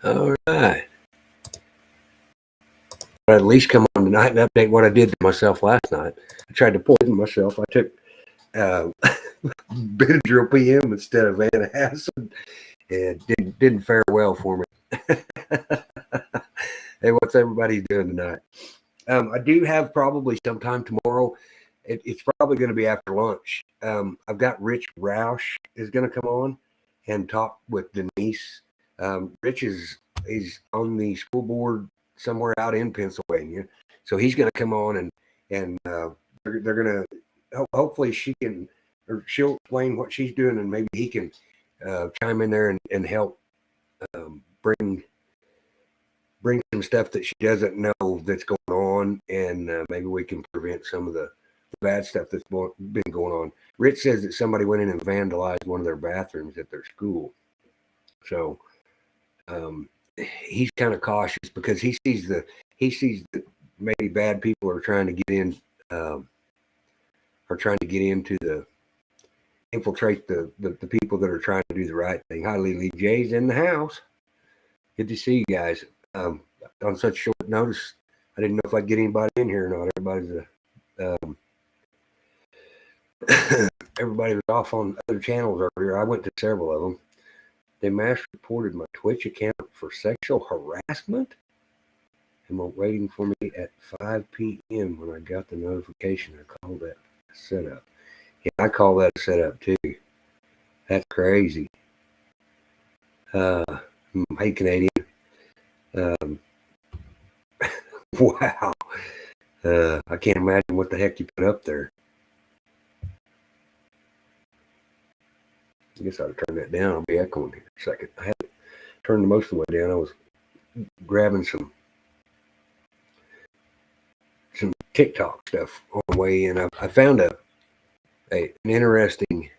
All right. But at least come on tonight and update what I did to myself last night. I tried to poison myself. I took Benadryl PM instead of antacid, and didn't fare well for me. Hey, what's everybody doing tonight? I do have probably sometime tomorrow. It's probably going to be after lunch. I've got Rich Roush is going to come on and talk with Denise. Rich he's on the school board somewhere out in Pennsylvania, so he's going to come on and they're going to hopefully she'll explain what she's doing, and maybe he can chime in there and help bring some stuff that she doesn't know that's going on, and maybe we can prevent some of the bad stuff that's been going on. Rich says that somebody went in and vandalized one of their bathrooms at their school. So he's kind of cautious because he sees that maybe bad people are trying to get in, infiltrate the people that are trying to do the right thing. Hi, Lily J's in the house. Good to see you guys. On such short notice, I didn't know if I'd get anybody in here or not. Everybody was off on other channels earlier. I went to several of them. They mass reported my Twitch account for sexual harassment and were waiting for me at 5 p.m. when I got the notification. I called that a setup. Yeah, I call that a setup too. That's crazy. Hey, Canadian. Wow. I can't imagine what the heck you put up there. I guess I ought to turn that down. I'll be echoing here in a second. I had to turn most of the way down. I was grabbing some TikTok stuff on the way in. I found an interesting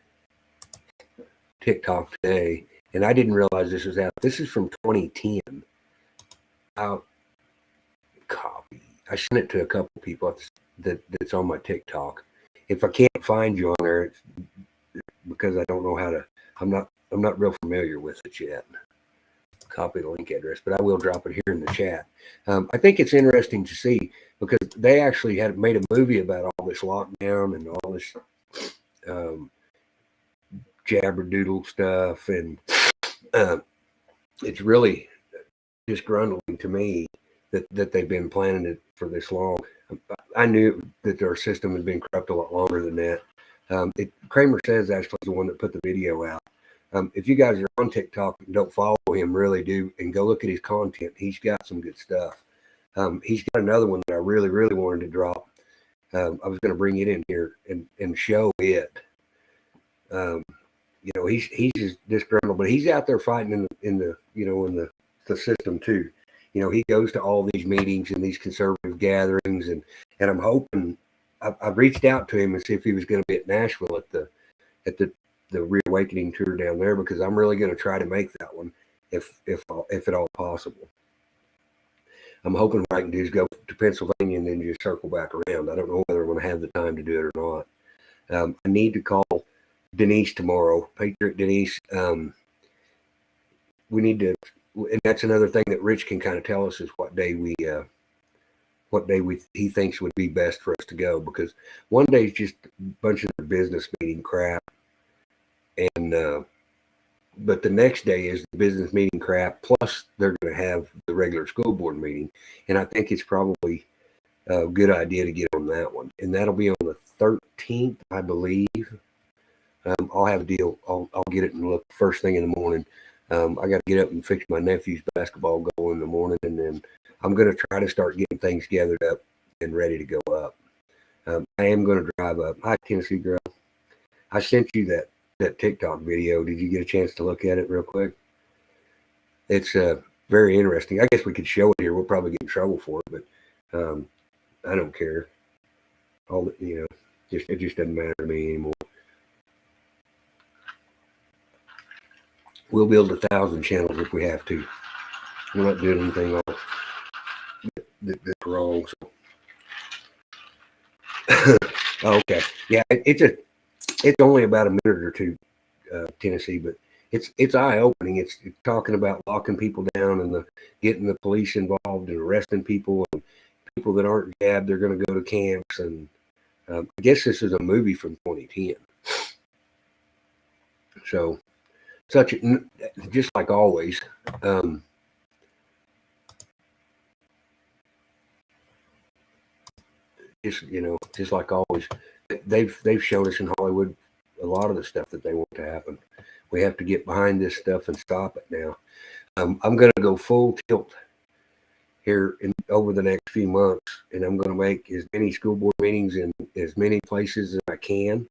TikTok today, and I didn't realize this was out. This is from 2010. Copy. I sent it to a couple people that's on my TikTok. If I can't find you on there, it's because I don't know how to. I'm not real familiar with it yet. Copy the link address, but I will drop it here in the chat. I think it's interesting to see because they actually had made a movie about all this lockdown and all this jabberdoodle stuff, and it's really disgruntling to me that they've been planning it for this long. I knew that their system had been corrupt a lot longer than that. Kramer Says actually is the one that put the video out. If you guys are on TikTok and don't follow him, really do, and go look at his content. He's got some good stuff. He's got another one that I really, really wanted to drop. I was going to bring it in here and show it. He's just disgruntled, but he's out there fighting in the system too. He goes to all these meetings and these conservative gatherings, and I'm hoping. I've reached out to him and see if he was going to be at Nashville at the Reawakening tour down there, because I'm really going to try to make that one if at all possible. I'm hoping what I can do is go to Pennsylvania and then just circle back around. I don't know whether I'm going to have the time to do it or not. I need to call Denise tomorrow, Patriot Denise. We need to, and that's another thing that Rich can kind of tell us is what day we what day he thinks would be best for us to go, because one day is just a bunch of business meeting crap, and but the next day is the business meeting crap, plus they're going to have the regular school board meeting, and I think it's probably a good idea to get on that one, and that'll be on the 13th, I believe. I'll have a deal. I'll get it and look first thing in the morning. I got to get up and fix my nephew's basketball goal in the morning, and then I'm going to try to start getting things gathered up and ready to go up. I am going to drive up. Hi, Tennessee girl. I sent you that TikTok video. Did you get a chance to look at it real quick? It's very interesting. I guess we could show it here. We'll probably get in trouble for it, but I don't care. It just doesn't matter to me anymore. We'll build 1,000 channels if we have to. We're not doing anything that's wrong. So. Okay, yeah, it's only about a minute or two, Tennessee, but it's eye opening. It's talking about locking people down and getting the police involved and arresting people, and people that aren't jabbed, they're going to go to camps. And I guess this is a movie from 2010. So. Just like always, just like always, they've showed us in Hollywood a lot of the stuff that they want to happen. We have to get behind this stuff and stop it now. I'm going to go full tilt here over the next few months, and I'm going to make as many school board meetings in as many places as I can,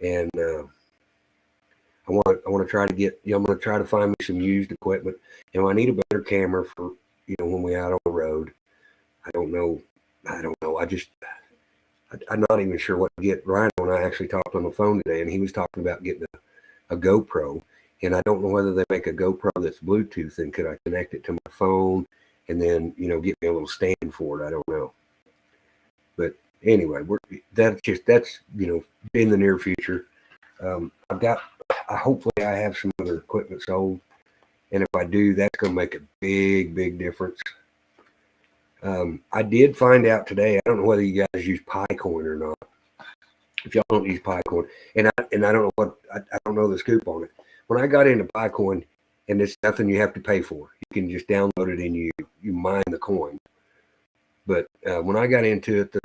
and I want to try to get. I'm going to try to find me some used equipment. I need a better camera for when we're out on the road. I don't know. I'm not even sure what to get. Rhino and I actually talked on the phone today, and he was talking about getting a GoPro. And I don't know whether they make a GoPro that's Bluetooth, and could I connect it to my phone and then get me a little stand for it. I don't know. But anyway, that's in the near future. Hopefully I have some other equipment sold, and if I do, that's going to make a big difference. I did find out today, I don't know whether you guys use Picoin or not. If y'all don't use Picoin, and I don't know I don't know the scoop on it. When I got into Picoin, and it's nothing you have to pay for, you can just download it and you mine the coin. But when I got into it,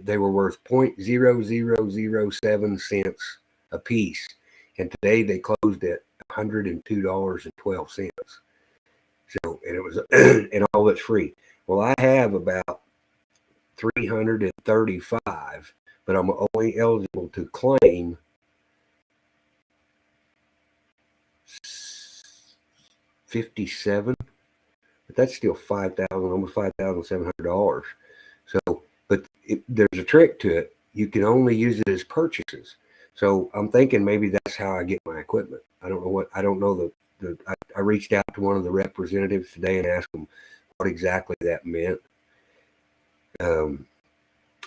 they were worth 0.0007 cents a piece, and today they closed at $102.12. So, and it was and all that's free. Well, I have about 335, but I'm only eligible to claim 57. But that's still almost $5,700. So, but there's a trick to it. You can only use it as purchases. So I'm thinking maybe that's how I get my equipment. I don't know I reached out to one of the representatives today and asked them what exactly that meant. I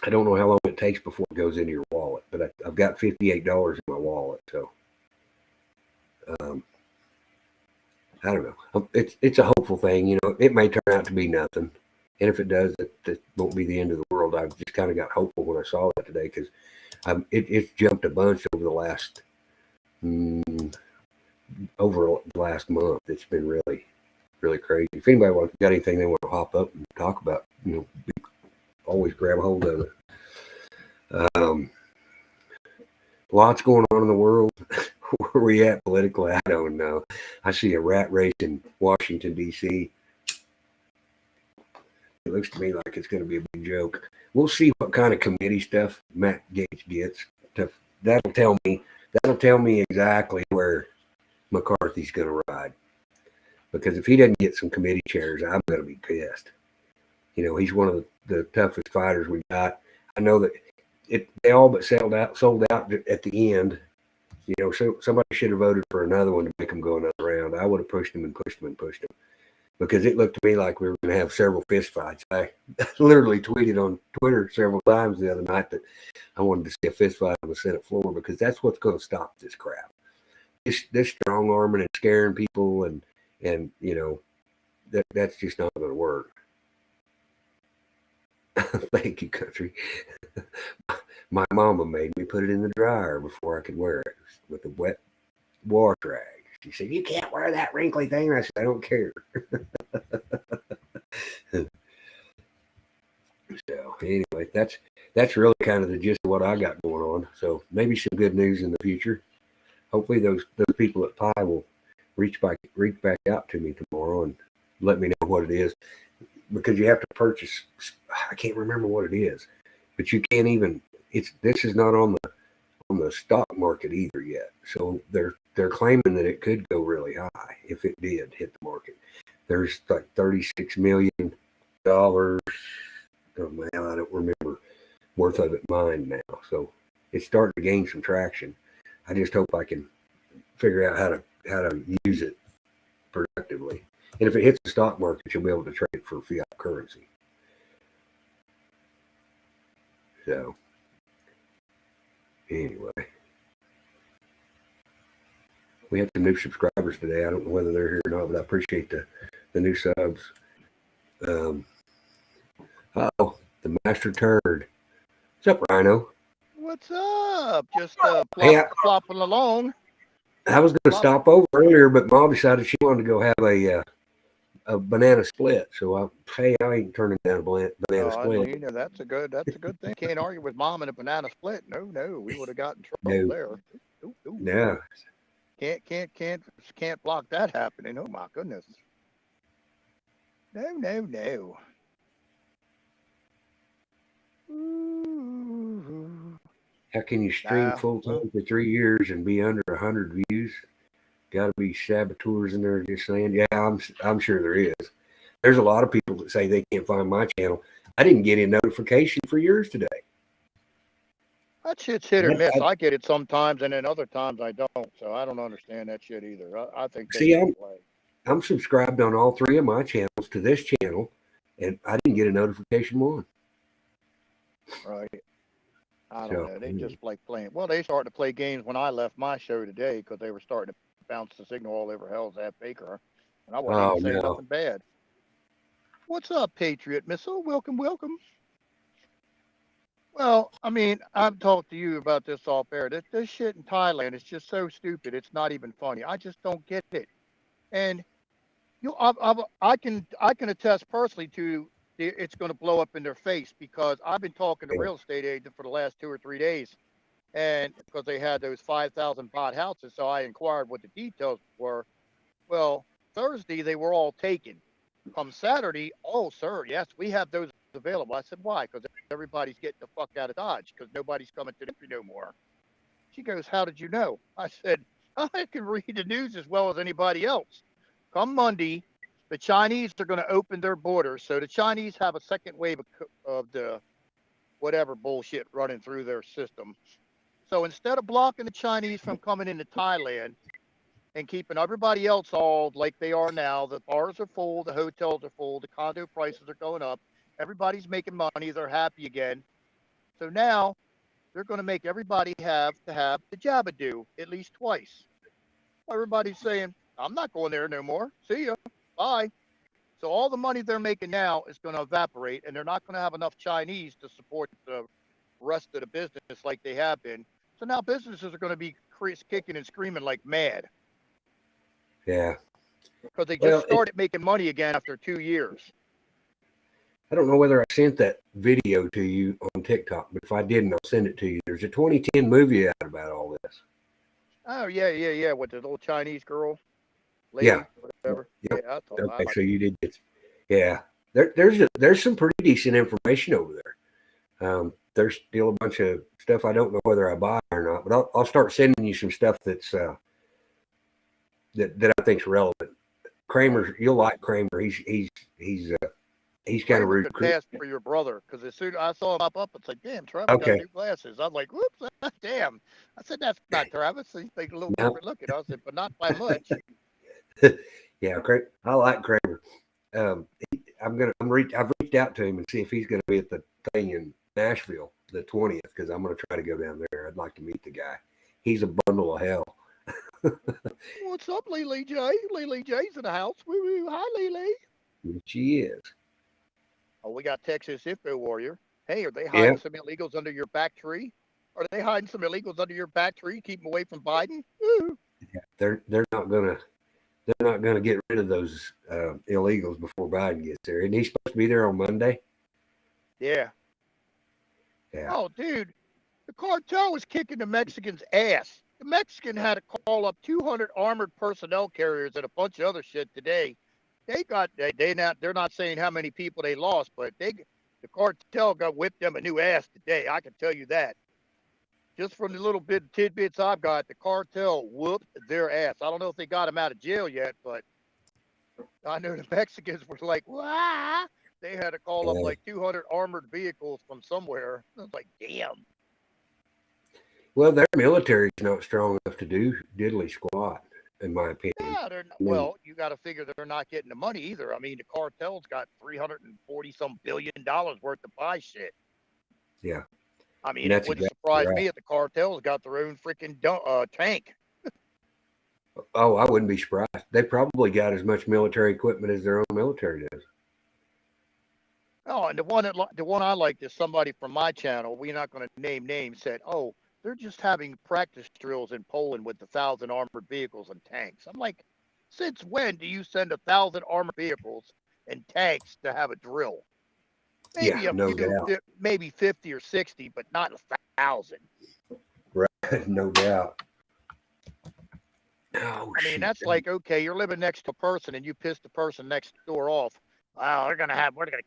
don't know how long it takes before it goes into your wallet, but I've got $58 in my wallet. So I don't know. It's a hopeful thing. It may turn out to be nothing. And if it does, it won't be the end of the world. I just kind of got hopeful when I saw that today, because it's jumped a bunch over the last month. It's been really, really crazy. If anybody got anything they want to hop up and talk about, always grab a hold of it. Lots going on in the world. Where we at politically, I don't know. I see a rat race in Washington, D.C. It looks to me like it's going to be a big joke. We'll see what kind of committee stuff Matt Gaetz gets. That'll tell me exactly where McCarthy's going to ride. Because if he doesn't get some committee chairs, I'm going to be pissed. He's one of the toughest fighters we got. I know that they all but sold out at the end. So somebody should have voted for another one to make them go another round. I would have pushed him, because it looked to me like we were going to have several fist fights. I literally tweeted on Twitter several times the other night that I wanted to see a fist fight on the Senate floor, because that's what's going to stop this crap. This strong arming and scaring people, and that's just not going to work. Thank you, country. My mama made me put it in the dryer before I could wear it with a wet wash rag. She said, "You can't wear that wrinkly thing." And I said, "I don't care." So anyway, that's really kind of the gist of what I got going on. So maybe some good news in the future. Hopefully those people at Pi will reach back out to me tomorrow and let me know what it is, because you have to purchase. I can't remember what it is, but you can't even. This is not on the stock market either yet. So they're claiming that it could go really high if it did hit the market. There's like $36 million. Oh man, I don't remember worth of it mine now. So it's starting to gain some traction. I just hope I can figure out how to use it productively. And if it hits the stock market, you'll be able to trade it for fiat currency. So anyway, we have some new subscribers today. I don't know whether they're here or not, but I appreciate the new subs. The Master Turd. What's up, Rhino? What's up? Just flopping along. I was going to stop over earlier, but Mom decided she wanted to go have a banana split. So I ain't turning down a banana split. You know, that's a good thing. Can't argue with Mom and a banana split. No, we would have gotten trouble there. No. Can't block that happening. Oh my goodness. No. Ooh. How can you stream full time for 3 years and be under 100 views? Got to be saboteurs in there just saying. Yeah, I'm sure there is. There's a lot of people that say they can't find my channel. I didn't get a notification for yours today. That shit's hit or miss. I get it sometimes, and then other times I don't. So I don't understand that shit either. I think. I'm subscribed on all 3 of my channels to this channel, and I didn't get a notification one. Right. I don't know. They just like playing. Well, they started to play games when I left my show today because they were starting to bounce the signal all over hell's that Baker, and I wasn't even saying nothing bad. What's up, Patriot Missile? Welcome. Well, I mean, I've talked to you about this off air. This shit in Thailand is just so stupid. It's not even funny. I just don't get it. And I can attest personally to it's going to blow up in their face, because I've been talking to real estate agents for the last 2 or 3 days, and because they had those 5,000 bought houses, so I inquired what the details were. Well, Thursday they were all taken. Come Saturday, oh sir, yes, we have those available. I said, why? Because everybody's getting the fuck out of Dodge because nobody's coming to the country no more. She goes, how did you know? I said, I can read the news as well as anybody else. Come Monday, the Chinese are going to open their borders. So the Chinese have a second wave of the whatever bullshit running through their system. So instead of blocking the Chinese from coming into Thailand and keeping everybody else all like they are now, the bars are full, the hotels are full, the condo prices are going up, everybody's making money, they're happy again. So now they're going to make everybody have to have the Jabba-do at least twice. Everybody's saying, I'm not going there no more. See ya. Bye. So all the money they're making now is going to evaporate, and they're not going to have enough Chinese to support the rest of the business like they have been. So now businesses are going to be kicking and screaming like mad. Yeah. Because they just started making money again after 2 years. I don't know whether I sent that video to you on TikTok, but if I didn't, I'll send it to you. There's a 2010 movie out about all this. Oh, yeah. With the little Chinese girl. Lady, yeah. Whatever. Yep. Yeah, okay, so you did get. Yeah. There's some pretty decent information over there. There's still a bunch of stuff I don't know whether I buy or not, but I'll start sending you some stuff that's that I think's relevant. Kramer, you'll like Kramer. He's kind of rude. Pass for your brother, because as soon as I saw him pop up, it's like, damn, Travis got new glasses. I'm like, whoops, damn. I said, that's not Travis. He's like a little different looking. I said, but not by much. Yeah, I like Kramer. I've reached out to him and see if he's going to be at the thing in Nashville the 20th, because I'm going to try to go down there. I'd like to meet the guy. He's a bundle of hell. What's up, Lily J? Lily J's in the house. Woo-woo. Hi, Lily. She is. Oh, we got Texas Info Warrior. Hey, are they Yeah, hiding some illegals under your back tree? Are they hiding some illegals under your back tree? Keep them away from Biden? Woo. they're not gonna get rid of those illegals before Biden gets there. And he's supposed to be there on Monday. Yeah. Yeah, Oh, dude, the cartel was kicking the Mexicans' ass. The Mexican had to call up 200 armored personnel carriers and a bunch of other shit today. They're not saying how many people they lost, but the cartel got whipped them a new ass today. I can tell you that. Just from the little bit tidbits I've got, the cartel whooped their ass. I don't know if they got them out of jail yet, but I know the Mexicans were like, "Wah!" They had to call up yeah. like 200 armored vehicles from somewhere. I was like, damn. Well, their military is not strong enough to do diddly squat, in my opinion. Yeah, they're not, I mean, well, you got to figure they're not getting the money either. I mean, the cartel's got 340 some $billion worth to buy shit. yeah, I and mean, it that's wouldn't exactly surprise right. me if the cartel's got their own freaking tank. Oh, I wouldn't be surprised. They probably got as much military equipment as their own military does. Oh, and the one I liked is somebody from my channel. We're not going to name names. Said, "Oh, they're just having practice drills in Poland with 1,000 armored vehicles and tanks." I'm like, since when do you send 1,000 armored vehicles and tanks to have a drill? Yeah, Maybe a no few, doubt. maybe 50 or 60, but not 1,000. Right, no doubt. Oh I mean, shoot. that's like, okay, you're living next to a person and you piss the person next door off. Wow, we're gonna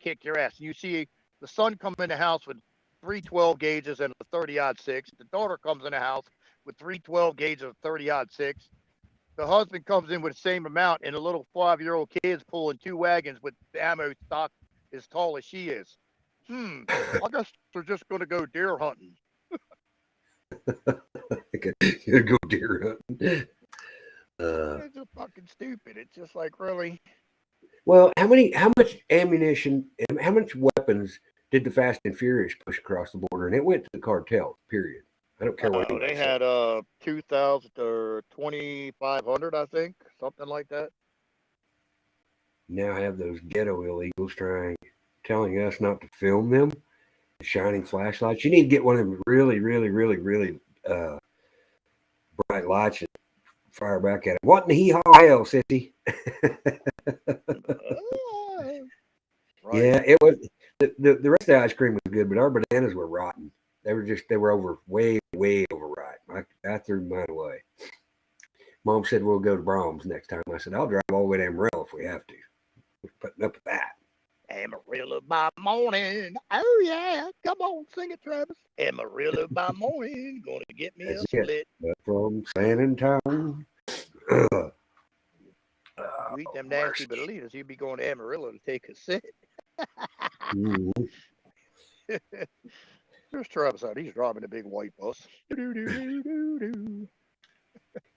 kick your ass. And you see the son come in the house with 312 gauges and a 30-06. The daughter comes in the house with 312 gauges and a 30-06. The husband comes in with the same amount, and a little 5-year-old kid's pulling 2 wagons with ammo stock as tall as she is. I guess they're just gonna go deer hunting. You go deer hunting. It's just fucking stupid. It's just like, really. Well, how much ammunition, and how much weapons did the Fast and Furious push across the border? And it went to the cartel. Period. I don't care what Oh, they anybody says. had 2,000 or 2,500, I think, something like that. Now have those ghetto illegals telling us not to film them, shining flashlights. You need to get one of them really, really, really, really bright lights and fire back at it. What in the hee haw hell, sissy? Ah, right. Yeah, it was. The rest of the ice cream was good, but our bananas were rotten. They were over way overripe. I threw mine away. Mom said we'll go to Brahms next time. I said I'll drive all the way to Amarillo if we have to. We're putting up with that. Amarillo by morning. Oh, yeah. Come on, sing it, Travis. Amarillo by morning. Gonna get me That's a it. split. But from San Antonio. You eat them nasty Mercy. bolitas, you'd be going to Amarillo to take a sit. Mhm. There's Travis out. He's driving a big white bus. Do-do-do-do-do-do.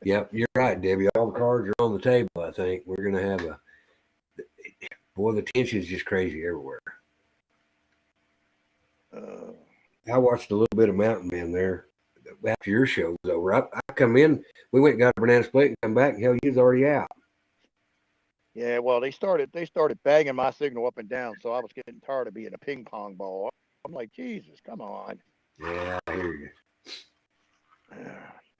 Yep, you're right, Debbie. All the cards are on the table. I think we're gonna have a boy. The tension's just crazy everywhere. Uh, I watched a little bit of Mountain Man there after your show was over. I come in, we went and got a banana split and come back, and hell, you was already out. yeah, well, they started banging my signal up and down, so I was getting tired of being a ping pong ball. I'm like, Jesus, come on. Yeah, I hear you. I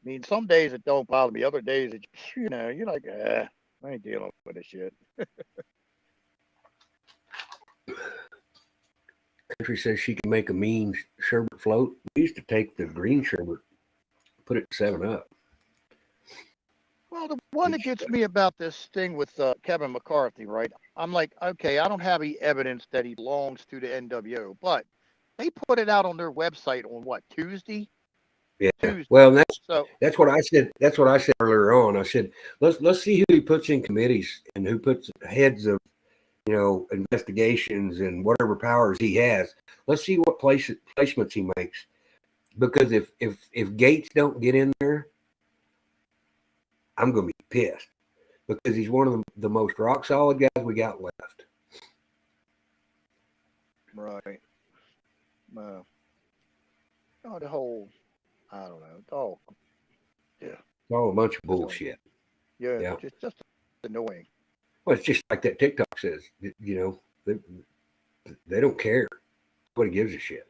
mean, some days it don't bother me. Other days it, you're like, I ain't dealing with this shit. Country says she can make a mean sherbet float. We used to take the green sherbet, put it in 7-Up. Well, the one that gets me about this thing with Kevin McCarthy, right? I'm like, okay, I don't have any evidence that he belongs to the NWO, but they put it out on their website on what, Tuesday? Yeah. Tuesday. Well, So, that's what I said. That's what I said earlier on. I said let's see who he puts in committees and who puts heads of investigations and whatever powers he has. Let's see what placements he makes. Because if Gates don't get in there, I'm going to be pissed because he's one of the most rock solid guys we got left. right. The whole, I don't know. It's all, yeah. It's all a bunch of bullshit. Yeah. Just annoying. Well, it's just like that TikTok says. They don't care. Nobody gives a shit.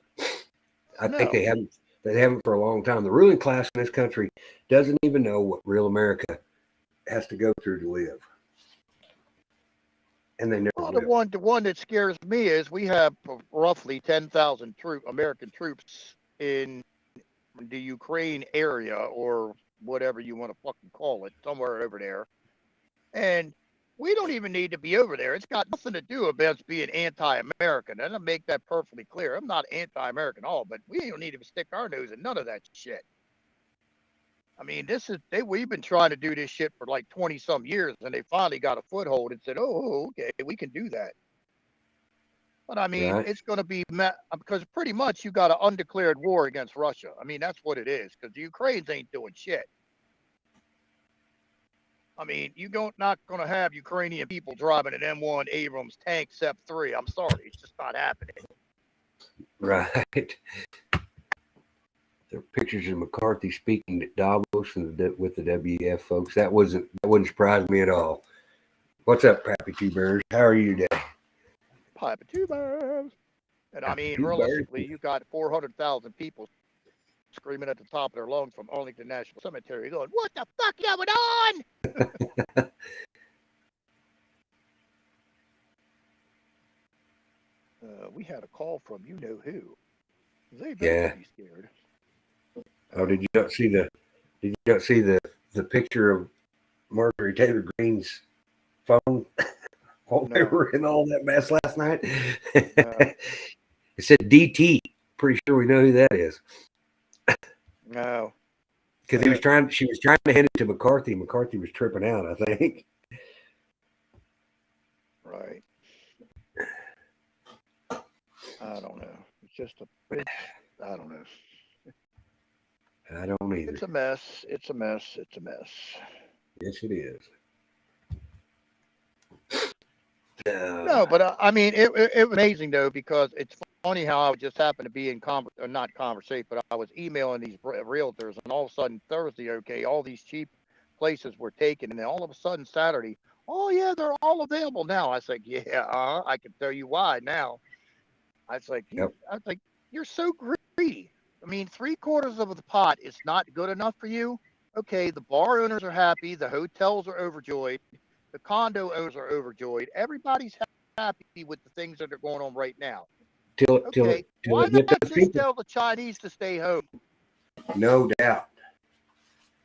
I think No. they haven't. They haven't for a long time. The ruling class in this country doesn't even know what real America has to go through to live, and they never Well, will. the one that scares me is we have roughly 10,000 American troops in the Ukraine area or whatever you want to fucking call it, somewhere over there. And we don't even need to be over there. It's got nothing to do about being anti-American. And I make that perfectly clear. I'm not anti-American at all, but we don't need to stick our nose in none of that shit. I mean, we've been trying to do this shit for like 20 some years, and they finally got a foothold and said, "Oh, okay, we can do that." But I mean, Right? it's going to be because pretty much you got an undeclared war against Russia. I mean, that's what it is because the Ukrainians ain't doing shit. I mean, you don't not going to have Ukrainian people driving an M1 Abrams tank SEP-3. I'm sorry, it's just not happening. Right. There are pictures of McCarthy speaking at Davos and with the WF folks. That wouldn't surprise me at all. What's up, Pappy Two Bears? How are you today? Pipe two bears. And I mean, Two Bears. realistically, you got 400,000 people screaming at the top of their lungs from Arlington National Cemetery, going, "What the fuck going on?" We had a call from you know who. They better be scared. Oh, did you not see the picture of Marjorie Taylor Greene's phone while they were in all that mess last night? It said DT. Pretty sure we know who that is. No. Because she was trying to hand it to McCarthy. McCarthy was tripping out, I think. Right. I don't know. I don't know. I don't either. It's a mess. It's a mess. It's a mess. Yes, it is. No, but I mean, it was amazing though because it's funny how I just happened to be in not conversation, but I was emailing these realtors, and all of a sudden Thursday, okay, all these cheap places were taken, and then all of a sudden Saturday, oh yeah, they're all available now. I was like, yeah, I can tell you why now. I was like, you're so greedy. I mean, 3/4 of the pot is not good enough for you. Okay, the bar owners are happy, the hotels are overjoyed, the condo owners are overjoyed. Everybody's happy with the things that are going on right now. Why not just tell the Chinese to stay home? No doubt.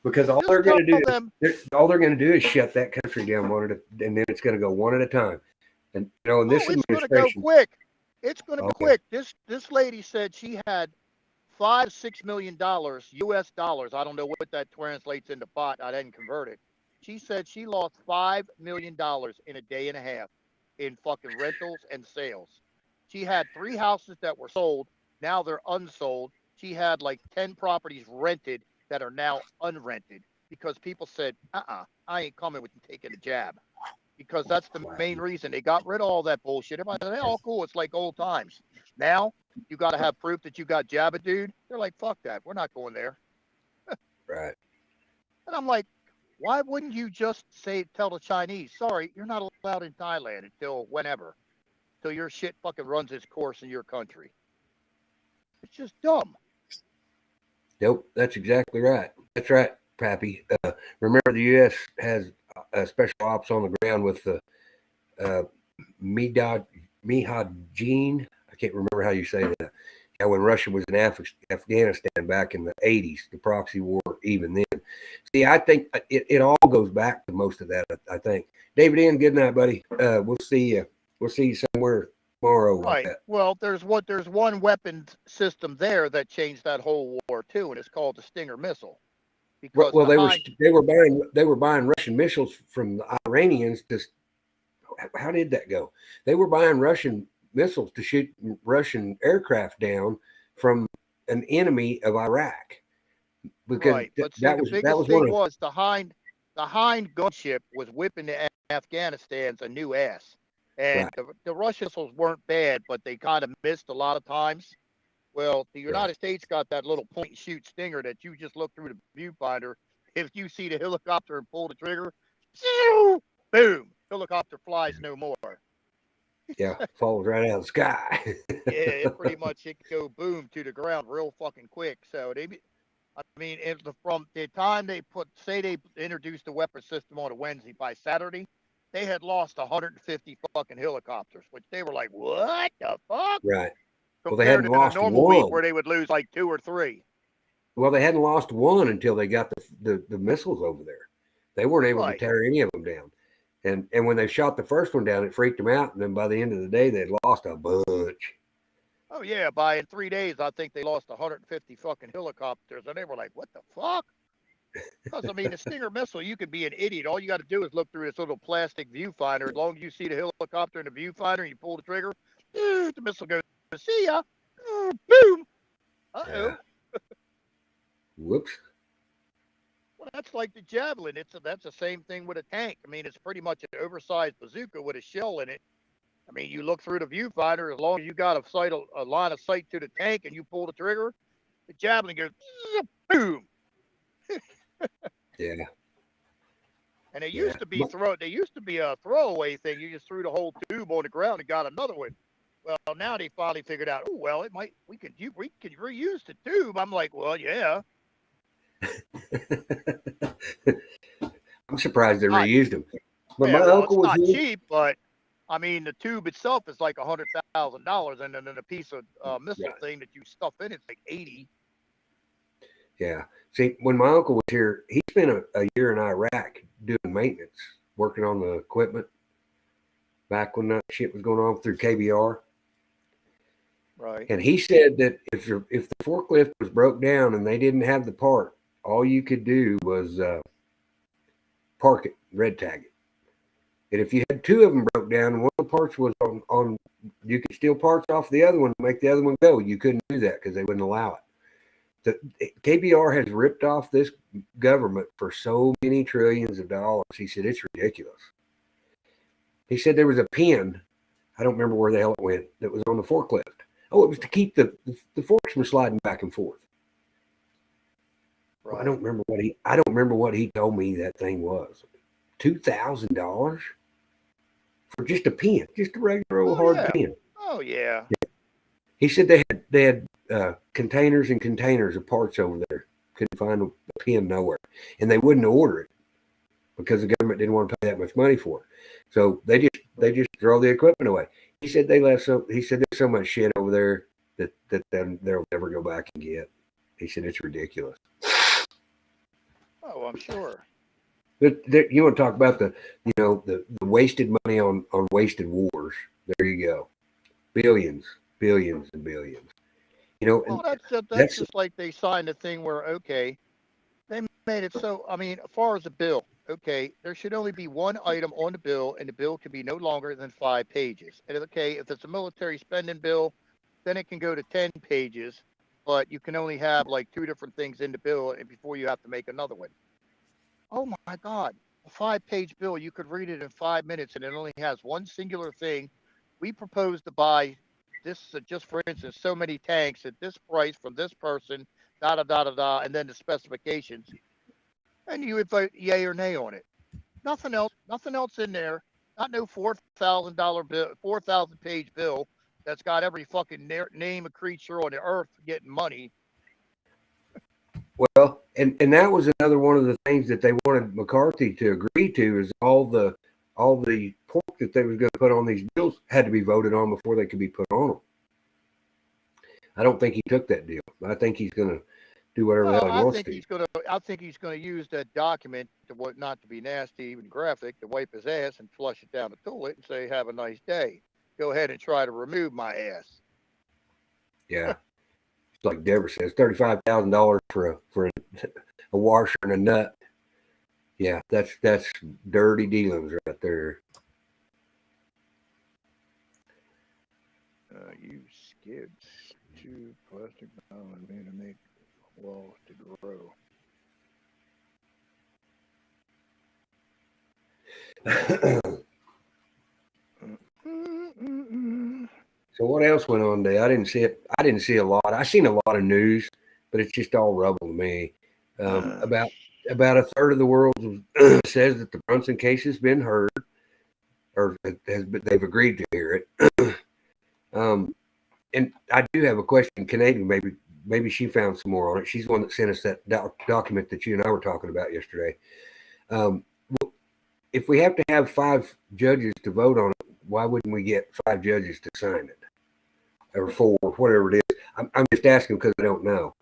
Because all they're going to do is shut that country down and then it's going to go one at a time. And in this it's administration, going to go quick. It's going to go quick. This lady said she had $5 to $6 million US dollars. I don't know what that translates into baht. I didn't convert it. She said she lost $5 million in a day and a half in fucking rentals and sales. She had 3 houses that were sold. Now they're unsold. She had like 10 properties rented that are now unrented because people said, I ain't coming with taking a jab. Because that's the main reason. They got rid of all that bullshit. Everybody said, hey, all cool. It's like old times. Now you got to have proof that you got jabba, dude. They're like, fuck that. We're not going there. Right. And I'm like, why wouldn't you just tell the Chinese, sorry, you're not allowed in Thailand until whenever, till your shit fucking runs its course in your country. It's just dumb. Nope, that's exactly right. That's right, Pappy. Remember, the U.S. has special ops on the ground with the Mihajine. I can't remember how you say that. Yeah, when Russia was in Afghanistan back in the 80s, the proxy war even then. See, I think it all goes back to most of that, I think. David N., good night, buddy. We'll see you. We'll see you somewhere tomorrow. Right. Well, there's one weapons system there that changed that whole war too, and it's called the Stinger missile. Because they were buying Russian missiles from the Iranians. How did that go? They were buying Russian missiles to shoot Russian aircraft down from an enemy of Iraq. Because but see, the biggest thing was the Hind gunship was whipping the Afghanistan's a new ass. And the Russian missiles weren't bad, but they kind of missed a lot of times. Well, the United States got that little point and shoot Stinger that you just look through the viewfinder. If you see the helicopter and pull the trigger, boom, helicopter flies no more. Yeah, falls right out of the sky. Yeah, it could go boom to the ground real fucking quick. So I mean, from the time say they introduced the weapon system on a Wednesday, by Saturday, they had lost 150 fucking helicopters, which they were like, what the fuck? Right. Well, they Compared hadn't to in a lost normal week one. where they would lose like 2 or 3. Well, they hadn't lost one until they got the missiles over there. They weren't able to Right. tear any of them down. And when they shot the first one down, it freaked them out. And then by the end of the day, they'd lost a bunch. Oh yeah, by 3 days, I think they lost 150 fucking helicopters, and they were like, "What the fuck?" Because I mean, the Stinger missile, you could be an idiot. All you got to do is look through this little plastic viewfinder. As long as you see the helicopter in the viewfinder, and you pull the trigger, the missile goes. See ya. Boom. Uh oh. Yeah. Whoops. Well, that's like the javelin. That's the same thing with a tank. I mean, it's pretty much an oversized bazooka with a shell in it. I mean, you look through the viewfinder. As long as you got a line of sight to the tank, and you pull the trigger, the javelin goes. Boom. Yeah. And it used to be a throwaway thing. You just threw the whole tube on the ground and got another one. Well, now they finally figured out. Oh well, we can reuse the tube. I'm like, well, yeah. I'm surprised they reused them. But Yeah, my well, uncle it's was not here. cheap, but I mean, the tube itself is like $100,000, and then a piece of missile thing that you stuff in it's like 80. Yeah. See, when my uncle was here, he spent a year in Iraq doing maintenance, working on the equipment back when that shit was going on through KBR. Right. And he said that if the forklift was broke down and they didn't have the part, all you could do was park it, red tag it. And if you had two of them broke down and one of the parts was on you could steal parts off the other one to make the other one go. You couldn't do that because they wouldn't allow it. The KBR has ripped off this government for so many trillions of dollars. He said it's ridiculous. He said there was a pin, I don't remember where the hell it went, that was on the forklift. Oh, it was to keep the forks from sliding back and forth. Right. Well, I don't remember what he told me that thing was. $2,000 for just a pin, just a regular old hard pin. Oh yeah. He said they had containers and containers of parts over there. Couldn't find a pin nowhere, and they wouldn't order it because the government didn't want to pay that much money for it. So they just throw the equipment away. He said there's so much shit over there that they'll never go back and get. He said it's ridiculous. Oh, I'm sure. But you want to talk about the wasted money on wasted wars? There you go, billions and billions. Well, that's just like they signed a thing where they made it so. I mean, as far as the bill, there should only be one item on the bill, and the bill can be no longer than 5 pages. And if it's a military spending bill, then it can go to 10 pages, but you can only have like 2 different things in the bill before you have to make another one. Oh my God, a 5-page bill, you could read it in 5 minutes, and it only has one singular thing. We propose to buy this, just for instance, so many tanks at this price from this person, and then the specifications. And you would vote yay or nay on it. Nothing else in there. Not no $4,000 bill, 4,000-page bill that's got every fucking name of creature on the earth getting money. Well, and that was another one of the things that they wanted McCarthy to agree to is all the pork that they was going to put on these bills had to be voted on before they could be put on them. I don't think he took that deal. I think he's going to do whatever the hell he wants to. I think he's going to use that document not to be nasty, even graphic, to wipe his ass and flush it down the toilet and say, "Have a nice day. Go ahead and try to remove my ass." Yeah. Like Deborah says, $35,000 for a washer and a nut. Yeah, that's dirty dealings right there. You skids 2 plastic bottles made to make walls to grow. So what else went on today? I didn't see a lot. I seen a lot of news, but it's just all rubble to me. About a third of the world says that the Brunson case has been heard. or they've agreed to hear it. And I do have a question. Canadian, maybe she found some more on it. She's the one that sent us that document that you and I were talking about yesterday. If we have to have 5 judges to vote on it, why wouldn't we get 5 judges to sign it, or 4, whatever it is? I'm just asking because I don't know.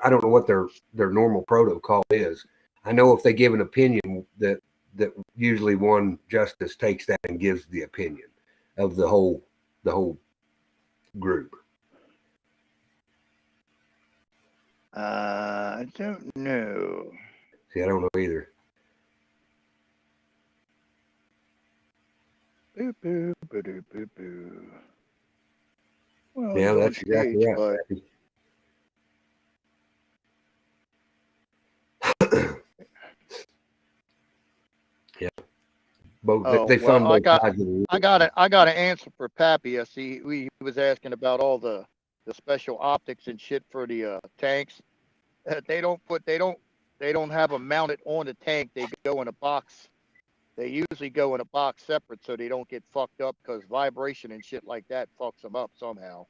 I don't know what their normal protocol is. I know if they give an opinion that usually one justice takes that and gives the opinion of the whole group. I don't know. See, I don't know either. Boo, boo, boo, boo, boo, boo. Well, Yeah, that's stage, exactly right. Yeah. Both they fund both sides of the I got an answer for Pappy. I see he was asking about all the special optics and shit for the tanks. They don't have them mounted on the tank. They go in a box. They usually go in a box separate so they don't get fucked up, because vibration and shit like that fucks them up somehow.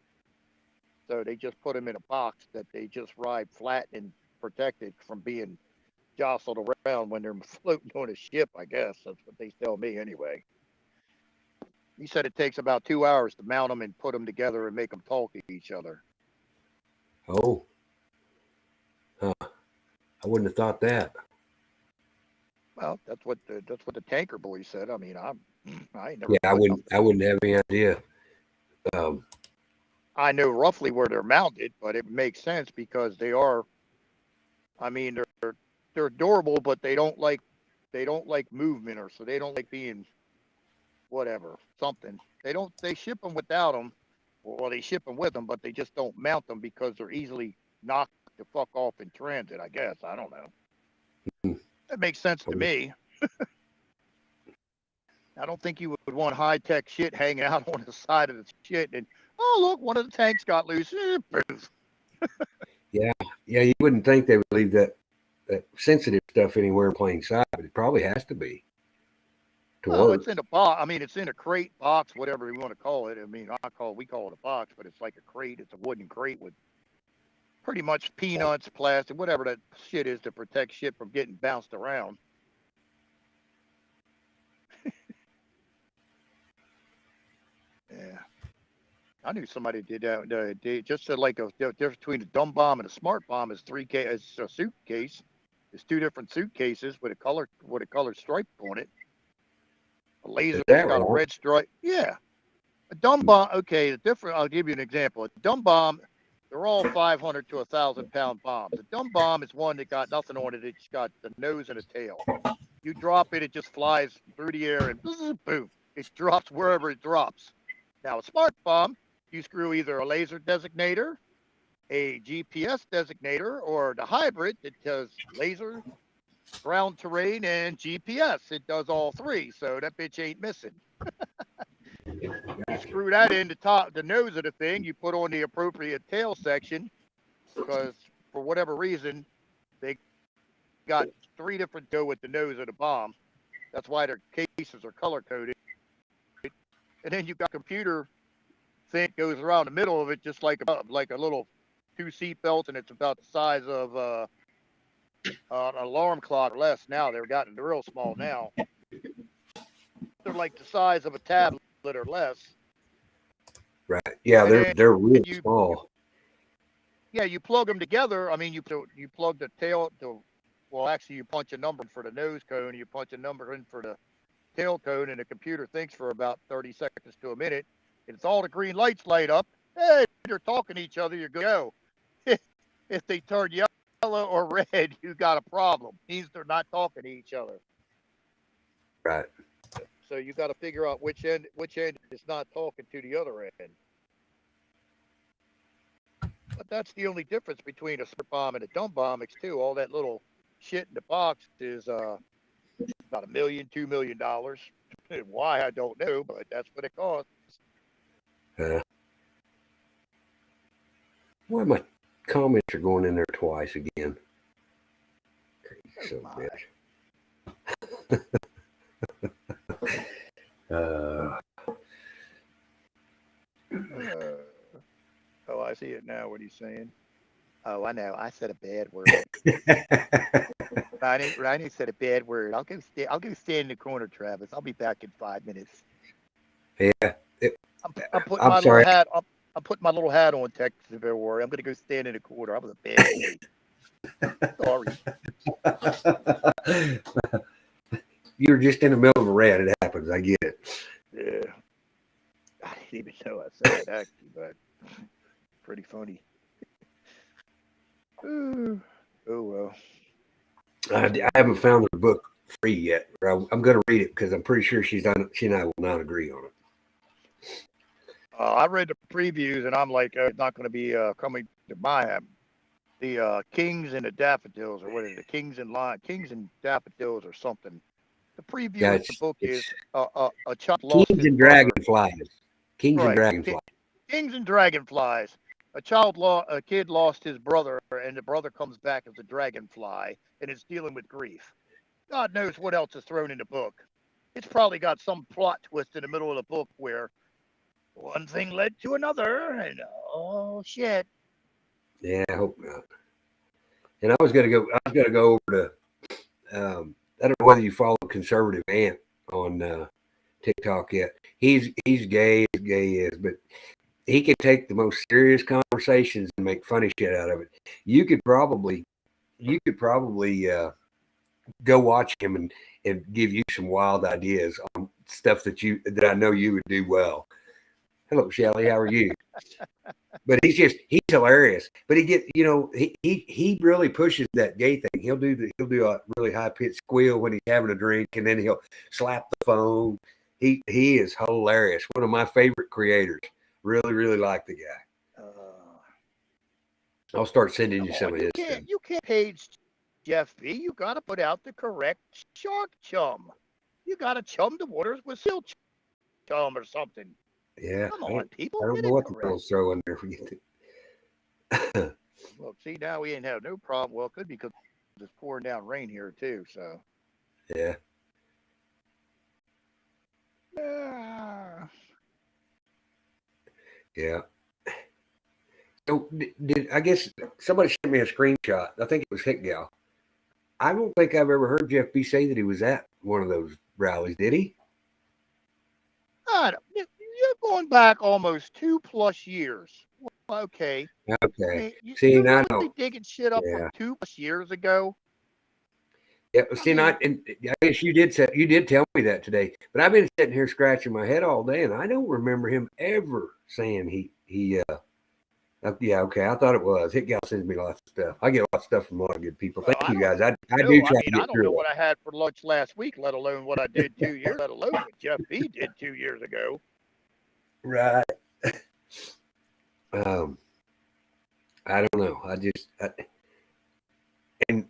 So they just put them in a box that they just ride flat and protected from being jostled around when they're floating on a ship, I guess. That's what they tell me anyway. He said it takes about 2 hours to mount them and put them together and make them talk to each other. Oh. Huh. I wouldn't have thought that. Well, that's what the tanker boy said. I mean, I ain't never. Yeah, I wouldn't have any idea. I know roughly where they're mounted, but it makes sense because they are. I mean, they're adorable, but they don't like movement, or so they don't like being whatever something. They ship them without them, or they ship them with them, but they just don't mount them because they're easily knocked the fuck off in transit. I guess I don't know. That makes sense to me. I don't think you would want high-tech shit hanging out on the side of the shit and, oh, look, one of the tanks got loose. Yeah, you wouldn't think they would leave that sensitive stuff anywhere in plain sight, but it probably has to be to work. It's in a box. I mean, it's in a crate, box, whatever you want to call it. I mean, we call it a box, but it's like a crate. It's a wooden crate with pretty much peanuts, plastic, whatever that shit is to protect shit from getting bounced around. Yeah. I knew somebody did that. They just said like the difference between a dumb bomb and a smart bomb is it's a suitcase. It's 2 different suitcases with a color stripe on it. A laser's got a red stripe. Yeah. A dumb bomb. Okay, I'll give you an example. A dumb bomb, they're all 500 to 1,000 pound bombs. A dumb bomb is one that got nothing on it. It's got the nose and a tail. You drop it, it just flies through the air and boom, it drops wherever it drops. Now a smart bomb, you screw either a laser designator, a GPS designator, or the hybrid that does laser, ground terrain, and GPS. It does all 3, so that bitch ain't missing. You screw that in the nose of the thing, you put on the appropriate tail section, because for whatever reason, they got 3 different go with the nose of the bomb. That's why their cases are color coded. And then you've got a computer thing goes around the middle of it, just like a little 2 seat belts, and it's about the size of an alarm clock or less. Now they're gotten real small now. They're like the size of a tablet or less. Right. Yeah, they're really small. Yeah, you plug them together. I mean, you plug the tail well, actually, you punch a number for the nose cone, you punch a number in for the tail cone, and the computer thinks for about 30 seconds to a minute. It's all the green lights light up. Hey, they're talking to each other. You're good to go. If they turn yellow or red, you got a problem. It means they're not talking to each other. Right. So you got to figure out which end is not talking to the other end. But that's the only difference between a smart bomb and a dumb bomb. It's too. All that little shit in the box is about $1 million, $2 million. Why, I don't know, but that's what it costs. Why my comments are going in there twice again? So bitch. see it now. What he's saying. Oh, I know. I said a bad word. Ronnie said a bad word. I'll go stand in the corner, Travis. I'll be back in 5 minutes. Yeah. I'm putting I'm my sorry. little hat. I'm putting my little hat on, Texas. Don't worry. I'm gonna go stand in the corner. I was a bad boy. Sorry. You're just in the middle of a rant. It happens. I get it. Yeah. I didn't even know I said it actually, but pretty funny. Oh well. I haven't found the book free yet. I'm going to read it because I'm pretty sure she and I will not agree on it. I read the previews and I'm like, it's not going to be coming to my the Kings and the Daffodils, or what is it? Kings and Daffodils, or something. The preview Yeah, of the book is a child lost Kings his and brother. Dragonflies. Kings and Right. Dragonflies. Kings and Dragonflies. A kid lost his brother, and the brother comes back as a dragonfly and is dealing with grief. God knows what else is thrown in the book. It's probably got some plot twist in the middle of the book where one thing led to another, and oh shit. Yeah, I hope not. And I was going to go over to. I don't know whether you follow Conservative Ant on TikTok yet. He's gay as gay is, but he can take the most serious conversations and make funny shit out of it. You could probably go watch him and give you some wild ideas on stuff that I know you would do well. Hello, Shelly. How are you? But he's hilarious. But he really pushes that gay thing. He'll do a really high pitched squeal when he's having a drink, and then he'll slap the phone. He is hilarious. One of my favorite creators. Really, really like the guy. I'll start sending you some of his stuff. You can't page Jeff B. You got to put out the correct shark chum. You got to chum the waters with seal chum or something. Yeah. Come on, people. I don't know what the hell's throwing there. Forget it. Well, see, now we ain't have no problem. Well, it could be because it's pouring down rain here too. So. Yeah. Yeah. So did I guess somebody sent me a screenshot? I think it was Hick Gal. I don't think I've ever heard Jeff B say that he was at one of those rallies. Did he? You're going back almost 2+ years. Well, okay. Okay. I mean, See, you're now really digging shit up from 2+ years ago. Yeah. See, I guess you did tell me that today, but I've been sitting here scratching my head all day, and I don't remember him ever saying he. Yeah, okay. I thought it was. Hit Gal sends me lots of stuff. I get lots of stuff from a lot of good people. Thank you guys. I do try to get I don't know what I had for lunch last week, let alone what I did 2 years, let alone what Jeff B did 2 years ago. Right. I don't know. And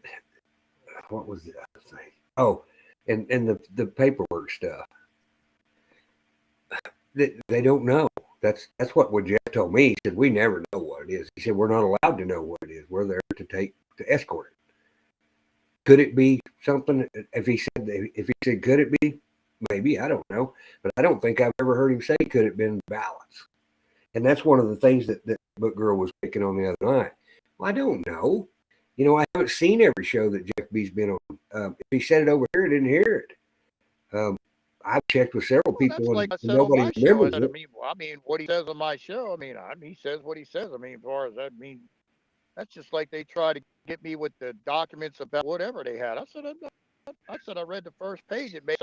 what was the other thing? Oh, and the paperwork stuff. They don't know. That's what Jeff told me. He said we never know what it is. He said we're not allowed to know what it is. We're there to escort it. Could it be something? If he said could it be? Maybe, I don't know. But I don't think I've ever heard him say could it been ballots. And that's one of the things that Book Girl was picking on the other night. Well, I don't know. I haven't seen every show that Jeff B's been on. If he said it over here, I didn't hear it. I've checked with several people, like I and said nobody on my remembers show. it. What he says on my show. He says what he says. As far as that, that's just like they try to get me with the documents about whatever they had. I said I read the first page. It made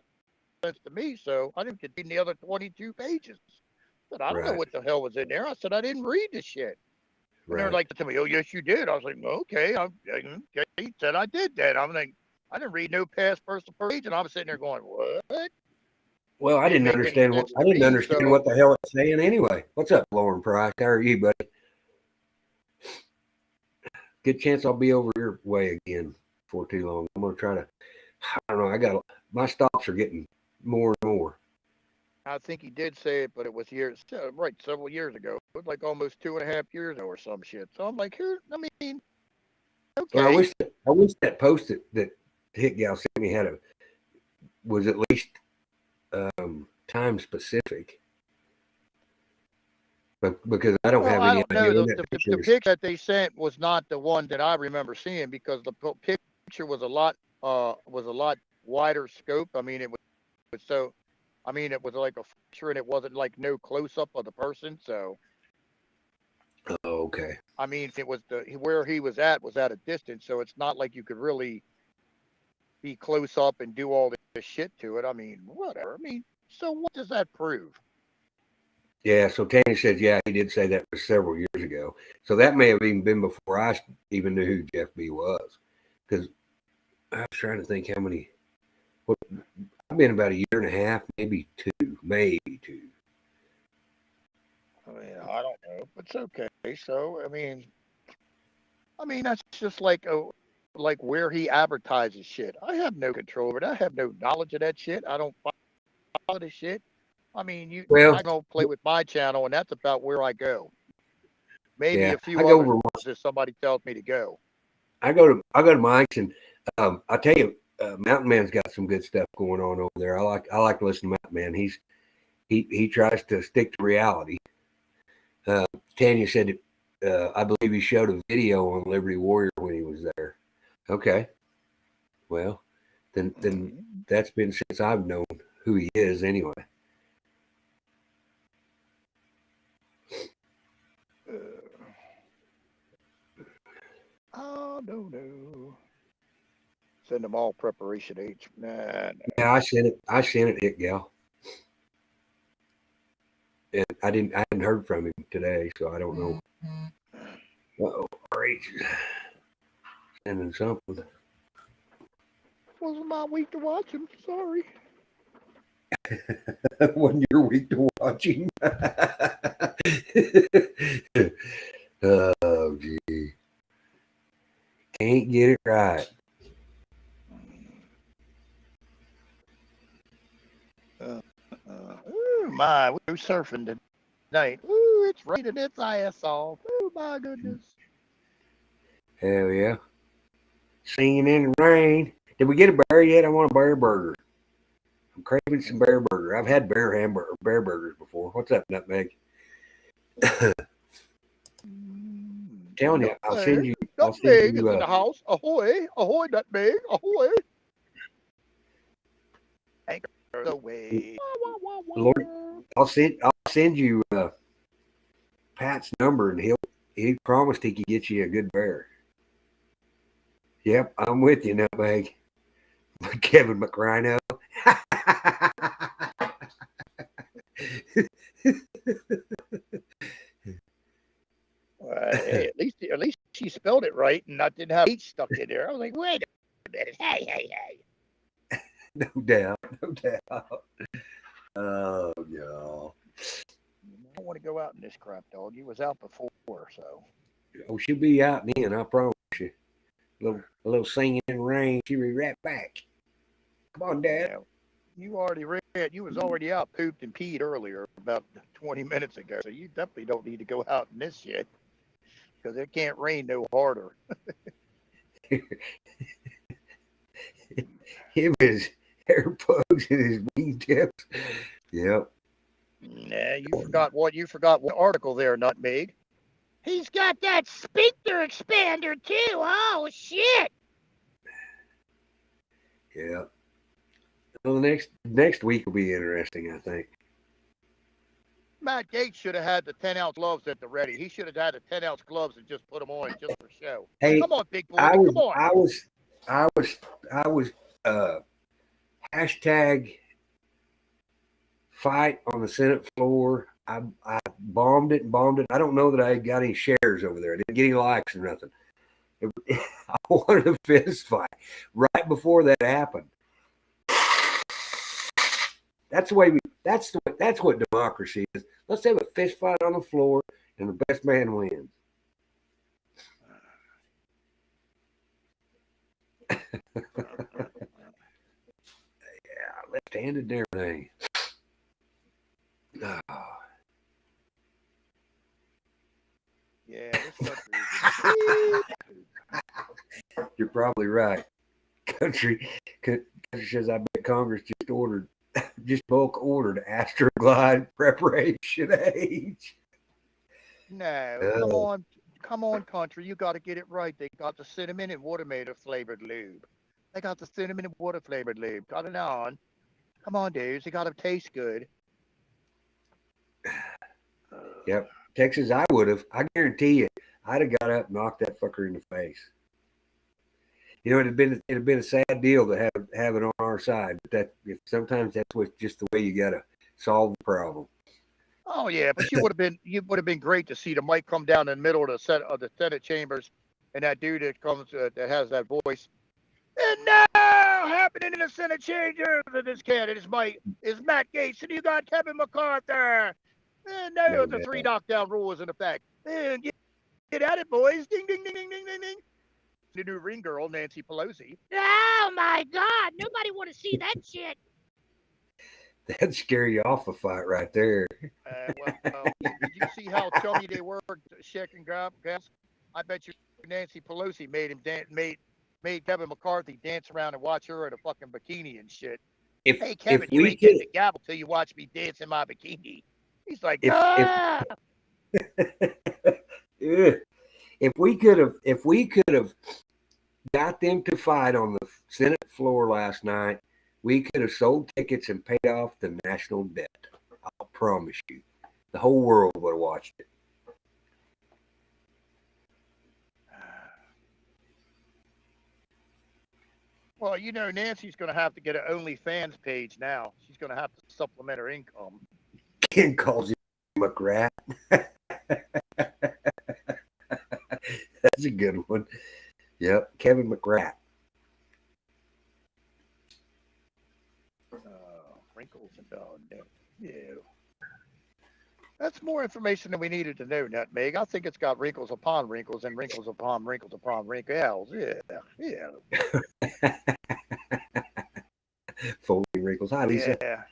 sense to me, so I didn't get the other 22 pages. But I don't know what the hell was in there. I said I didn't read the shit. And they're like to me, "Oh yes, you did." I was like, "Okay." He said I did that. I'm like, I didn't read no past first page, and I'm sitting there going, "What?" Well, I didn't understand what the hell it's saying anyway. What's up, Lauren Price? How are you, buddy? Good chance I'll be over your way again before too long. I'm gonna try to. I don't know. My stops are getting more and more. I think he did say it, but it was several years ago. It was like almost 2.5 years ago or some shit. So I'm like, okay. Well, I wish that post that Hit Gal sent me was at least time specific. but because I don't Well, have I any don't know. idea when The, that the, the picture is. picture that they sent was not the one that I remember seeing because the picture was a lot wider scope. I mean, it was so. I mean, it was like a picture, and it wasn't like no close up of the person. So, Oh, okay. I mean, it was where he was at a distance, so it's not like you could really be close up and do all this shit to it. I mean, whatever. I mean, so what does that prove? Yeah, so Tanya says, yeah, he did say that was several years ago. So that may have even been before I even knew who Jeff B was. Because I was trying to think how many. What, I've been about a year and a half, maybe two, maybe two. I mean, I don't know, but it's okay. So, I mean that's just like like where he advertises shit. I have no control over it. I have no knowledge of that shit. I don't follow this shit. I mean, Well, I go play with my channel, and that's about where I go. Maybe yeah, a I few go others over. if somebody tells me to go. I go to Mike's, and I tell you, Mountain Man's got some good stuff going on over there. I like to listen to Mountain Man. He tries to stick to reality. Tanya said I believe he showed a video on Liberty Warrior when he was there. Okay, well, then that's been since I've known who he is anyway. Oh no. Send them all preparation H. Nah. Yeah, I sent it, gal. And I hadn't heard from him today, so I don't know. Uh-oh, RH is sending something. Wasn't my week to watch him. Sorry. Wasn't your week to watch him? Oh, gee. Can't get it right. Ooh, my, we're surfing tonight. Ooh, it's raining its ass off. Oh, my goodness. Hell yeah. Singing in the rain. Did we get a bear yet? I want a bear burger. I'm craving some bear burger. I've had bear burgers before. What's up, Nutmeg? Telling you, I'll send you. Nutmeg is in the house. Ahoy, ahoy, nutmeg, ahoy. Anchor the way. Lord, I'll send you Pat's number, and he promised he could get you a good bear. Yep, I'm with you, Nutmeg. Kevin McRhino. Hey, at least she spelled it right and not didn't have H stuck in there. I was like, wait a minute, hey. No doubt. Oh no. I don't want to go out in this crap, dog. You was out before, so. Oh, she'll be out then, I promise you. A little singing in the rain. She'll be right back. Come on, Dad. Yeah, you already read. You was already out, pooped and peed earlier about 20 minutes ago. So you definitely don't need to go out in this shit because it can't rain no harder. Him, his hair plugs and his wingtips. Yep. Nah, you forgot what article there, Nutmeg. He's got that sphincter expander too. Oh shit. Yeah. Well, the next week will be interesting, I think. Matt Gates should have had the 10-ounce gloves at the ready. He should have had the 10-ounce gloves and just put them on just for show. Hey, come on, big boy. Come on. I was hashtag fight on the Senate floor. I bombed it. I don't know that I got any shares over there. I didn't get any likes or nothing. I wanted a fist fight right before that happened. That's what democracy is. Let's have a fist fight on the floor, and the best man wins. Yeah, left-handed and everything. Oh. Yeah, this country is You're probably right. Country says I bet Congress just bulk ordered Astroglide preparation age. No, Oh, come on, country. You got to get it right. They got the cinnamon and watermelon flavored lube. They got the cinnamon and water flavored lube. Got it on. Come on, dudes. They got to taste good. yep. Texas, I would have. I guarantee you, I'd have got up and knocked that fucker in the face. You know, it'd been a sad deal to have it on our side, but sometimes that's what just the way you gotta solve the problem. Oh yeah, but you would have been great to see the mic come down in the middle of the Senate chambers, and that dude that comes that has that voice. And now happening in the Senate chambers of this candidate is Matt Gaetz, and you got Kevin McCarthy. And now No the three doubt. knockdown rule is in effect. And get at it, boys! Ding ding ding ding ding ding ding. The new ring girl, Nancy Pelosi. Oh my God! Nobody want to see that shit. That'd scare you off a fight right there. Well, did you see how chummy they were, shaking gas? I bet you Nancy Pelosi made him made Kevin McCarthy dance around and watch her in a fucking bikini and shit. Hey Kevin, If you we ain't getting could the gavel till you watch me dance in my bikini. He's like, if ah! if we could have got them to fight on the Senate floor last night, we could have sold tickets and paid off the national debt. I'll promise you, the whole world would have watched it. Well, you know, Nancy's going to have to get an OnlyFans page now. She's going to have to supplement her income. Ken calls him a rat. That's a good one. Yep, Kevin McGrath. Wrinkles and yeah. That's more information than we needed to know, Nutmeg. I think it's got wrinkles upon wrinkles and wrinkles upon wrinkles upon wrinkles. Yeah. Folding wrinkles. Hi, Lisa. Yeah.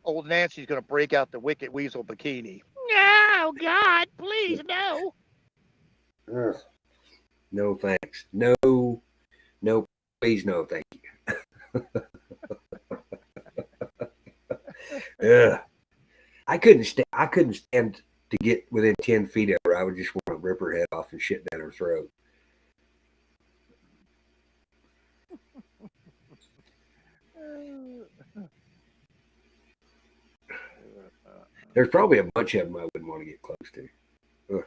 Old Nancy's going to break out the Wicked Weasel bikini. Oh God! Please no. Ugh. No thanks. No, please no, thank you. Yeah. I couldn't stand to get within 10 feet of her. I would just want to rip her head off and shit down her throat. There's probably a bunch of them I wouldn't want to get close to. Ugh.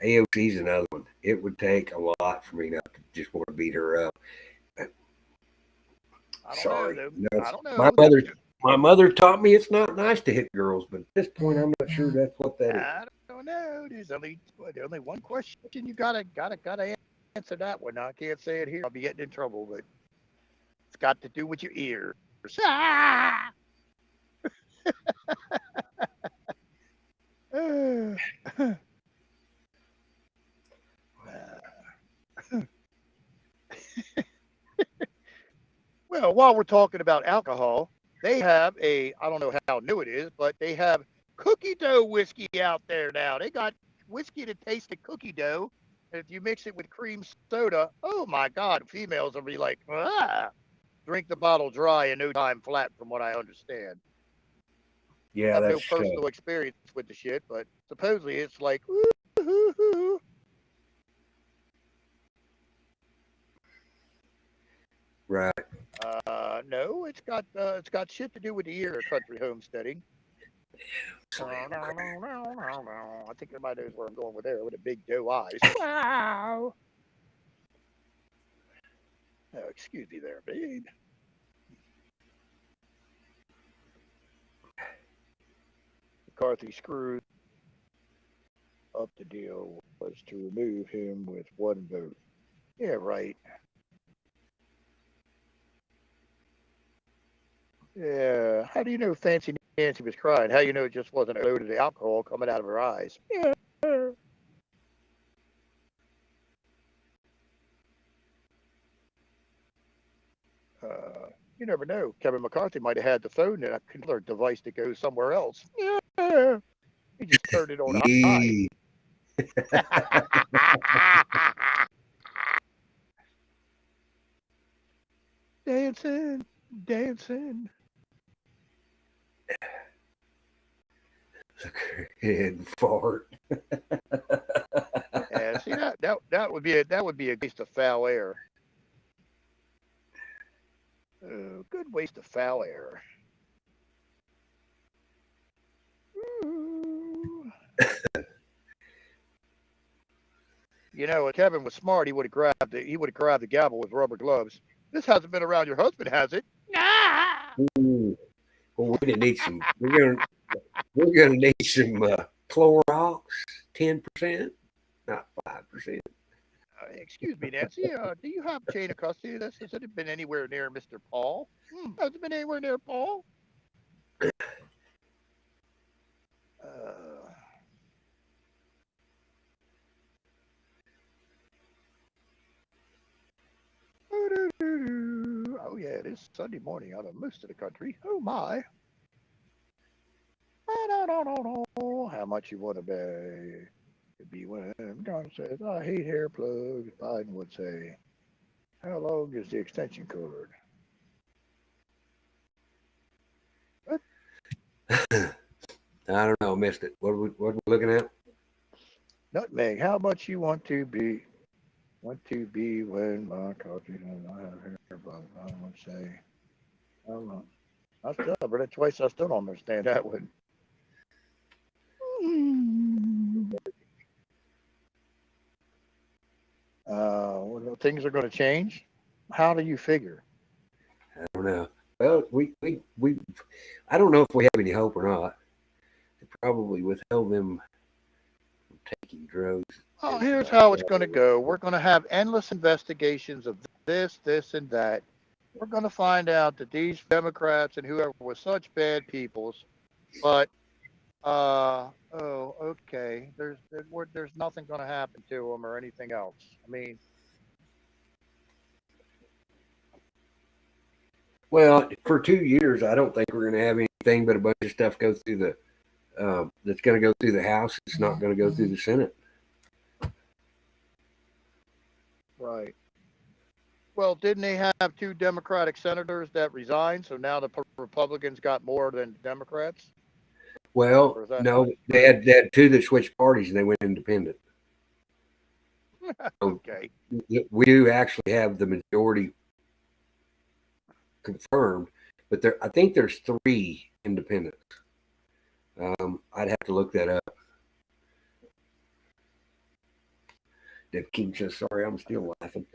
AOC's another one. It would take a lot for me not to just want to beat her up. Sorry. I don't know. My mother taught me it's not nice to hit girls, but at this point, I'm not sure that's what that is. I don't know. There's only one question you gotta answer that one. I can't say it here. I'll be getting in trouble, but it's got to do with your ears. Ah! Well, while we're talking about alcohol, they have I don't know how new it is, but they have cookie dough whiskey out there now. They got whiskey that tastes like cookie dough. And if you mix it with cream soda, oh my God, females will be like, drink the bottle dry in no time flat, from what I understand. Yeah, I have no that's personal experience with the shit, but supposedly it's like, woo-hoo-hoo. right. No, it's got shit to do with the year of country homesteading. I think everybody knows where I'm going with there, with the big doe eyes. Wow. Oh, excuse me there, babe. McCarthy screwed up. The deal was to remove him with one vote. Yeah, right. Yeah. How do you know Fancy Nancy was crying? How do you know it just wasn't a load of the alcohol coming out of her eyes? Yeah. You never know. Kevin McCarthy might have had the phone and a controller device to go somewhere else. Yeah. He just turned it on high. Dancing, dancing. and fart. Yeah, see that would be a waste of foul air. Oh, good waste of foul air. Ooh. You know, if Kevin was smart, he would have grabbed the gavel with rubber gloves. This hasn't been around your husband, has it? Ah! Ooh. Well, we're gonna need some. We're gonna need some Clorox, 10%, not 5%. Excuse me, Nancy. Do you have chain of custody of this? Has it been anywhere near Mr. Paul? Has it been anywhere near Paul? Oh yeah, it is Sunday morning out of most of the country. Oh my. I don't know how much you want to pay. It'd be when John says, I hate hair plugs. Biden would say, how long is the extension cord? What? I don't know. Missed it. What are we looking at? Nutmeg. How much you want to be? Want to be when my coffee and I have hair plugs? I would say, I don't know. I've read it twice. I still don't understand that one. Well, things are going to change. How do you figure? I don't know. Well, we I don't know if we have any hope or not. They probably withheld them from taking drugs. Oh, here's how it's going to go. We're going to have endless investigations of this, and that. We're going to find out that these Democrats and whoever were such bad peoples, but okay. There's nothing going to happen to them or anything else. I mean, Well, for 2 years, I don't think we're going to have anything but a bunch of stuff go through the that's going to go through the House. It's not going to go through the Senate. right. Well, didn't they have two Democratic senators that resigned? So now the Republicans got more than Democrats? Well, no, they had two that switched parties and they went independent. Okay. We do actually have the majority confirmed, but I think there's 3 independents. I'd have to look that up. Deb King says, "Sorry, I'm still laughing."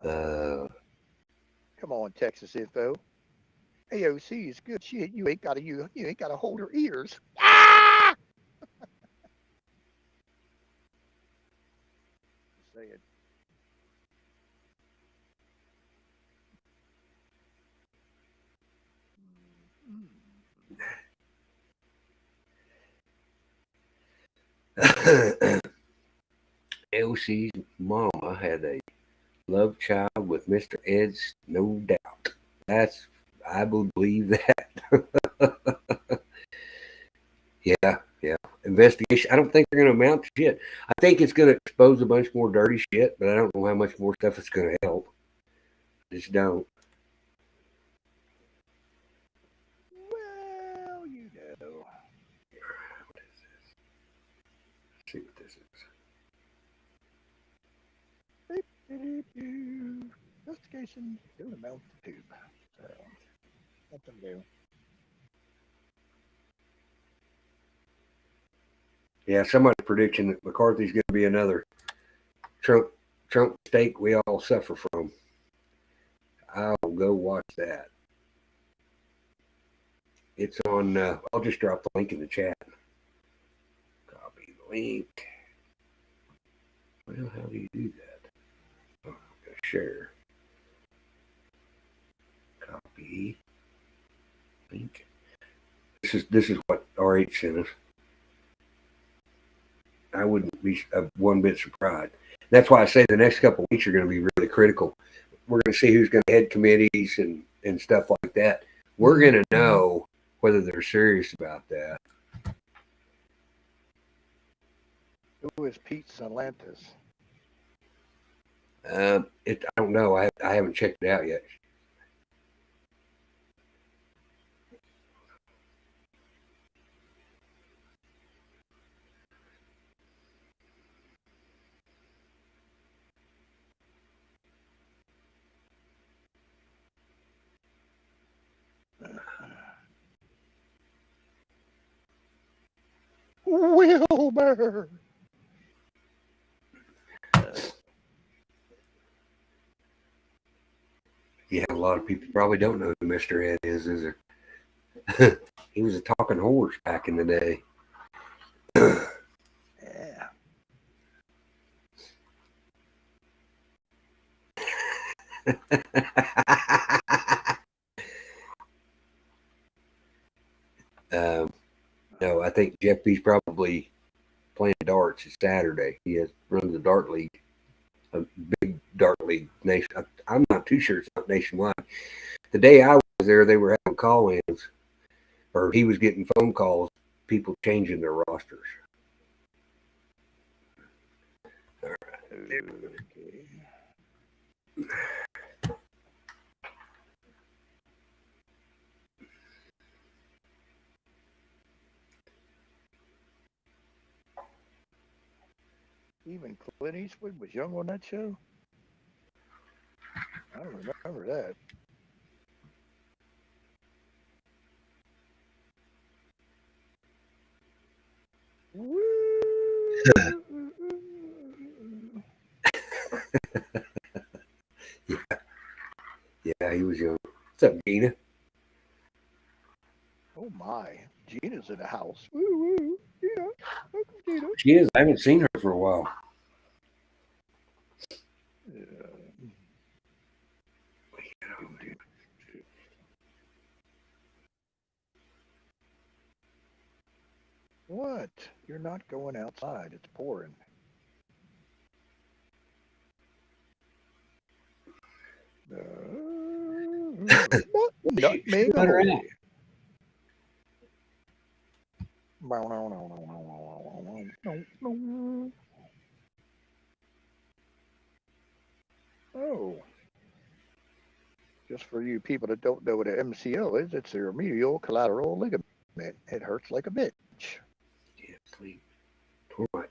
Come on, Texas Info. AOC is good shit. You ain't gotta hold her ears. Ah! Say it. AOC's mama had a love child with Mr. Ed's, no doubt. I believe that. Yeah. Investigation. I don't think they're going to amount to shit. I think it's going to expose a bunch more dirty shit, but I don't know how much more stuff it's going to help. Just don't. Well, you know. What is this? Let's see what this is. Investigation don't amount to tube. So, nothing new. Yeah, somebody's prediction that McCarthy's going to be another Trump mistake we all suffer from. I'll go watch that. It's on. I'll just drop the link in the chat. Copy the link. Well, how do you do that? Oh, I'm going to share. Copy. Link. This is what RH sent us. I wouldn't be one bit surprised. That's why I say the next couple of weeks are going to be really critical. We're going to see who's going to head committees and stuff like that. We're going to know whether they're serious about that. Who is Pete Salantis? I don't know. I haven't checked it out yet. Wilbur. Yeah, a lot of people probably don't know who Mr. Ed is there? He was a talking horse back in the day. Yeah. No, I think Jeffy's probably playing darts. It's Saturday. Runs a dart league, a big dart league nation. I'm not too sure it's not nationwide. The day I was there, they were having call-ins, or he was getting phone calls, people changing their rosters. All right. Okay. Even Clint Eastwood was young on that show. I don't remember that. Yeah, he was young. What's up, Gina? Oh my, Gina's in the house. Woo woo. Gina, welcome Gina. She is. I haven't seen her for a while. Yeah. What? You're not going outside. It's pouring. Nutmeg Let her ahoy. Oh. Just for you people that don't know what an MCL is, it's your medial collateral ligament. It hurts like a bitch. Can't sleep. Tore my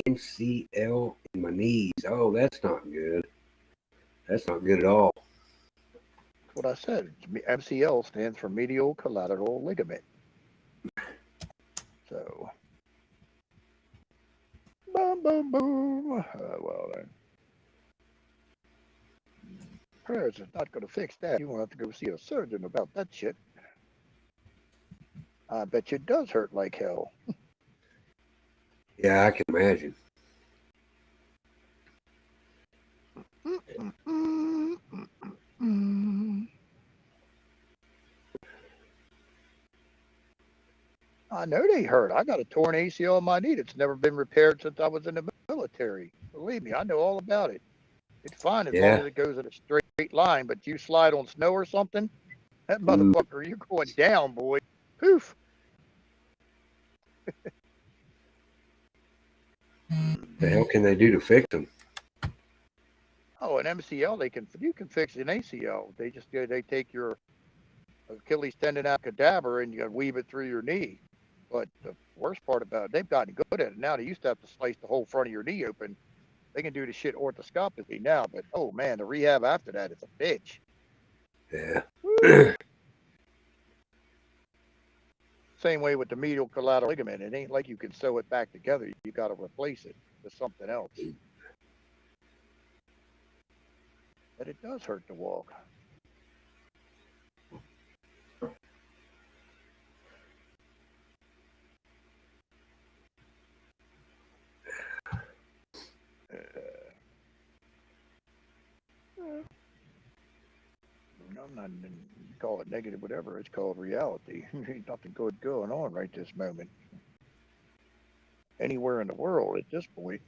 MCL in my knees. Oh, that's not good. That's not good at all. That's what I said. MCL stands for medial collateral ligament. So, boom, boom, boom. Well, then. Prayers is not going to fix that. You won't have to go see a surgeon about that shit. I bet you it does hurt like hell. Yeah, I can imagine. I know they hurt. I got a torn ACL in my knee that's never been repaired since I was in the military. Believe me, I know all about it. It's fine as long as it goes in a straight line, but you slide on snow or something, that motherfucker, you're going down, boy. Poof. The hell can they do to fix them? Oh, an MCL, you can fix an ACL. They take your Achilles tendon out cadaver and you weave it through your knee. But the worst part about it, they've gotten good at it now. They used to have to slice the whole front of your knee open. They can do the shit orthoscopically now, but oh man, the rehab after that is a bitch. Yeah. Same way with the medial collateral ligament. It ain't like you can sew it back together. You got to replace it with something else. But it does hurt to walk. I'm not, call it negative, whatever. It's called reality. There's nothing good going on right this moment. Anywhere in the world at this point.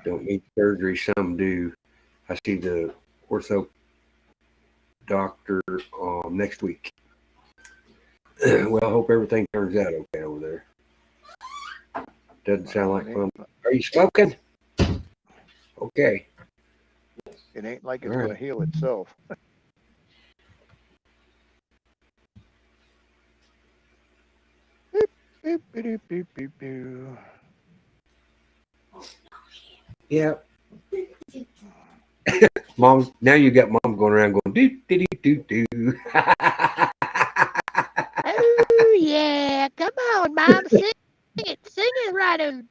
Don't need surgery. Some do. I see the ortho doctor next week. Well, I hope everything turns out okay over there. Doesn't sound like fun. Are you smoking? Okay. It ain't like it's going to heal itself. Beep, beep, beep, beep, beep, beep. Yeah, Mom, now you got mom going around going do do do do do. Oh yeah, come on, Mom, sing it, Rhino.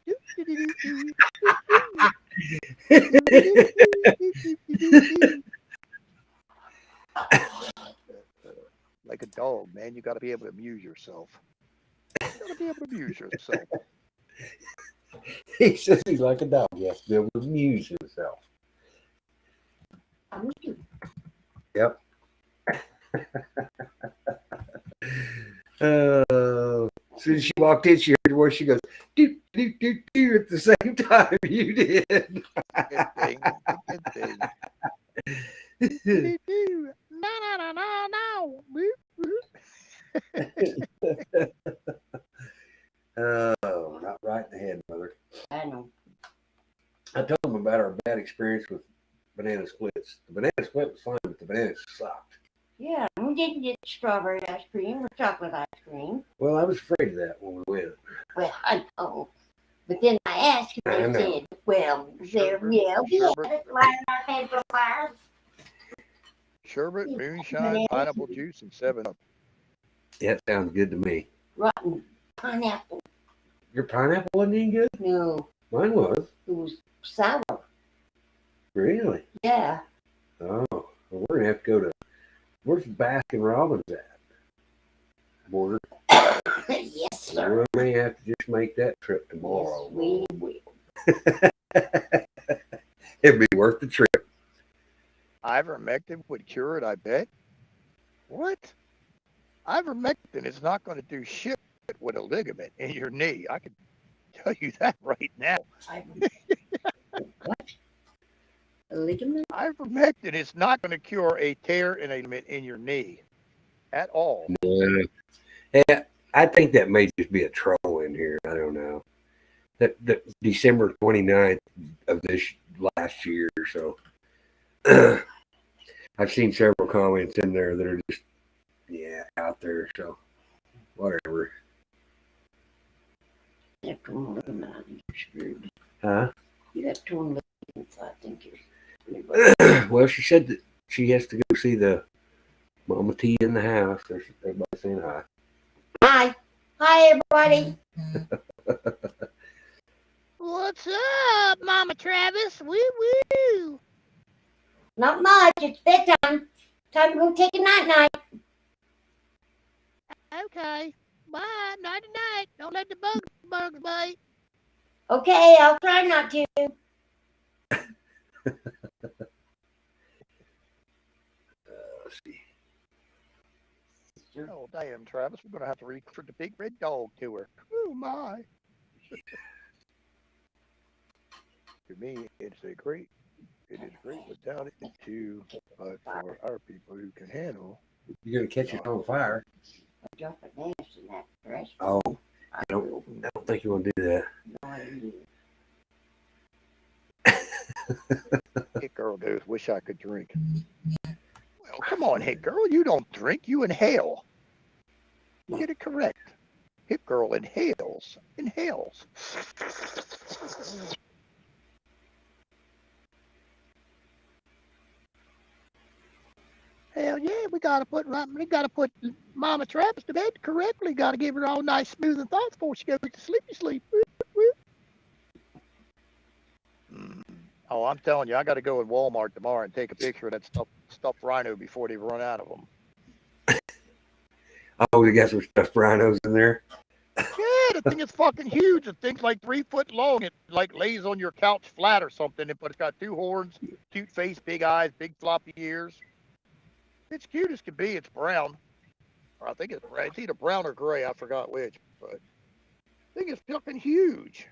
Like a dog, man, you got to be able to amuse yourself. You got to be able to amuse yourself. He says he's like a dog. He has to be able to amuse himself. Yep. As soon as she walked in, she heard the voice. She goes, do, do, do, do, at the same time you did. Good thing. Good thing. Oh, not right in the head, mother. I know. I told him about our bad experience with banana splits. The banana split was fine, but the bananas sucked. Yeah, we didn't get strawberry ice cream or chocolate ice cream. Well, I was afraid of that when we went. Well, I know. But then I asked him, I they know. said, well, there, Sherbet, yeah, we had sherbet. it lying on our head for fire. Sherbet, moonshine, pineapple juice, and 7-Up. That sounds good to me. Rotten pineapple. Your pineapple wasn't any good? No, Mine was. it was sour. Really? Yeah. Oh, well, we're going to have to go to, where's Baskin Robbins at? Border. Yes, So sir. we may have to just make that trip tomorrow. Yes, we will. It'd be worth the trip. Ivermectin would cure it, I bet. What? Ivermectin is not going to do shit with a ligament in your knee. I can tell you that right now. What? A ligament? Ivermectin is not going to cure a tear in a ligament in your knee at all. Yeah, I think that may just be a troll in here. I don't know. That December 29th of this last year or so. I've seen several comments in there that are just, out there. So, whatever. You have torn ligament, I think you're screwed. Huh? You have torn ligaments, I think you're Well, she said that she has to go see the Mama T in the house. There's everybody saying hi. Hi. Hi, everybody. What's up, Mama Travis? Woo woo. Not much. It's bedtime. Time to go take a night-night. Okay. Bye. Nighty night. Don't let the bugs bite. Okay, I'll try not to. Let's see. Oh, damn, Travis. We're going to have to record the big red dog tour. Oh, my. To me, it is great without it too, but for our people who can handle. You're gonna catch it on fire. I dropped a dash in that trash. Oh, I don't think you want to do that. No, I didn't do it. Hit girl goes, wish I could drink. Well, come on, hit girl. You don't drink, you inhale. Get it correct. Hit girl inhales. Hell yeah, we gotta put Mama Travis to bed correctly. Gotta give her all nice, smooth and thoughts before she goes to sleep. Oh, I'm telling you, I got to go in Walmart tomorrow and take a picture of that stuffed rhino before they run out of them. Oh, you got some stuffed rhinos in there. Yeah, the thing is fucking huge. The thing's like 3 foot long. It like lays on your couch flat or something, but it's got 2 horns, cute face, big eyes, big floppy ears. It's cute as can be. It's brown. Or I think it's either brown or gray. I forgot which, but the thing is fucking huge.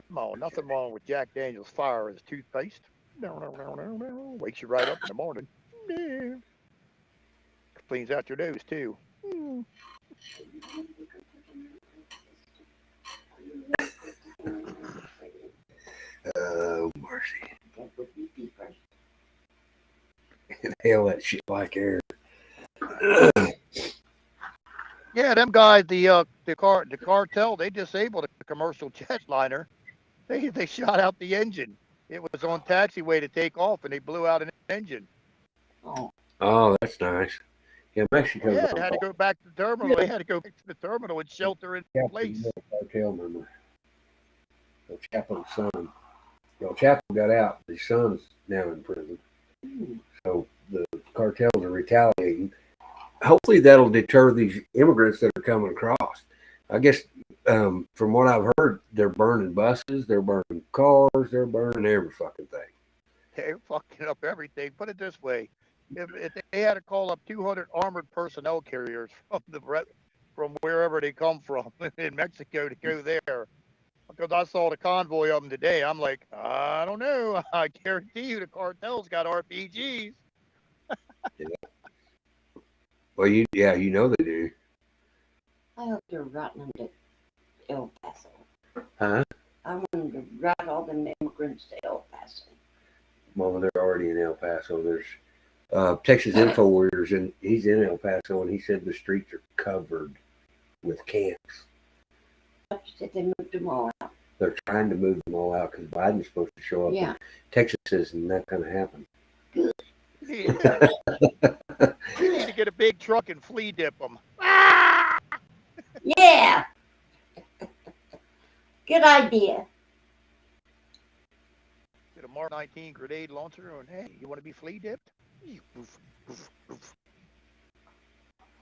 Come on, nothing wrong with Jack Daniel's Fire as toothpaste. Wakes you right up in the morning. Cleans out your nose too. Oh, mercy. Inhale that shit like air. Yeah, them guys, the cartel, they disabled a commercial jetliner. They shot out the engine. It was on taxiway to take off, and they blew out an engine. Oh, Oh, that's nice. Yeah, Mexico's Yeah, on it had to fire. go back to the terminal. They had to go back to the terminal and shelter in place. Cartel member. El Chapo's son. El Chapo got out. His son's now in prison. So the cartels are retaliating. Hopefully that'll deter these immigrants that are coming across. I guess from what I've heard, they're burning buses, they're burning cars, they're burning every fucking thing. They're fucking up everything. Put it this way: if they had to call up 200 armored personnel carriers from wherever they come from in Mexico to go there, because I saw the convoy of them today, I'm like, I don't know. I guarantee you, the cartel's got RPGs. Well, you know they do. I hope they're routing them to El Paso. Huh? I want them to route all them immigrants to El Paso. Well, they're already in El Paso. There's Texas Info Warriors, and he's in El Paso, and he said the streets are covered with camps. You said they moved them all out. They're trying to move them all out because Biden's supposed to show up. Yeah. Texas isn't that going to happen. Yeah. We need to get a big truck and flea dip them. Yeah. Good idea. Get a Mark 19 grenade launcher, and hey, you want to be flea dipped?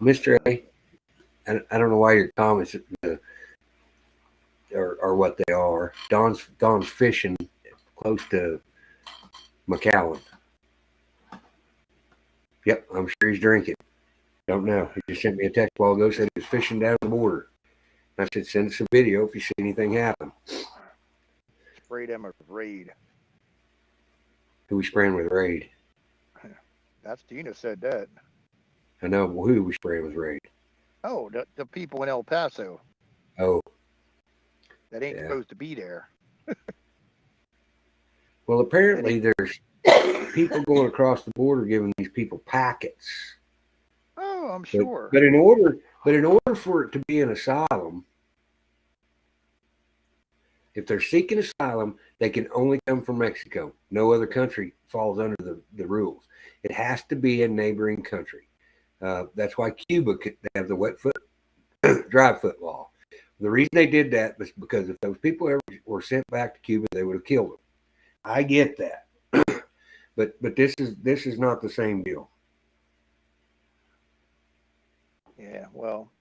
Mr. A, I don't know why your comments are what they are. Don's fishing close to McAllen. Yep, I'm sure he's drinking. Don't know. He just sent me a text while ago, said he was fishing down the border. I said, send us a video if you see anything happen. Spray them with Raid. Who we spraying with Raid? That's Dina said that. I know. Well, who we spraying with Raid? Oh, the people in El Paso Oh, that ain't yeah. supposed to be there. Well, apparently there's people going across the border giving these people packets. Oh, I'm sure. But in order for it to be an asylum, if they're seeking asylum, they can only come from Mexico. No other country falls under the rules. It has to be a neighboring country. That's why Cuba could have the wet foot, dry foot law. The reason they did that was because if those people ever were sent back to Cuba, they would have killed them. I get that, but this is not the same deal. Yeah, well,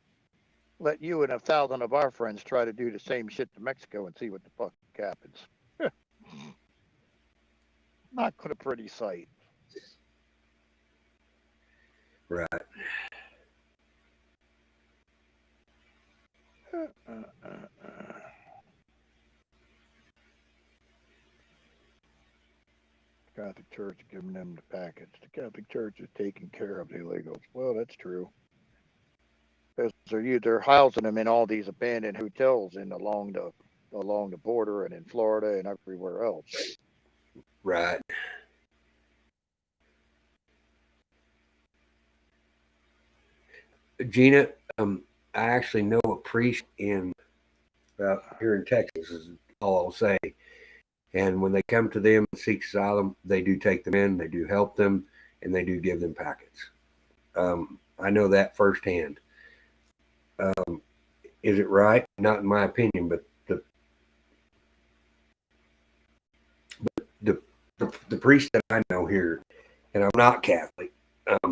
let you and 1,000 of our friends try to do the same shit to Mexico and see what the fuck happens. Not a pretty sight. Right. Catholic Church giving them the packets. The Catholic Church is taking care of the illegals. Well, that's true. They're housing them in all these abandoned hotels along the border and in Florida and everywhere else. Right. Gina, I actually know a priest here in Texas, is all I'll say. And when they come to them and seek asylum, they do take them in, they do help them, and they do give them packets. I know that firsthand. Is it right? Not in my opinion, but the priest that I know here, and I'm not Catholic,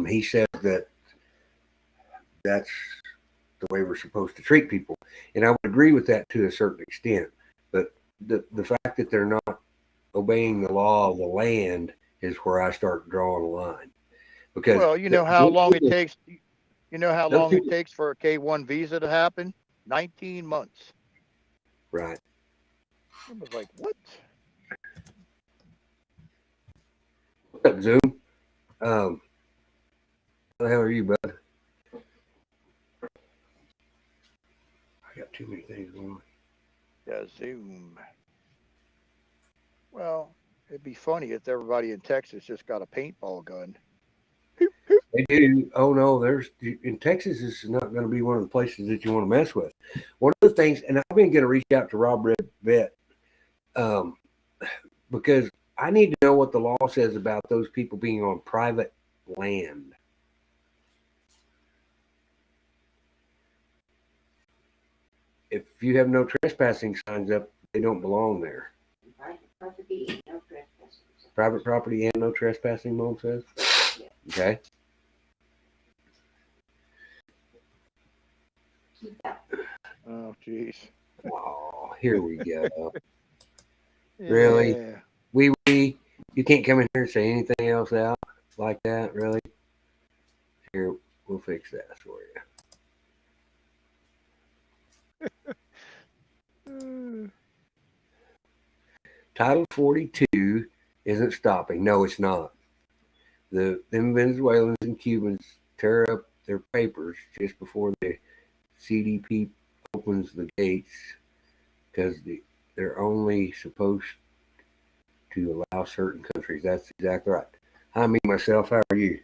he says that that's the way we're supposed to treat people. And I would agree with that to a certain extent. But the fact that they're not obeying the law of the land is where I start drawing a line. Because well, you know how long it takes. You know how long it takes for a K-1 visa to happen? 19 months. Right. I was like, what? What's up, Zoom? How the hell are you, bud? I got too many things going on. Yeah, Zoom. Well, it'd be funny if everybody in Texas just got a paintball gun. They do. Oh no, there's in Texas. This is not going to be one of the places that you want to mess with. One of the things, and I've been going to reach out to Rob Red Vet, because I need to know what the law says about those people being on private land. If you have no trespassing signs up, they don't belong there. Private property, no trespassing. Private property and no trespassing, Mom says. Yeah. Okay. Keep that. Oh, jeez. Oh, here we go. Really? Yeah. You can't come in here and say anything else out like that, really? Here, we'll fix that for you. Title 42 isn't stopping. No, it's not. Them Venezuelans and Cubans tear up their papers just before the CDP opens the gates because they're only supposed to allow certain countries. That's exactly right. Hi, me, myself. How are you?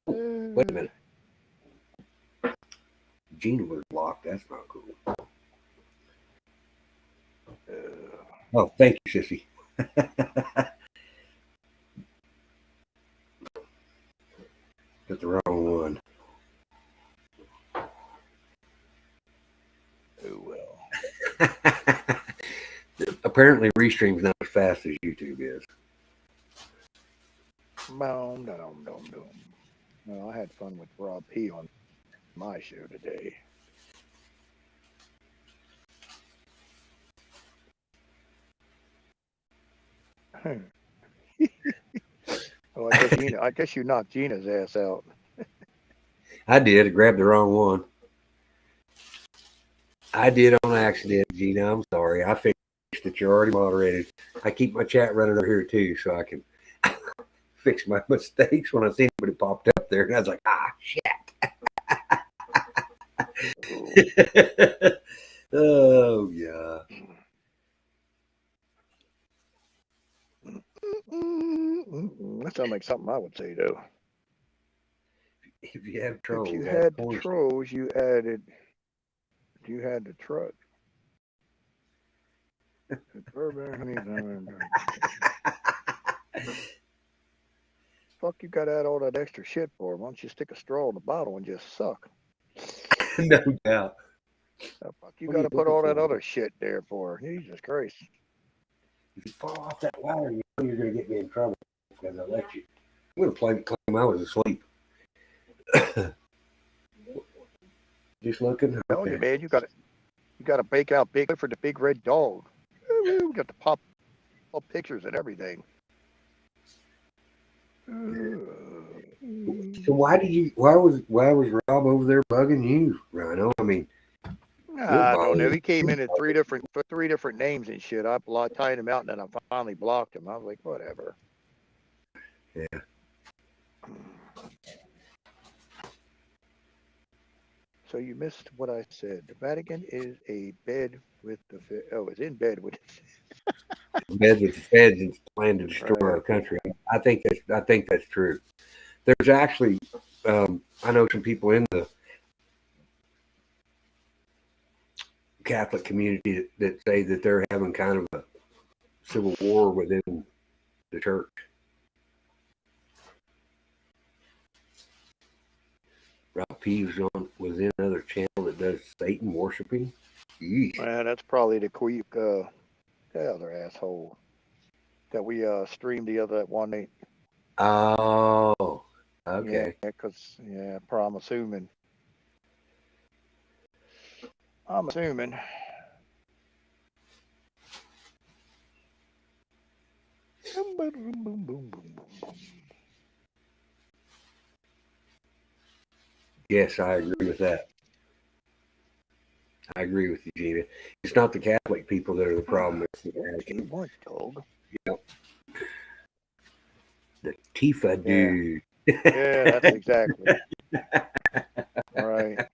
Wait a minute. Gina was blocked. That's not cool. Oh, thank you, sissy. Got the wrong one. Oh, well. Apparently, Restream's not as fast as YouTube is. Boom, dum, dum, dum. Well, I had fun with Rob P on my show today. Well, I guess you knocked Gina's ass out. I did. I grabbed the wrong one. I did on accident, Gina. I'm sorry. I fixed it. You're already moderated. I keep my chat running over here too, so I can fix my mistakes when I see anybody popped up there, and I was like, shit. Oh yeah. That sounds like something I would say though. If you have trolls, if you had the trolls, you had the truck. Fuck, you got to add all that extra shit for? Why don't you stick a straw in the bottle and just suck? No doubt. The fuck, you got to put all that other shit there for? Jesus Christ. If you fall off that ladder, you know you're going to get me in trouble because I let you. I'm going to claim I was asleep. Just looking. I'm telling you, man, you got to bake out big for the big red dog. We got to pop up pictures and everything. So why was Rob over there bugging you, Rhino? I mean, I don't know. He came in at three different names and shit. I tied him out, and then I finally blocked him. I was like, whatever. Yeah. So you missed what I said. The Vatican is a bed with the it's in bed with bed with the feds and plan to destroy our country. I think that's true. There's actually I know some people in the Catholic community that say that they're having kind of a civil war within the church. Rob P was in another channel that does Satan worshiping. Man, that's probably the other asshole that we streamed that one night. Oh, okay. Yeah, because I'm assuming. Yes, I agree with that. I agree with you, Gina. It's not the Catholic people that are the problem. It's the Vatican. Dog. Yep. The Tifa dude. Yeah, that's exactly. Right.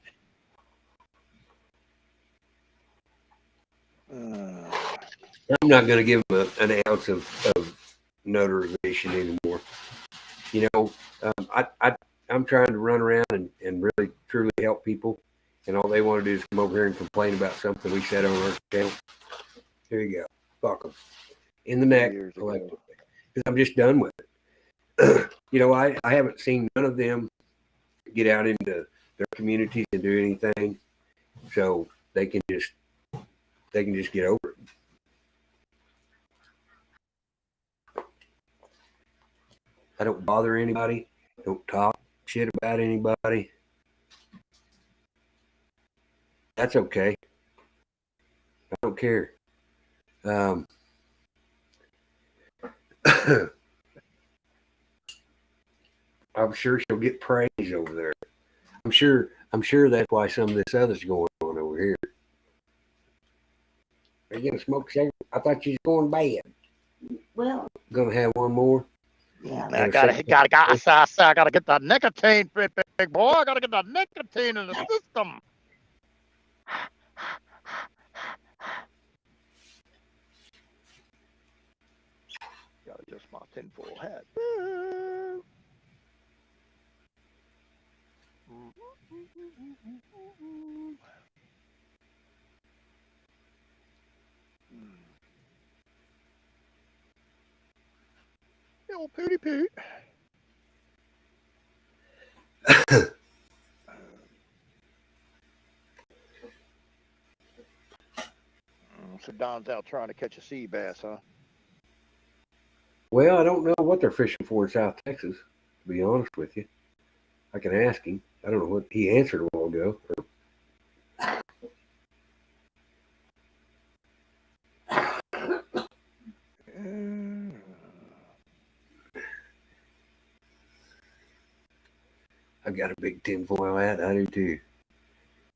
I'm not going to give them an ounce of notarization anymore. You know, I'm trying to run around and really truly help people, and all they want to do is come over here and complain about something we said on our channel. Here you go. Fuck them. In the neck, collectively. Because I'm just done with it. You know, I haven't seen none of them get out into their communities and do anything, so they can just get over it. I don't bother anybody. Don't talk shit about anybody. That's okay. I don't care. I'm sure she'll get praise over there. I'm sure that's why some of this other's going on over here. Are you gonna smoke cigarette? I thought you was going bad. Well, Gonna have one more? yeah. Man, I gotta get the nicotine, big boy. I gotta get the nicotine in the system. Gotta adjust my tinfoil hat. Old Pooty Poot. So Don's out trying to catch a sea bass, huh? Well, I don't know what they're fishing for in South Texas, to be honest with you. I can ask him. I don't know what he answered a while ago. I've got a big tinfoil hat. I do too.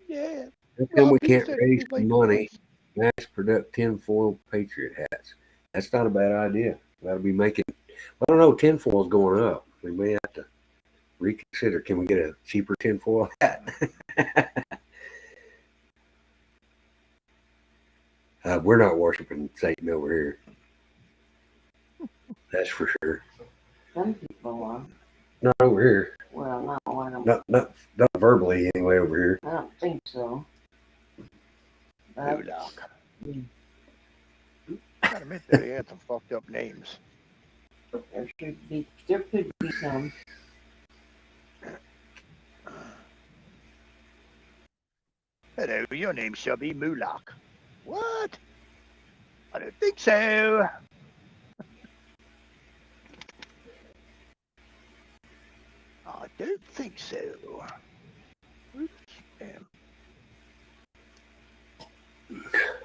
Yeah. How come Rob, we he can't said raise he'd some like money, mass product tinfoil Patriot hats? That's not a bad idea. That'll be making, I don't know, tinfoil's going up. We may have to reconsider. Can we get a cheaper tinfoil hat? We're not worshiping Satan over here. That's for sure. Some people are. Not over here. Well, no, I don't. Not verbally anyway over here. I don't think so. But, I admit that he had some fucked up names. there could be some. Hello, your name shall be Mulak. What? I don't think so. I don't think so. Oops. Damn.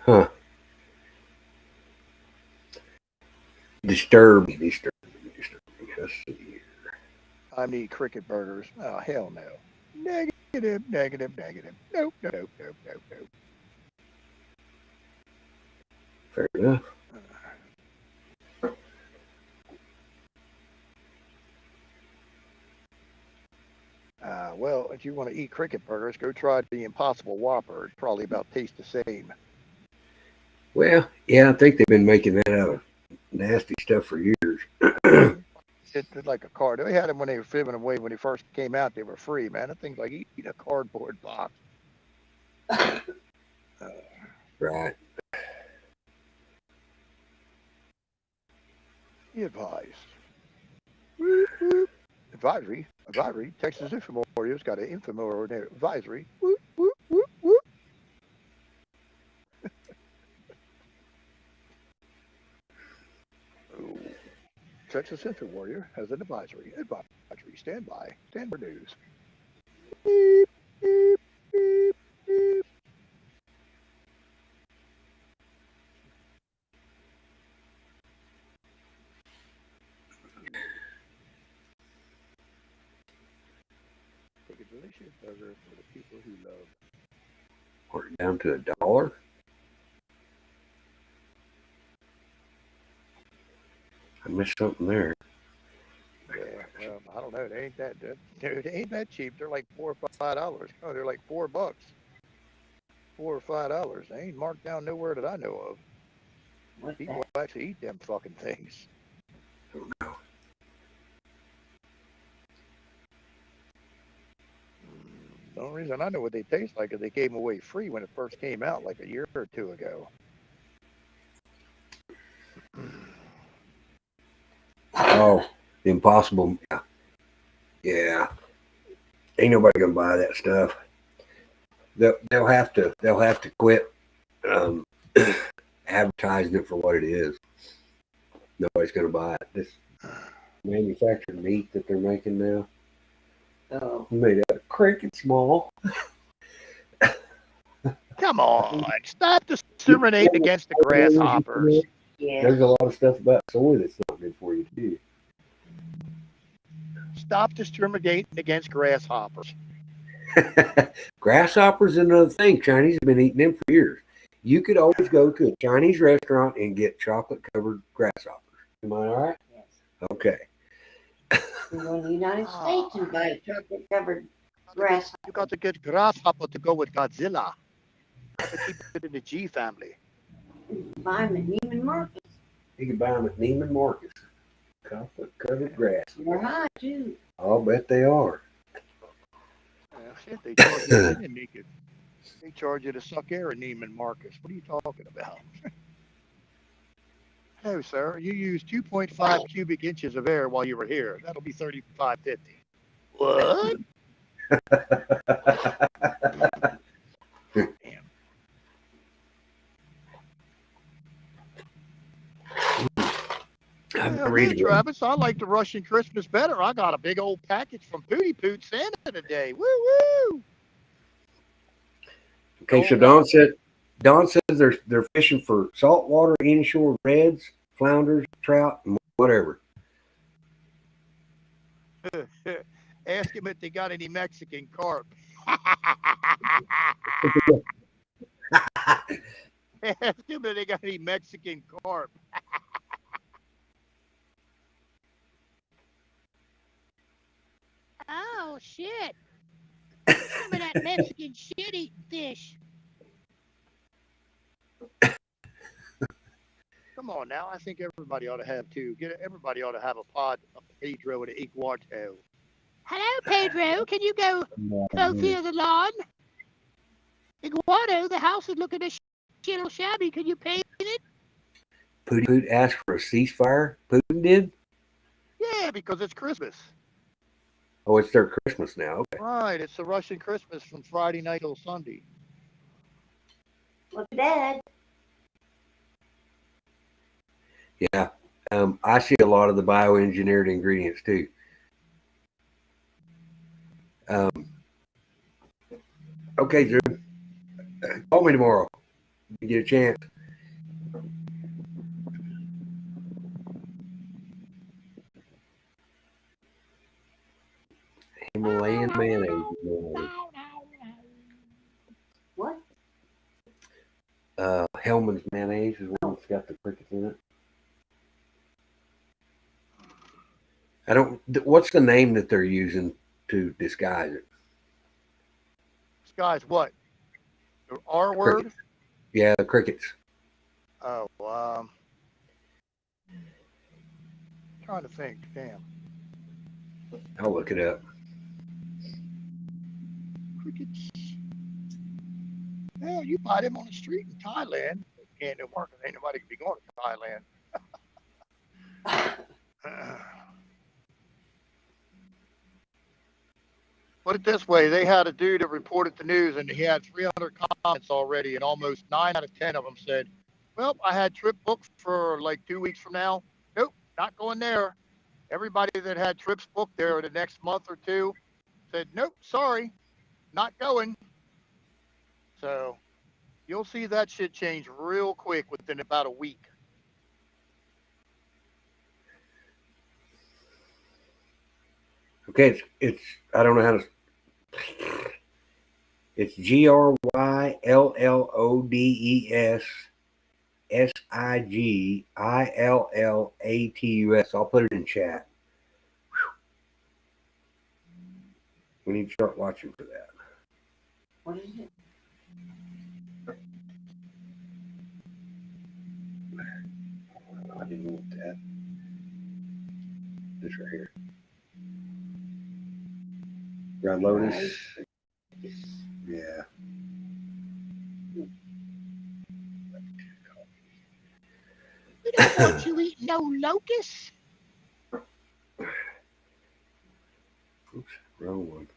Huh. Disturbing. Let's see here. I need cricket burgers. Oh, hell no. Negative. Nope. Fair enough. Well, if you want to eat cricket burgers, go try the Impossible Whopper. It's probably about taste the same. Well, yeah, I think they've been making that out of nasty stuff for years. It's like a card. They had them when they were giving away when they first came out. They were free, man. That thing's like eating a cardboard box. Right. Be advised. Whoop, whoop. Advisory. Texas Info Warriors got an info advisory. Whoop, whoop, whoop, whoop. Oh. Texas Info Warrior has an advisory. Stand by. Stand for news. Beep, beep, beep, beep. Take a delicious burger for the people who love. We're down to $1. I missed something there. Yeah, well, I don't know. It ain't that cheap. They're like $4 or $5. Oh, they're like $4. $4 or $5. They ain't marked down nowhere that I know of. What's People that? actually eat them fucking things. The only reason I know what they taste like is they gave them away free when it first came out, like a year or two ago. Oh, the Impossible. Yeah. Ain't nobody gonna buy that stuff. They'll have to quit advertising it for what it is. Nobody's gonna buy it. This manufactured meat that they're making now, Oh, made out of cricket small. Come on, stop discriminating against the grasshoppers. yeah. There's a lot of stuff about soy that's not good for you too. Stop discriminating against grasshoppers. Grasshoppers is another thing. Chinese have been eating them for years. You could always go to a Chinese restaurant and get chocolate covered grasshoppers. Am I all right? Yes. Okay. We go in the United States and buy chocolate covered grass. You got to get grasshopper to go with Godzilla. You got to keep it in the G family. Buy them at Neiman Marcus. You can buy them at Neiman Marcus. Chocolate covered grass. They're high too. I'll bet they are. Well, shit, they charge you naked. They charge you to suck air in Neiman Marcus. What are you talking about? Hey, sir, you used 2.5 cubic inches of air while you were here. That'll be $35.50. What? Damn. Well, hey, Travis, I like the Russian Christmas better. I got a big old package from Pootie Poot Santa today. Woo woo! Okay, so Don says they're fishing for saltwater, inshore reds, flounders, trout, and whatever. Ask him if they got any Mexican carp. Ask him if they got any Mexican carp. Oh shit! Some of that Mexican shit-eating fish. Come on now, I think everybody ought to have two. Everybody ought to have a Pedro and an Iguarto. Hello, Pedro. Can you go clear the lawn? Iguardo, the house is looking a little shabby. Can you paint it? Putin asked for a ceasefire. Putin did? Yeah, because it's Christmas. Oh, it's their Christmas now. Okay. Right, it's the Russian Christmas from Friday night till Sunday. Look at that. Yeah. I see a lot of the bioengineered ingredients too. Okay, Drew. Call me tomorrow. You get a chance. Himalayan mayonnaise. What? Hellman's mayonnaise is one that's got the crickets in it. What's the name that they're using to disguise it? Disguise what? The R word? Crickets. Yeah, the crickets. Oh, trying to think. Damn. I'll look it up. Crickets. Well, you buy them on the street in Thailand. Can't do market. Ain't nobody can be going to Thailand. Put it this way, they had a dude that reported the news and he had 300 comments already, and almost 9 out of 10 of them said, well, I had trip booked for like 2 weeks from now. Nope, not going there. Everybody that had trips booked there the next month or two said, nope, sorry, not going. So you'll see that shit change real quick within about a week. Okay, it's I don't know how to. It's GRYLLODES SIGILLATUS. I'll put it in chat. We need to start watching for that. What is it? that? This right here. Red Lotus. Yeah. We don't want you eating no locusts. Oops, wrong one.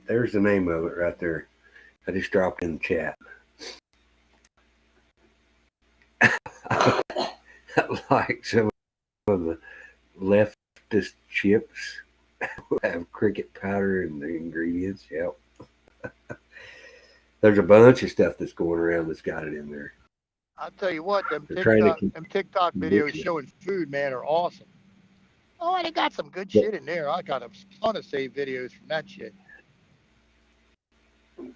There's the name of it right there. I just dropped in the chat. I like some of the leftist chips have cricket powder in the ingredients. Yep. There's a bunch of stuff that's going around that's got it in there. I'll tell you what, them They're trying to TikTok videos showing food, man, are awesome. Oh, they got some good shit in there. I got a ton of saved videos from that shit. I guess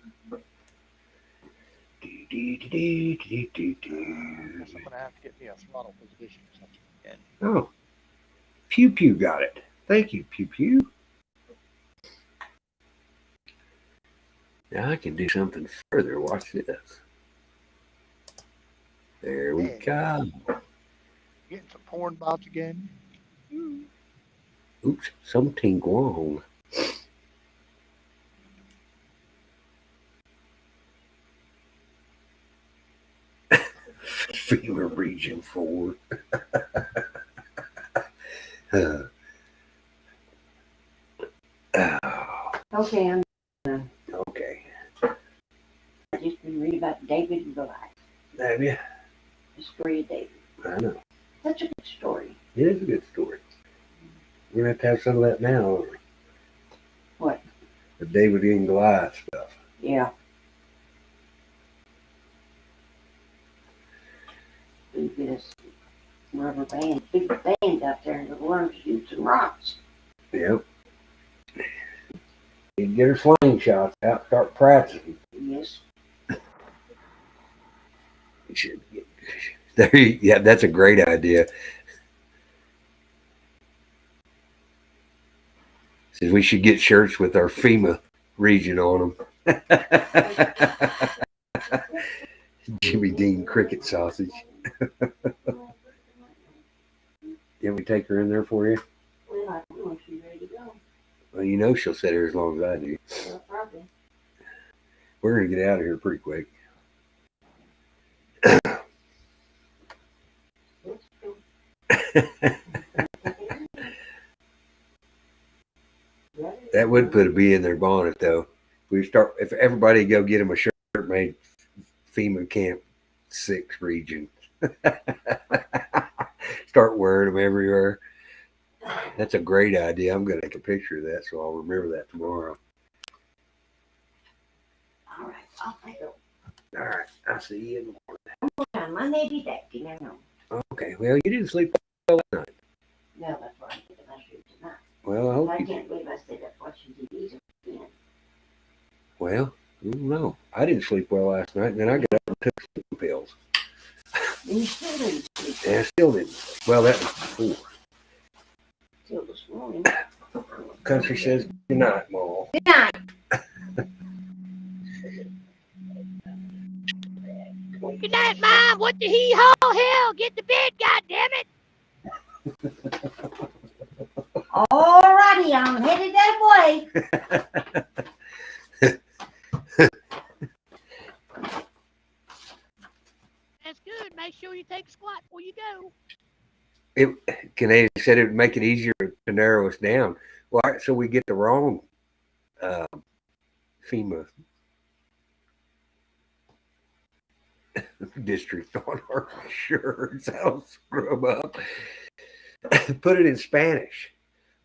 I'm gonna have to get me a throttle position or something again. Oh, Pew Pew got it. Thank you, Pew Pew. Now I can do something further. Watch this. There we go. Getting some porn bots again. Oops, something wrong. FEMA Region 4. Okay, I'm done. Okay. I just been reading about David and Goliath. Have you? The story of David. I know. Such a good story. It is a good story. We're going to have some of that now, aren't we? What? The David and Goliath stuff. Yeah. We get us rubber band, big band out there, and the learn to shoot some rocks. Yep. You get her slingshots out, start practicing. Yes. Yeah, that's a great idea. Says we should get shirts with our FEMA region on them. Jimmy Dean cricket sausage. Can we take her in there for you? Well, I don't know if she's ready to go. Well, you know she'll sit here as long as I do. Well, probably. We're going to get out of here pretty quick. That would put a bee in their bonnet, though. If everybody go get them a shirt made FEMA Camp 6 region. Start wearing them everywhere. That's a great idea. I'm going to take a picture of that, so I'll remember that tomorrow. All right, I'll take it. All right, I'll see you in the morning. My navy deck, you never know. Okay, well, you didn't sleep well last night. No, that's why I think I shoot tonight. Well, I hope I you... can't believe I stayed up watching TV again. Well, no, I didn't sleep well last night, and then I got up and took sleeping pills. And you still didn't sleep And I still didn't sleep. Well, that was before. till this morning. Country says good night, Mom. Good night. Good night, Mom. What the hee-haw hell? Get to bed, goddammit. All righty, I'm headed that way. That's good. Make sure you take a squat before you go. Canadian said it would make it easier to narrow us down. Well, all right, so we get the wrong FEMA district on our shirts. I'll screw them up. Put it in Spanish.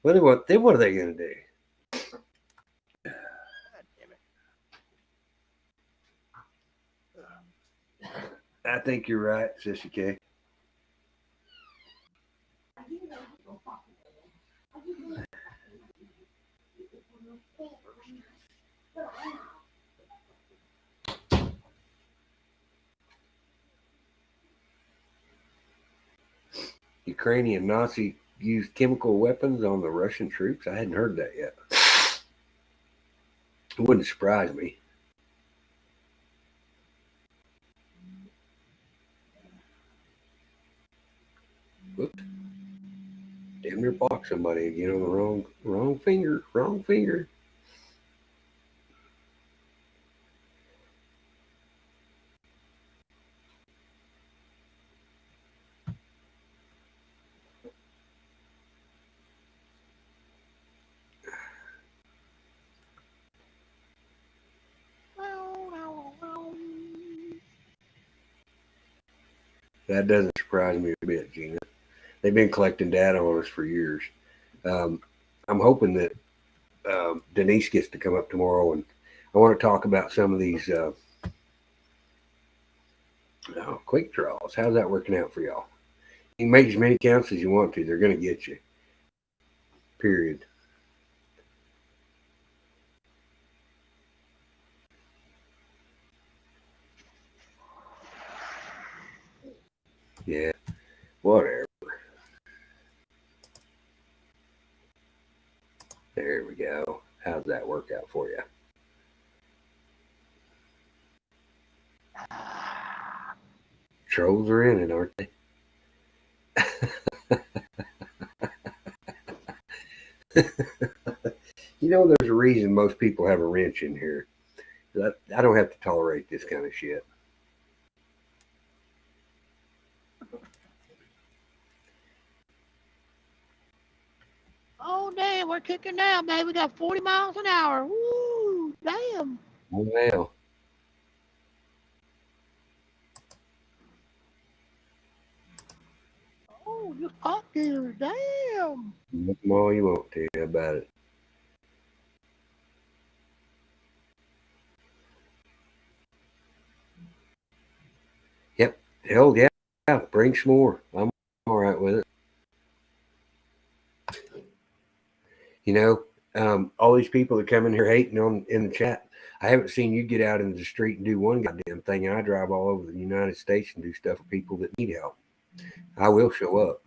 Then what are they going to do? I think you're right, Sissy K. Ukrainian Nazi used chemical weapons on the Russian troops. I hadn't heard that yet. It wouldn't surprise me. Whoops. Damn near blocked somebody again on the wrong finger. Wrong finger. That doesn't surprise me a bit, Gina. They've been collecting data on us for years. I'm hoping that Denise gets to come up tomorrow, and I want to talk about some of these quick draws. How's that working out for y'all? You can make as many counts as you want to. They're going to get you. Period. Yeah, whatever. There we go. How's that work out for you? Trolls are in it, aren't they? You know, there's a reason most people have a wrench in here. I don't have to tolerate this kind of shit. Oh, damn, we're kicking now, baby. We got 40 miles an hour. Woo, damn. Well, Oh, just pop dealers. Damn. look them all you want to. How about it? Yep. Hell yeah. Bring some more. I'm all right with it. You know, all these people that come in here hating on in the chat. I haven't seen you get out into the street and do one goddamn thing. And I drive all over the United States and do stuff for people that need help. I will show up.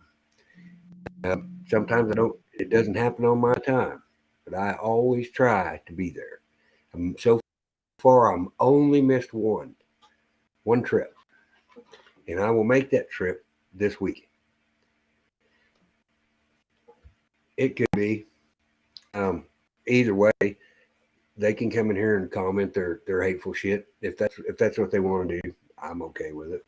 Sometimes I don't. It doesn't happen on my time, but I always try to be there. So far, I'm only missed one trip, and I will make that trip this weekend. It could be either way. They can come in here and comment their hateful shit if that's what they want to do. I'm okay with it.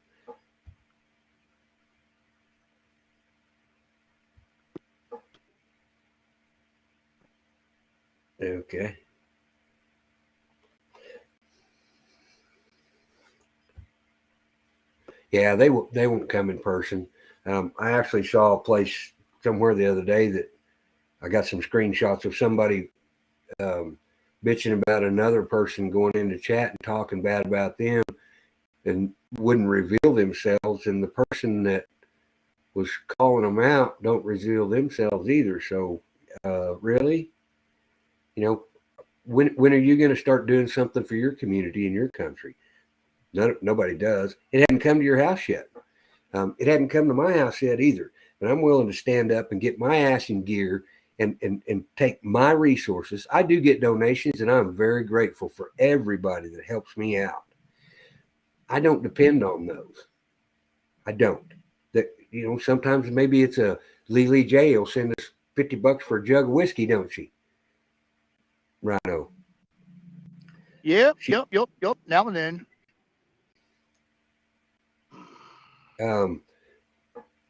Okay. Yeah, they won't come in person. I actually saw a place somewhere the other day that I got some screenshots of somebody bitching about another person going into chat and talking bad about them and wouldn't reveal themselves, and the person that was calling them out don't reveal themselves either. So really, you know, when are you going to start doing something for your community in your country? Nobody does. It hadn't come to your house yet. It hadn't come to my house yet either. But I'm willing to stand up and get my ass in gear and take my resources. I do get donations, and I'm very grateful for everybody that helps me out. I don't depend on those. I don't. That, you know, sometimes maybe it's a Lily J will send us $50 for a jug of whiskey, don't she? Rhino. Yep. Now and then.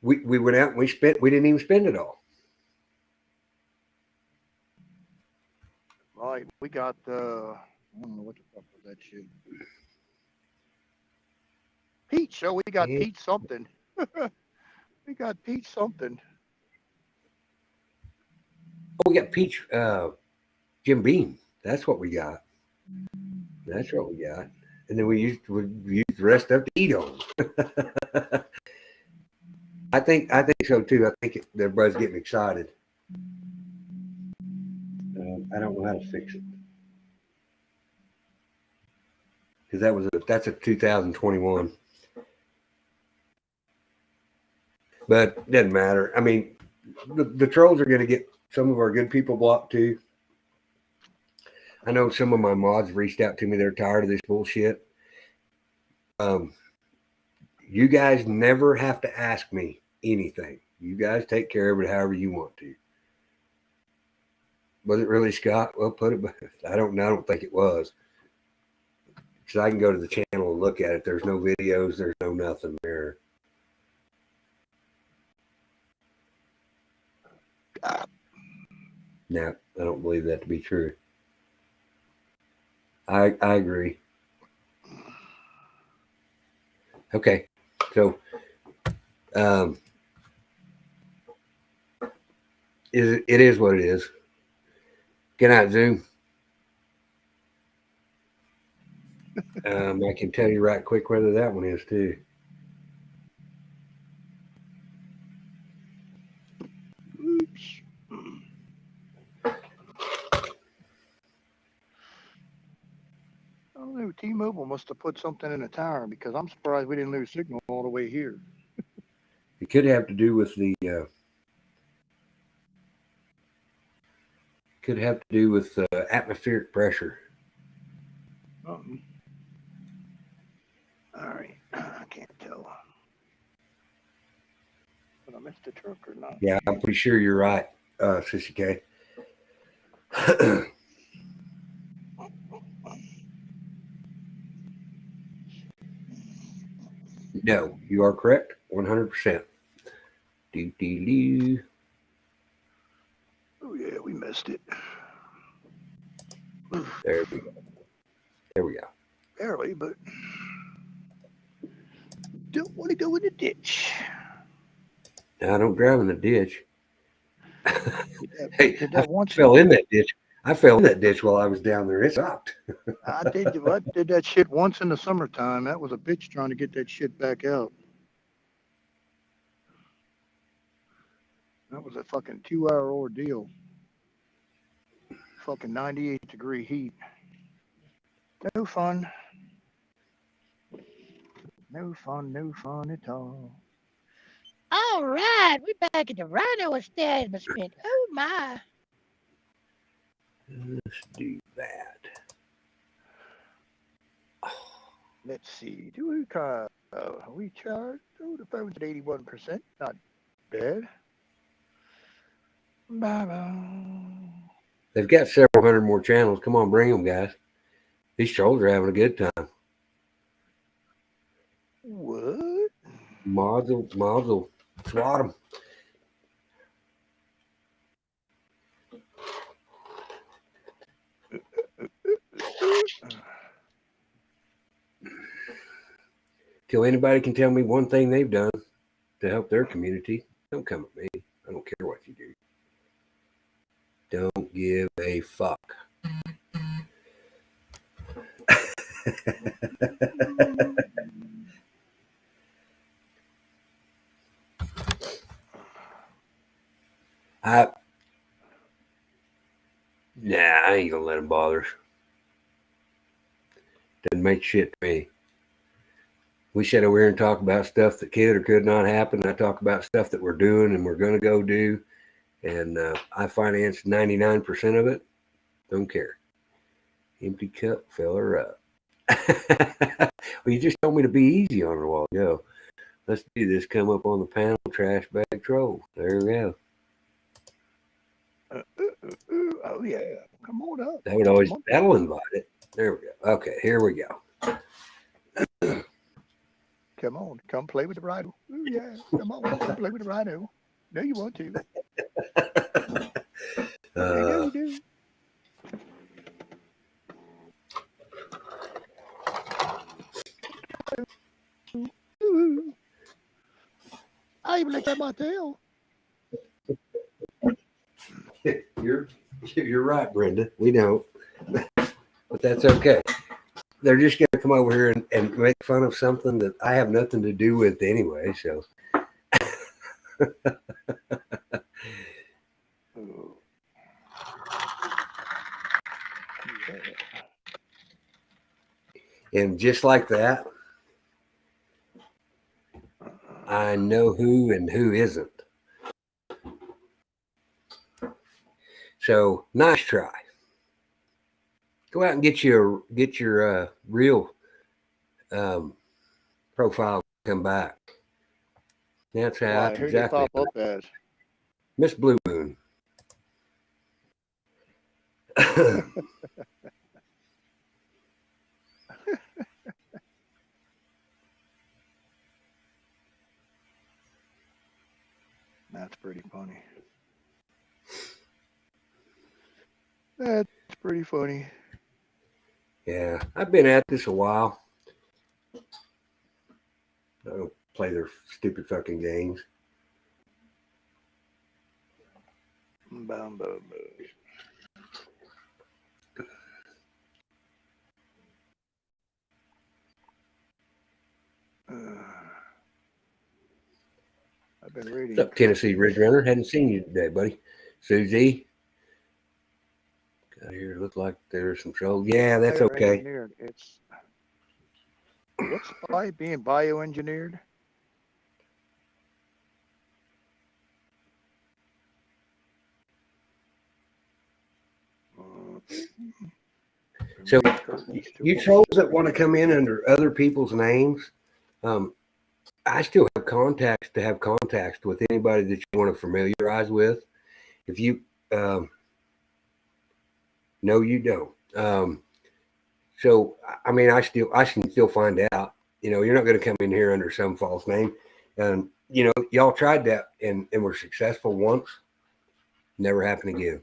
We went out and we didn't even spend it all. Right. We got I don't know what the fuck was that shit. Peach. So we got Peach something. We got Peach something. Oh, we got Peach Jim Beam. That's what we got. That's what we got. And then we used the rest up to eat on. I think so too. I think everybody's getting excited. I don't know how to fix it because that's a 2021. But it doesn't matter. I mean, the trolls are going to get some of our good people blocked too. I know some of my mods reached out to me. They're tired of this bullshit. You guys never have to ask me anything. You guys take care of it however you want to. Was it really Scott? Well, put it. I don't think it was. Because I can go to the channel and look at it. There's no videos. There's no nothing there. No, I don't believe that to be true. I agree. Okay, so it is what it is. Good night, Zoom. I can tell you right quick whether that one is too. Oops. I don't know. T-Mobile must have put something in the tower because I'm surprised we didn't lose signal all the way here. It could have to do with the. Could have to do with atmospheric pressure. All right. I can't tell. But I missed the truck or not. Yeah, I'm pretty sure you're right, Sissy K. No, you are correct, 100%. Do. Oh yeah, we missed it. There we go. There we go. Barely, but don't want to go in the ditch. Now, don't drive in the ditch. Hey, Did that I once. fell in that ditch. I fell in that ditch while I was down there. It sucked. I did that shit once in the summertime. That was a bitch trying to get that shit back out. That was a fucking 2-hour ordeal. Fucking 98-degree heat. No fun. No fun at all. All right, we're back at the Rhino establishment. Oh my. Let's do that. Let's see. Do we charge? Oh, the phone's at 81%. Not bad. They've got several hundred more channels. Come on, bring them, guys. These trolls are having a good time. What? Mazel, swat them. Till anybody can tell me one thing they've done to help their community, don't come at me. I don't care what you do. Don't give a fuck. I ain't gonna let them bother us. Doesn't make shit to me. We sit over here and talk about stuff that could or could not happen. I talk about stuff that we're doing and we're going to go do. And I financed 99% of it. Don't care. Empty cup, fill her up. Well, you just told me to be easy on her a while ago. Let's do this. Come up on the panel, trash bag troll. There we go. Oh yeah, come on up. That'll invite it. There we go. Okay, here we go. Come on, come play with the rhino. Ooh, yeah, come on, come play with the rhino. No, you want to. No, you do. I even looked at my tail. You're right, Brenda. We don't. But that's okay. They're just going to come over here and make fun of something that I have nothing to do with anyway. So, and just like that, I know who and who isn't. So, nice try. Go out and get your real profile. Come back. That's Why? that's Who they exactly pop up as? Miss Blue Moon. That's pretty funny. That's pretty funny. Yeah, I've been at this a while. I don't play their stupid fucking games. Boom, boom, boom. I've been reading. What's up, Tennessee Ridge Runner? Hadn't seen you today, buddy. Susie. Got here, look like there's some trouble. Yeah, that's okay. Engineered. It's what's being bioengineered? So you trolls that want to come in under other people's names, I still have contacts to have contacts with anybody that you want to familiarize with. If you no, you don't. So I mean, I can still find out. You know, you're not going to come in here under some false name. And you know, y'all tried that and were successful once. Never happened again.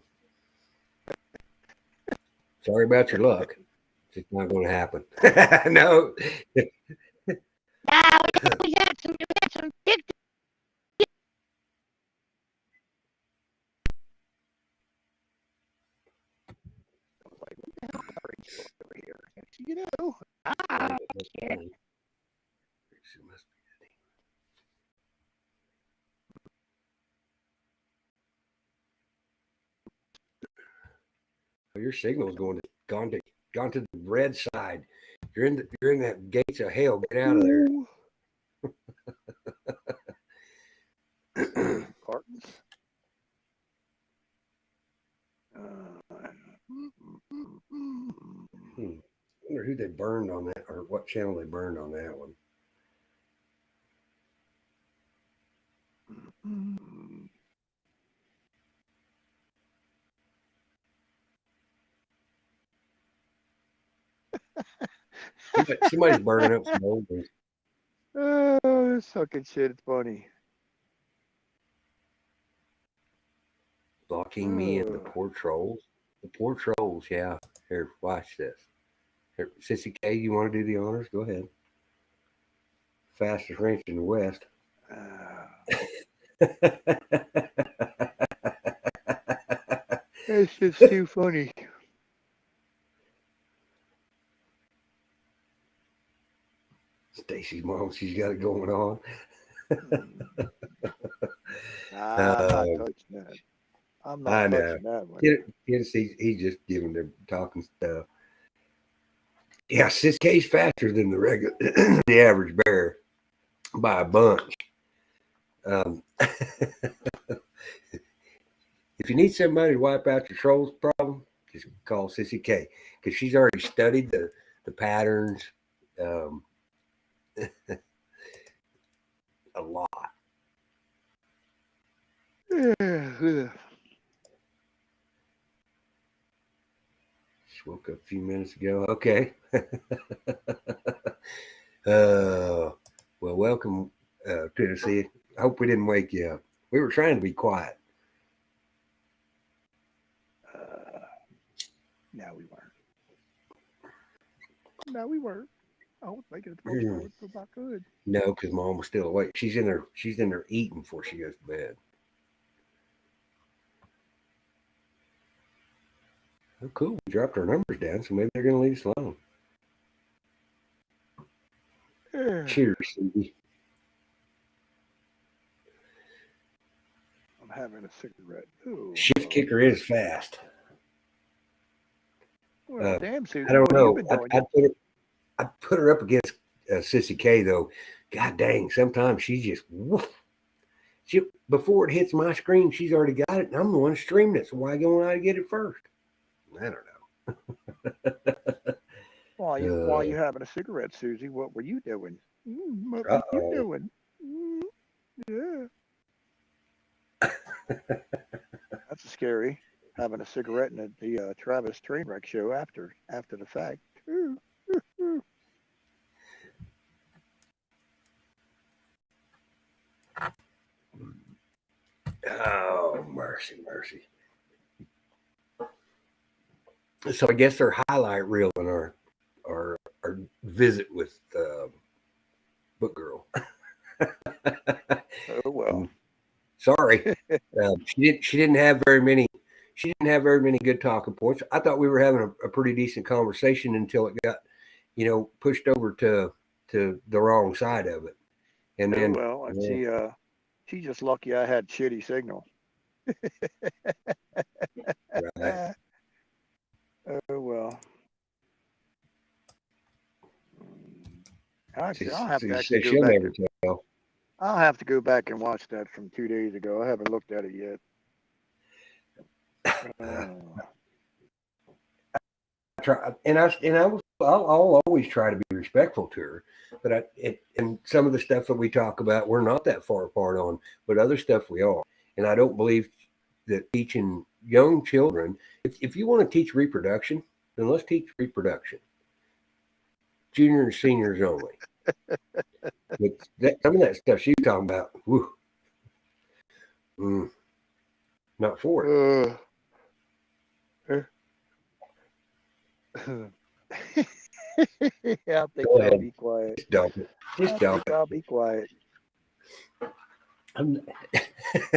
Sorry about your luck. It's just not going to happen. No. We had some dick. You know, yeah. Your signal's gone to the red side. You're in that gates of hell. Get out of there. Cartons. I wonder who they burned on that, or what channel they burned on that one. Somebody's burning up some old ones. Oh, this fucking shit is funny. Blocking me and the poor trolls. The poor trolls, yeah. Here, watch this. Here, Sissy K, you want to do the honors? Go ahead. Fastest ranch in the West. It's just too funny. Stacy's mom, she's got it going on. I'm not touching that. I'm not touching that one. He's just giving them talking stuff. Yeah, Sis K's faster than the regular, the average bear by a bunch. If you need somebody to wipe out your trolls problem, just call Sissy K, because she's already studied the patterns a lot. Just woke up a few minutes ago. Okay. Well, welcome, Tennessee. I hope we didn't wake you up. We were trying to be quiet. No, we weren't. No, we weren't. I was making it the most as I could. No, because Mom was still awake. She's in there eating before she goes to bed. Oh, cool. We dropped our numbers down, so maybe they're going to leave us alone. Cheers, Cindy. I'm having a cigarette. Ooh. Shift kicker is fast. Well, damn, Susan. I don't know. I'd put her up against Sissy K, though. God dang, sometimes she just woof. Before it hits my screen, she's already got it, and I'm the one streaming it. So why go on out to get it first? I don't know. While you having a cigarette, Susie, what were you doing? What were you doing? Yeah. That's scary. Having a cigarette in the Travis Trainwreck show after the fact. Oh, mercy, mercy. So I guess their highlight reel in our visit with Book Girl. Oh well. Sorry, she didn't have very many. She didn't have very many good talking points. I thought we were having a pretty decent conversation until it got, pushed over to the wrong side of it. And Oh then, well. And she's just lucky I had shitty signal. right. Oh well. Actually, I'll have So to you actually say go she'll back. never tell. I'll have to go back and watch that from 2 days ago. I haven't looked at it yet. I'll always try to be respectful to her, but and some of the stuff that we talk about, we're not that far apart on, but other stuff we are. And I don't believe that teaching young children, if you want to teach reproduction, then let's teach reproduction. Junior and seniors only. But some of that stuff she's talking about, whew, not for it. Yeah, I think Go I'll ahead. be quiet. Just dump it. Just dump it. I'll be quiet. I'm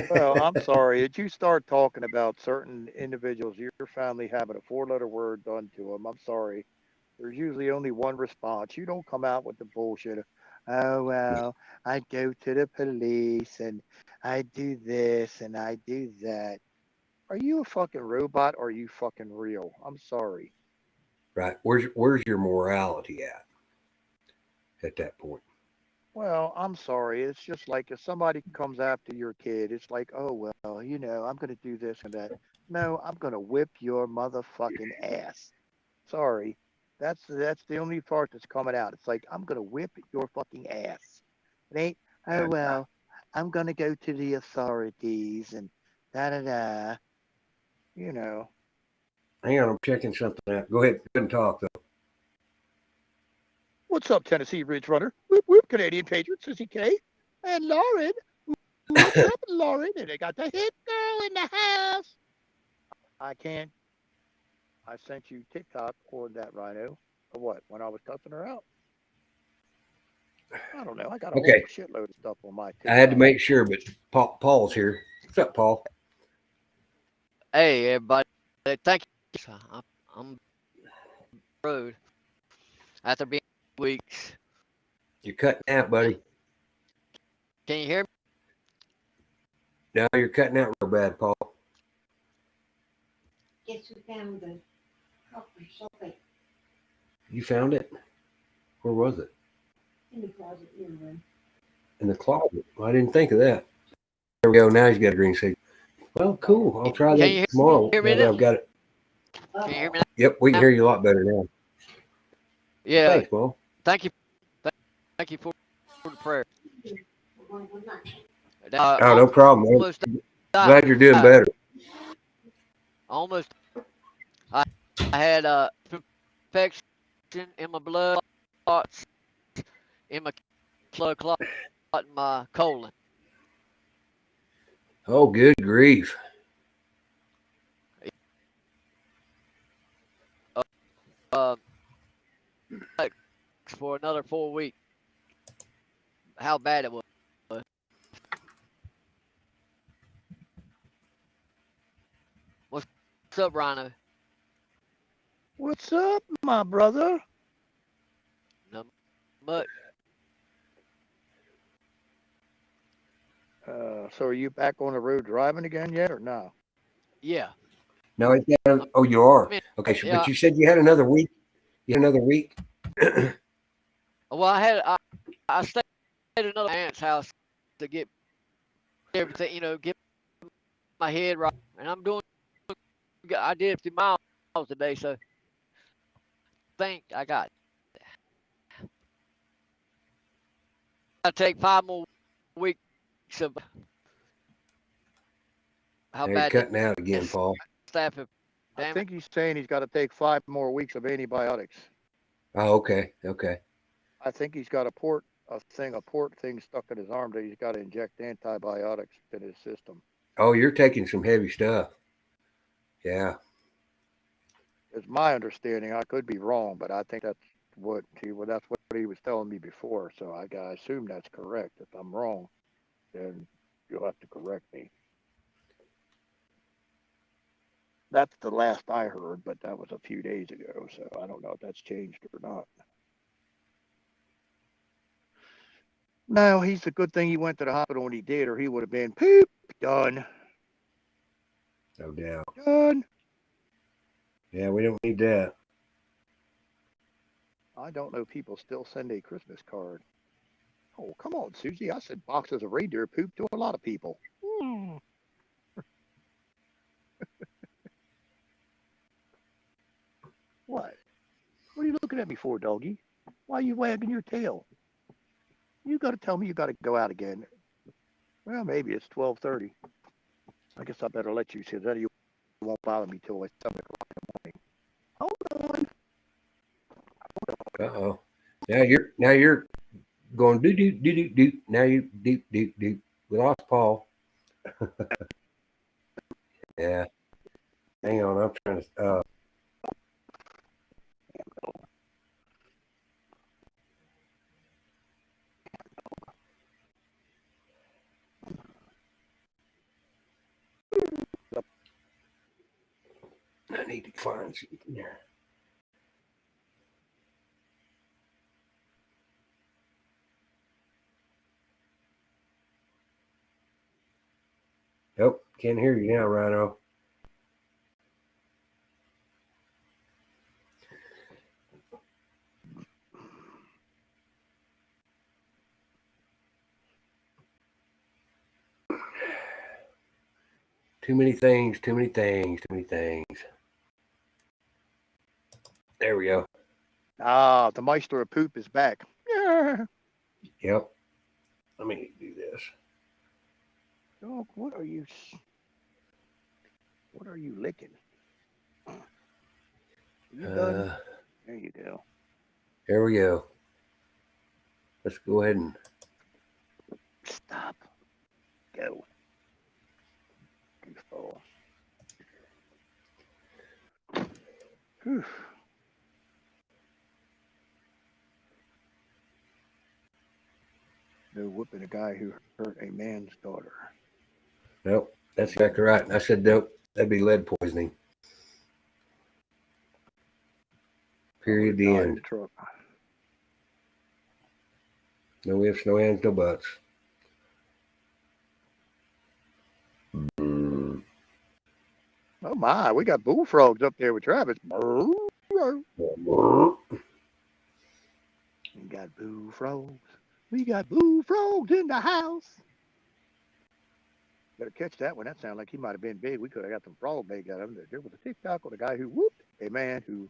Well, I'm sorry. If you start talking about certain individuals, your family having a 4-letter word done to them, I'm sorry. There's usually only one response. You don't come out with the bullshit of, oh, well, I go to the police and I do this and I do that. Are you a fucking robot or are you fucking real? I'm sorry. right. Where's your morality at that point? Well, I'm sorry. It's just like if somebody comes after your kid, it's like, oh, well, I'm going to do this and that. No, I'm going to whip your motherfucking ass. Sorry. That's the only part that's coming out. It's like, I'm going to whip your fucking ass. It ain't, oh, well, I'm going to go to the authorities and da-da-da. You know. Hang on, I'm checking something out. Go ahead and talk though. What's up, Tennessee Ridge Runner? Whoop, whoop, Canadian Patriot, Sissy K. And Lauren. What's up, Lauren? And they got the hit girl in the house. I can't. I sent you TikTok or that Rhino or what when I was cussing her out. I don't know. I got a whole shitload of stuff on my TikTok. I had to make sure, but Paul's here. What's up, Paul? Hey, everybody. Thank you. I'm road after being weeks. You're cutting out, buddy. Can you hear me? No, you're cutting out real bad, Paul. Guess who found the copper sulfate You found it? Where was it? in the closet in the room? In the closet. Well, I didn't think of that. There we go. Now he's got a green signal. Well, cool. I'll try that tomorrow. Hear me Now that I've got it. Can you hear me? Yep, we can hear you a lot better now. Yeah. Thanks, Paul. Thank you. Thank you for the prayer. Oh, no problem. Almost Glad you're doing better. Almost. I had infection in my blood clots, in my blood clot in my colon. Oh, good grief. For another 4 weeks. How bad it was. What's up, Rhino? What's up, my brother? Not much. So are you back on the road driving again yet or no? Yeah. No, oh, you are. I mean, Okay, so, yeah. but you said you had another week. You had another week. Well, I stayed at another aunt's house to get everything, get my head right, and I did 50 miles today, so I think I got it. I take 5 more weeks weeks of how You're bad the cutting out again, Paul. staff have. I Damn it. think he's saying he's got to take 5 more weeks of antibiotics. Oh, okay. Okay. I think he's got a port thing stuck in his arm that he's got to inject antibiotics in his system. Oh, you're taking some heavy stuff. Yeah. It's my understanding. I could be wrong, but I think that's what he was telling me before. So I assume that's correct. If I'm wrong, then you'll have to correct me. That's the last I heard, but that was a few days ago. So I don't know if that's changed or not. No, he's a good thing he went to the hospital when he did, or he would have been poop done. No doubt. Done. Yeah, we don't need that. I don't know. People still send a Christmas card. Oh, come on, Susie. I sent boxes of reindeer poop to a lot of people. What? What are you looking at me for, doggy? Why are you wagging your tail? You got to tell me you got to go out again. Well, maybe it's 12:30. I guess I better let you, so that you won't bother me till like 7 o'clock in the morning. Hold on. Uh-oh. Now you're going do do do do do. Now you do do do. We lost Paul. Yeah. Hang on, I'm trying to I need to find something here. Nope, can't hear you now, Rhino. Too many things, too many things, too many things. There we go. Ah, the Meister of poop is back. Yeah. Yep. Let me do this. Dog, what are you licking? You done? There you go. There we go. Let's go ahead and Stop. Go. Goofball. Whew. No whooping a guy who hurt a man's daughter. nope. That's exactly right. I said nope. That'd be lead poisoning. Period. The Died in end. the truck. No ifs, no ands, no buts. Oh my, we got bullfrogs up there with Travis. We got bullfrogs. We got bullfrogs in the house. Better catch that one. That sounded like he might have been big. We could have got some frog bait out of him. There was a TikTok on a guy who whooped a man who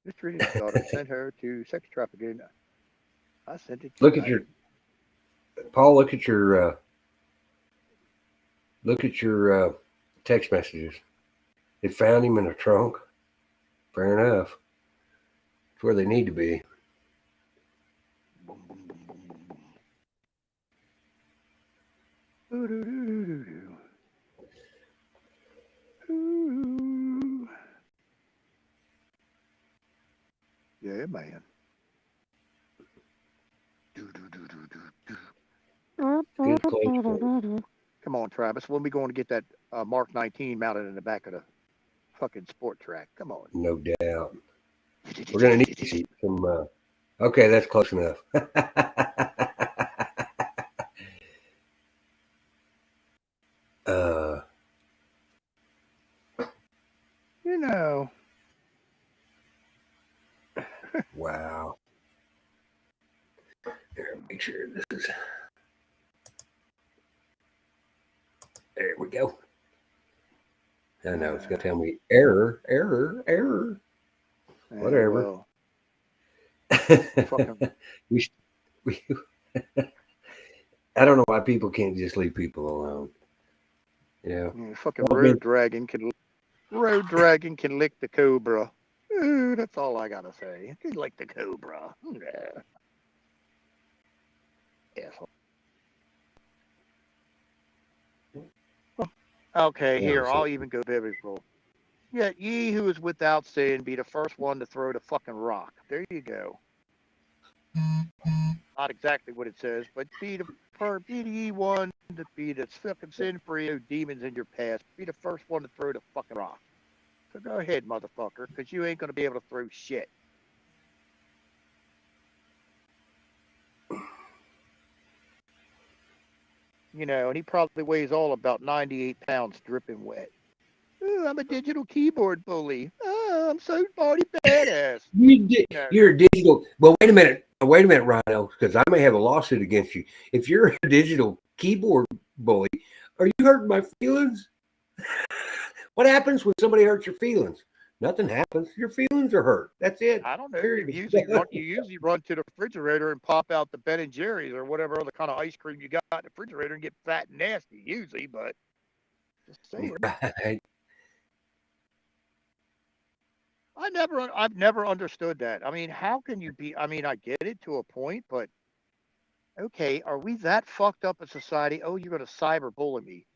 mistreated his daughter, sent her to sex trafficking. I sent it. Look at your Paul. Look at your text messages. It found him in a trunk. Fair enough. It's where they need to be. Boom, boom, boom, boom, boom, boom. Ooh. Yeah, man. Good close. Come on, Travis. When we going to get that Mark 19 mounted in the back of the fucking sport track? Come on. No doubt. We're gonna need some. Okay, that's close enough. You know. Wow. Here, make sure this is. There we go. I know it's gonna tell me error. Whatever. Well, fucking, we I don't know why people can't just leave people alone. Yeah. Fucking Well, I mean- road dragon can lick the cobra. Ooh, that's all I gotta say. He can lick the cobra. Yeah. Asshole. Okay, Yeah, here, so- I'll even go biblical. Yet ye who is without sin be the first one to throw the fucking rock. There you go. Not exactly what it says, but be the one to be the fucking sin-free demons in your past. Be the first one to throw the fucking rock. So go ahead, motherfucker, because you ain't gonna be able to throw shit. You know, and he probably weighs all about 98 pounds dripping wet. Oh, I'm a digital keyboard bully. Oh, I'm so body badass. You're a digital. Well, wait a minute, Rhino, because I may have a lawsuit against you. If you're a digital keyboard bully, are you hurting my feelings? What happens when somebody hurts your feelings? Nothing happens. Your feelings are hurt. That's it. I don't know. Period. You usually run to the refrigerator and pop out the Ben and Jerry's or whatever other kind of ice cream you got in the refrigerator and get fat and nasty. Usually, but just saying. Right. I've never understood that. I mean, how can you be? I mean, I get it to a point, but okay, are we that fucked up in society? Oh, you're gonna cyber bully me.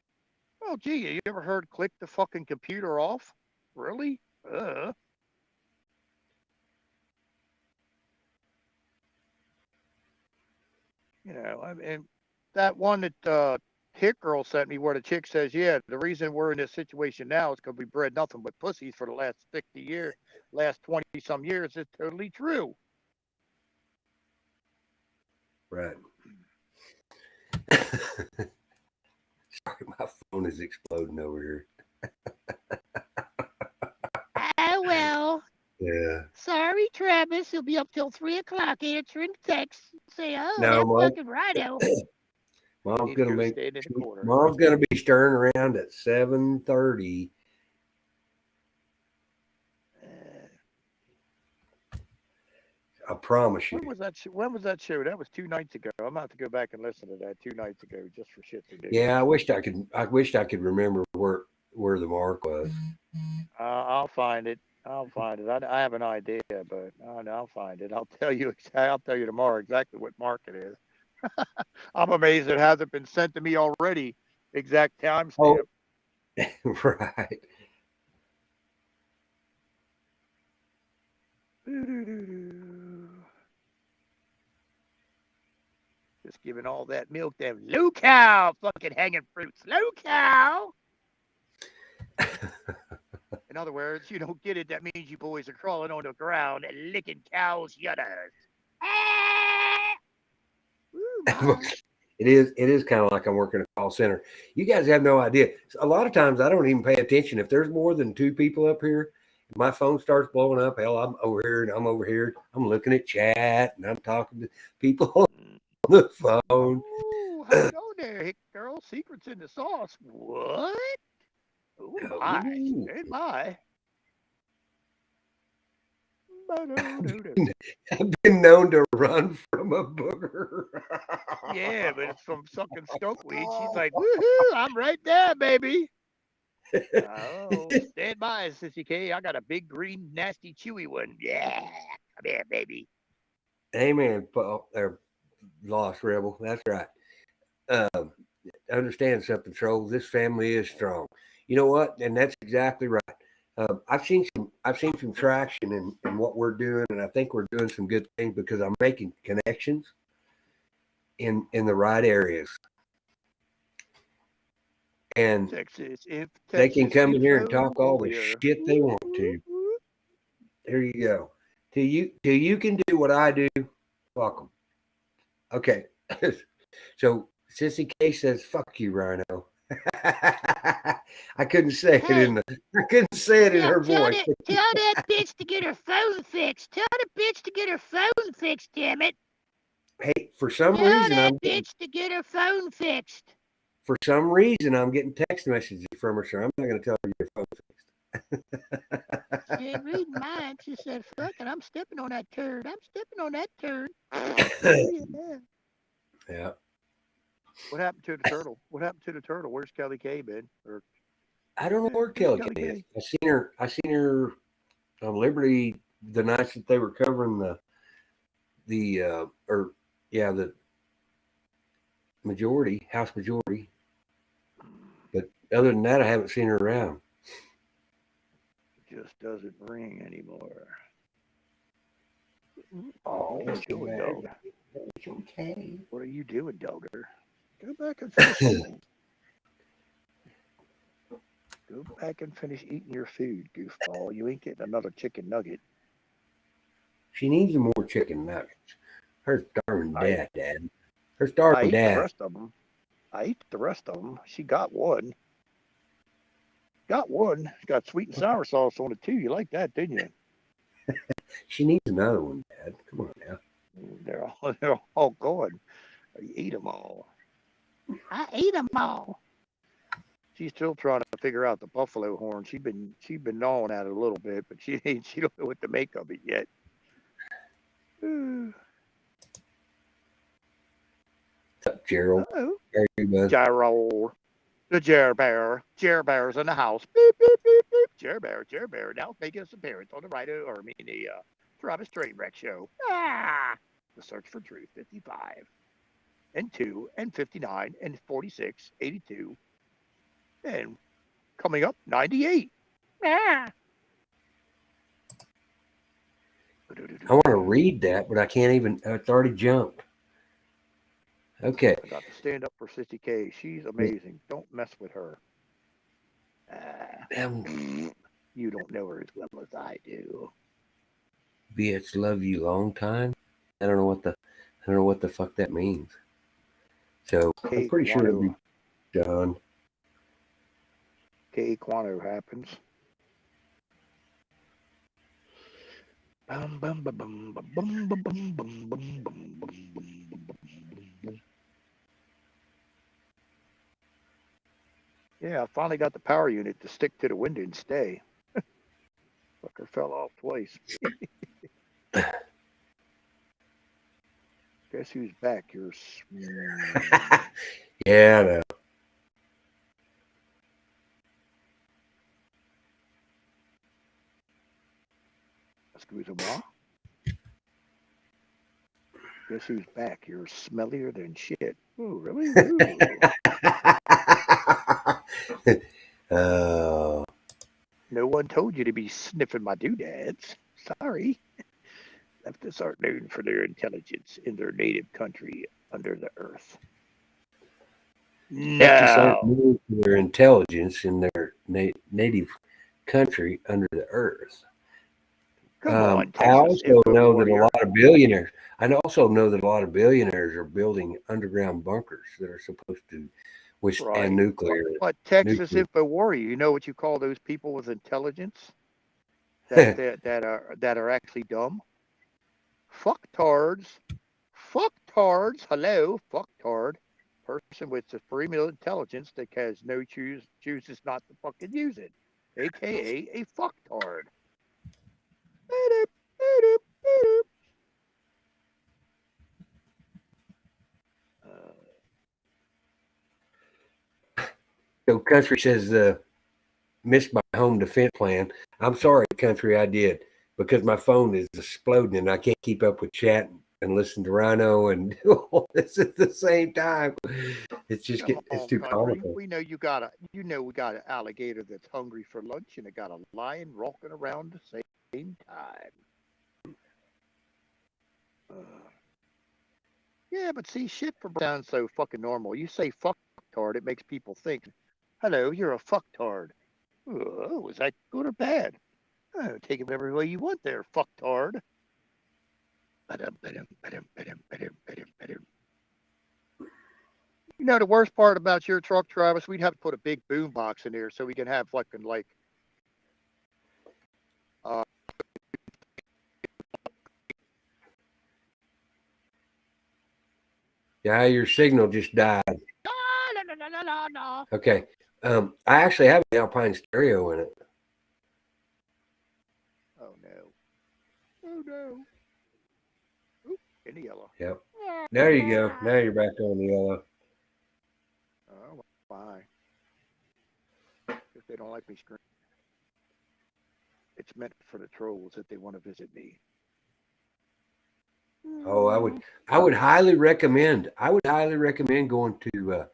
Oh, gee, you ever heard click the fucking computer off? Really? You know, I mean, that one that Hit Girl sent me where the chick says, yeah, the reason we're in this situation now is because we bred nothing but pussies for the last 60 years, last 20 some years. It's totally true. Right. Sorry, my phone is exploding over here. Oh, well. Yeah. Sorry, Travis. He'll be up till 3 o'clock answering texts. Say, oh, No, that Mom. fucking Rhino. Mom's Need to gonna go make. stand in the corner. Mom's gonna be stirring around at 7:30. I promise you. When was that? When was that show? That was 2 nights ago. I'm about to go back and listen to that 2 nights ago just for shits and giggles. Yeah, I wished I could remember where the mark was. I'll find it. I have an idea, but I'll find it. I'll tell you. I'll tell you tomorrow exactly what mark it is. I'm amazed it hasn't been sent to me already. Exact timestamp. Oh, right. Just giving all that milk to low cow fucking hanging fruits. Low cow. In other words, you don't get it. That means you boys are crawling on the ground and licking cows' udders. It is kind of like I'm working a call center. You guys have no idea. A lot of times I don't even pay attention. If there's more than 2 people up here, my phone starts blowing up. Hell, I'm over here and I'm over here. I'm looking at chat and I'm talking to people on the phone. Oh, hold on there, Hick girl. Secrets in the sauce. What? Oh my. Stand by. I've been known to run from a booger. Yeah, but it's from sucking stokeweed. She's like, woohoo, I'm right there, baby. Oh, stand by, Sissy K. I got a big, green, nasty, chewy one. Yeah, come here, baby. Amen, Paul. Or Lost Rebel. That's right. Understand something, trolls. This family is strong. You know what? And that's exactly right. I've seen some traction in what we're doing, and I think we're doing some good things because I'm making connections in the right areres. And Texas, they can come in here and talk all the shit they want to. There you go. Till you can do what I do, welcome. Okay. So Sissy K says, "Fuck you, Rhino." I couldn't say it in her voice. Tell that bitch to get her phone fixed. Tell the bitch to get her phone fixed, damn it. Hey, for some Tell reason that bitch to get her phone fixed. For some reason, I'm getting text messages from her, sir. I'm not going to tell her your phone fixed. She ain't reading mine. She said, fuck it, I'm stepping on that turd. I'm stepping on that turd. Yeah. What happened to the turtle? What happened to the turtle? Where's Kelly K been? Or I don't know where where's Kelly Kelly K is. K? I seen her on Liberty the nights that they were covering the House majority. But other than that, I haven't seen her around. It just doesn't ring anymore. Oh, What are you doing, dog? okay. What are you doing, dogger? Go back and finish eating. Go back and finish eating your food, goofball. You ain't getting another chicken nugget. She needs more chicken nuggets. Her starving I- dad. Her I starving ate the dad. rest of them. She got one. Got sweet and sour sauce on it too. You like that, didn't you? She needs another one, Dad. Come on now. They're all gone. You ate them all. I ate them all. She's still trying to figure out the buffalo horn. She's been gnawing at it a little bit, but she don't know what to make of it yet. What's up, Gerald? Uh-oh. How are you, bud? Gerald. The Jer Bear. Jer Bear's in the house. Beep, beep, beep, beep. Jer Bear now making his appearance on the Travis Trainwreck Show. The Search for Truth, 55, and 2, and 59, and 46, 82, and coming up, 98. Ah. I want to read that, but I can't even. It's already jumped. Okay. I got to stand up for Sissy K. She's amazing. Don't mess with her. You don't know her as well as I do. Bitch, love you long time. I don't know what the fuck that means. So I'm pretty sure it'll be done. K Quano happens. Yeah, I finally got the power unit to stick to the window and stay. Fucker fell off twice. Guess who's back? Yeah, I know. Excuse-moi. Guess who's back? You're smellier than shit. Oh, really? Oh. No one told you to be sniffing my doodads. Sorry. Leftists aren't known for their intelligence in their native country under the earth. Leftists aren't No. known for their intelligence in their native country under the earth. Come on, I also Texas know that warrior. a lot of billionaires. I also know that a lot of billionaires are building underground bunkers that are supposed to withstand Right. nuclear. But Texas info warrior, you know what you call those people with intelligence that are actually dumb? Fucktards. Fucktards. Hello, fucktard. Person with supreme intelligence that has no chooses not to fucking use it, aka a fucktard. So country says missed my home defense plan. I'm sorry, country, I did, because my phone is exploding and I can't keep up with chat and listen to Rhino and do all this at the same time. It's just it's too comical. We know we got an alligator that's hungry for lunch and it got a lion walking around the same time. Yeah, but see, shit sounds so fucking normal. You say fucktard, it makes people think, hello, you're a fucktard. Oh, was that good or bad? Oh, take it every way you want there, fucktard. You know the worst part about your truck, Travis? We'd have to put a big boom box in there so we can have fucking Yeah, your signal just died. No. Okay. I actually have an Alpine stereo in it. Oh no. Oop, in the yellow. Yep. There you go. Now you're back on the yellow. They don't like me screaming. It's meant for the trolls if they want to visit me. Oh, I would highly recommend. I would highly recommend going to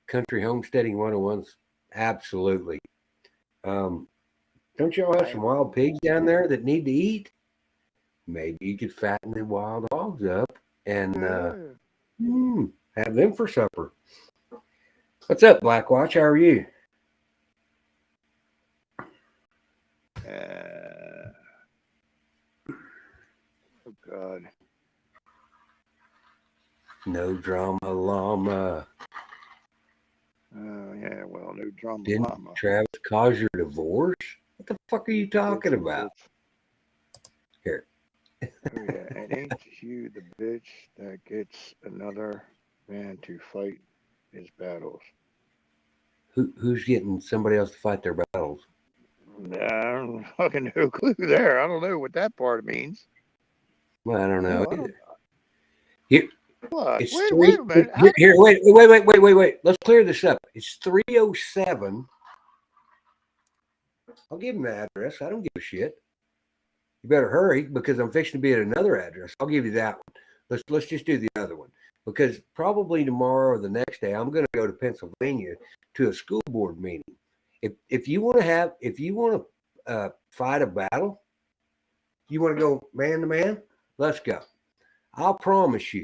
Country Homesteading 101s. Absolutely. Don't y'all have some wild pigs down there that need to eat? Maybe you could fatten the wild hogs up and have them for supper. What's up, Blackwatch? How are you? Oh God. No drama llama. Oh yeah, well, no drama Didn't llama. Travis cause your divorce? What the fuck are you talking Bitch, about? Here. Oh yeah, and ain't you the bitch that gets another man to fight his battles? Who's getting somebody else to fight their battles? I don't fucking no clue there. I don't know what that part means. Well, I don't know No, I either. don't. Here, What? it's Wait three. a minute. Here, wait. Let's clear this up. It's 307. I'll give him the address. I don't give a shit. You better hurry because I'm fixing to be at another address. I'll give you that one. Let's just do the other one because probably tomorrow or the next day I'm going to go to Pennsylvania to a school board meeting. If you want to fight a battle, you want to go man to man, let's go. I promise you,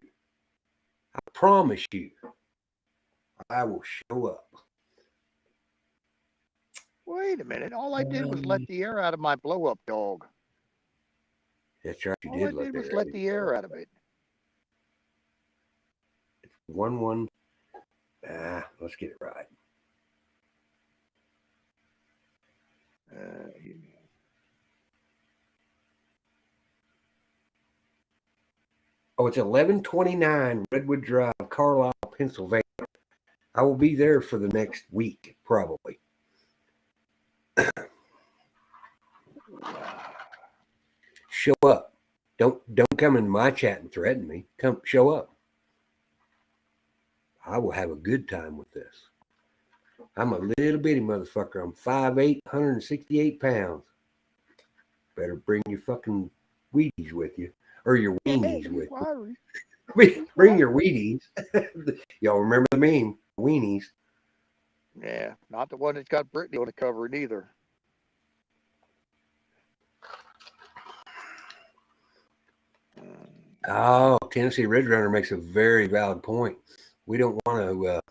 I will show up. Wait a minute. All I did was let the air out of my blow up dog. That's right. All I did was let the air out of it. 1-1. Let's get it right. Oh, it's 1129 Redwood Drive, Carlisle, Pennsylvania. I will be there for the next week, probably. Show up. Don't come in my chat and threaten me. Come show up. I will have a good time with this. I'm a little bitty motherfucker. I'm 5'8", 168 pounds. Better bring your fucking Wheaties with you. Or your weenies with you. Bring your Wheaties. Y'all remember the meme? Weenies. Yeah, not the one that's got Brittany on the cover either. Oh, Tennessee Red Runner makes a very valid point. We don't want to.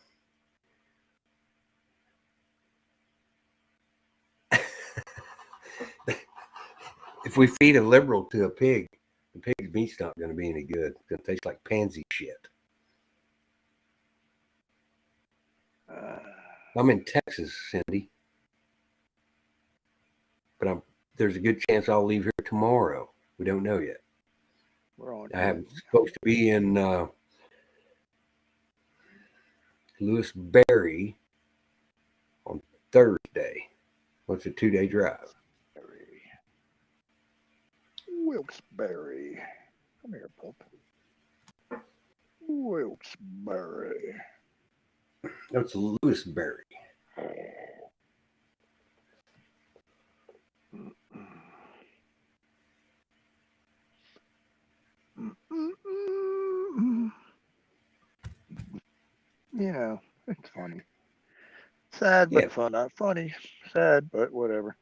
If we feed a liberal to a pig, the pig's meat's not going to be any good. It's going to taste like pansy shit. I'm in Texas, Cindy, but there's a good chance I'll leave here tomorrow. We don't know yet. I'm supposed to be in Lewisberry on Thursday. What's a 2-day drive? Wilkes-Barre. Come here, pup. Wilkes-Barre. No, it's Lewisberry. You know, it's funny. Sad, but fun. Not funny. Sad, but whatever.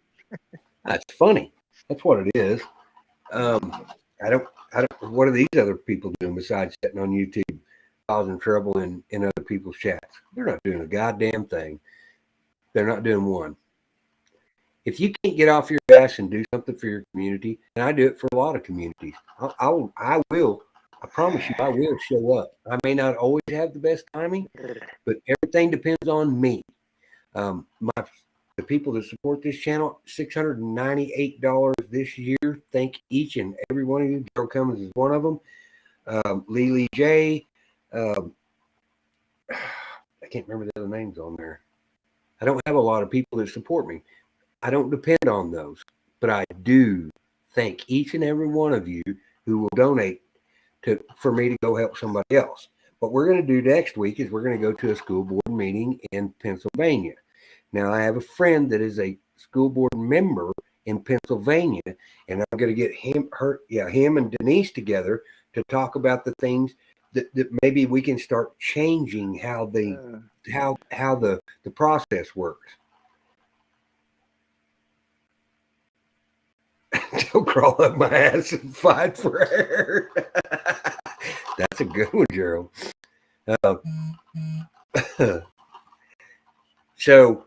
That's funny. That's what it is. I don't. What are these other people doing besides sitting on YouTube, causing trouble in other people's chats? They're not doing a goddamn thing. They're not doing one. If you can't get off your ass and do something for your community, and I do it for a lot of communities, I will. I promise you, I will show up. I may not always have the best timing, but everything depends on me. The people that support this channel, $698 this year. Thank each and every one of you. Daryl Cummins is one of them. Lily J. I can't remember the other names on there. I don't have a lot of people that support me. I don't depend on those, but I do thank each and every one of you who will donate for me to go help somebody else. What we're going to do next week is we're going to go to a school board meeting in Pennsylvania. Now, I have a friend that is a school board member in Pennsylvania, and I'm going to get him and Denise together to talk about the things that maybe we can start changing how the process works. Don't crawl up my ass and fight for air. That's a good one, Gerald. So,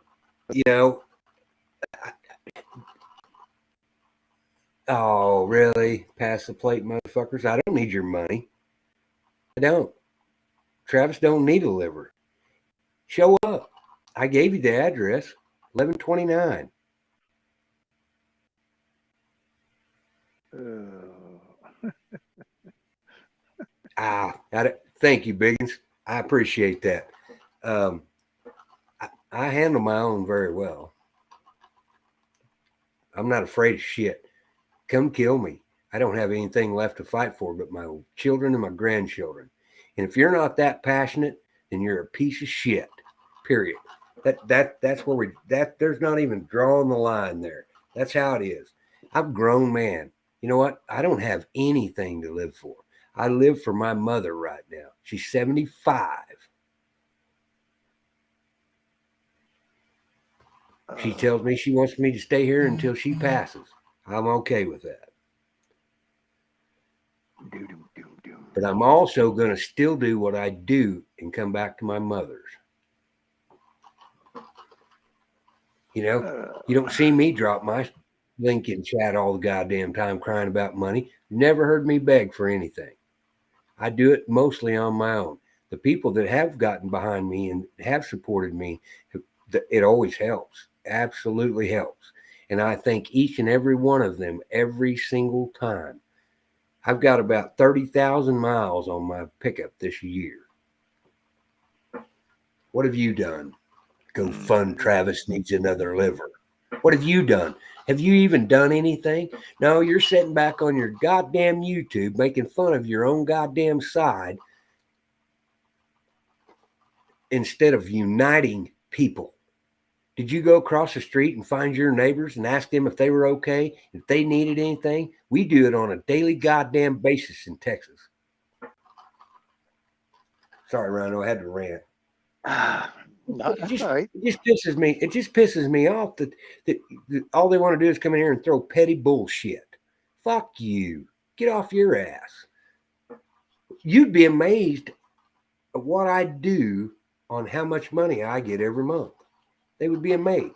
oh, really? Pass the plate, motherfuckers. I don't need your money. I don't. Travis don't need a liver. Show up. I gave you the address, 1129. Thank you, Biggins. I appreciate that. I handle my own very well. I'm not afraid of shit. Come kill me. I don't have anything left to fight for but my children and my grandchildren. And if you're not that passionate, then you're a piece of shit. Period. That's where there's not even drawing the line there. That's how it is. I'm a grown man. You know what? I don't have anything to live for. I live for my mother right now. She's 75. She tells me she wants me to stay here until she passes. I'm okay with that. But I'm also going to still do what I do and come back to my mother's. You don't see me drop my link in chat all the goddamn time crying about money. Never heard me beg for anything. I do it mostly on my own. The people that have gotten behind me and have supported me, it always helps. Absolutely helps. And I thank each and every one of them every single time. I've got about 30,000 miles on my pickup this year. What have you done? Go fund Travis needs another liver. What have you done? Have you even done anything? No, you're sitting back on your goddamn YouTube making fun of your own goddamn side instead of uniting people. Did you go across the street and find your neighbors and ask them if they were okay, if they needed anything? We do it on a daily goddamn basis in Texas. Sorry, Rhino, I had to rant. No, that's all right. It just pisses me off that all they want to do is come in here and throw petty bullshit. Fuck you. Get off your ass. You'd be amazed at what I do on how much money I get every month. They would be amazed.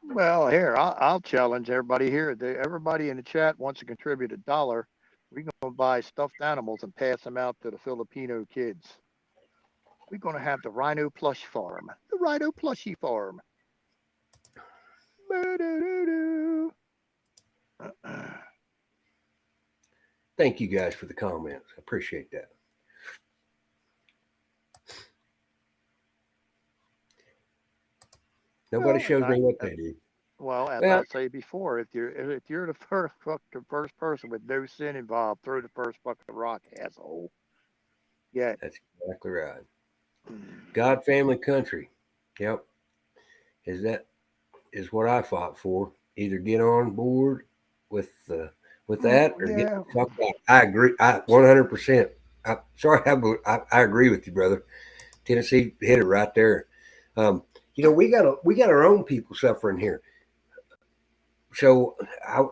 Well, here, I'll challenge everybody here. Everybody in the chat wants to contribute $1. We're going to buy stuffed animals and pass them out to the Filipino kids. We're going to have the Rhino Plush Farm. The Rhino Plushie Farm. Thank you guys for the comments. I appreciate that. Nobody shows me what they do. Well, as I say before, if you're the first person with no sin involved, throw the first fucking rock, asshole. Yeah. That's exactly right. God, family, country. Yep. Is what I fought for. Either get on board with that or get the fuck out. I agree. 100%. I agree with you, brother. Tennessee hit it right there. We got our own people suffering here. So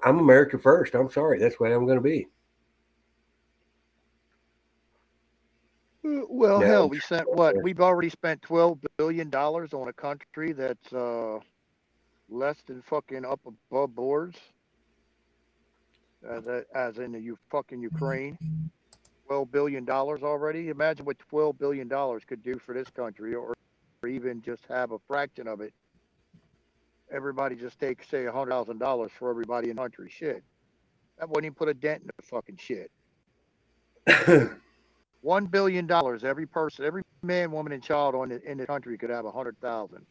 I'm America first. I'm sorry. That's the way I'm going to be. Well, hell, we sent what? We've already spent $12 billion on a country that's less than fucking up above boards. As in the fucking Ukraine. $12 billion already. Imagine what $12 billion could do for this country, or even just have a fraction of it. Everybody just takes, say, $100,000 for everybody in the country. Shit. That wouldn't even put a dent in the fucking shit. $1 billion, every person, every man, woman, and child in the country could have 100,000.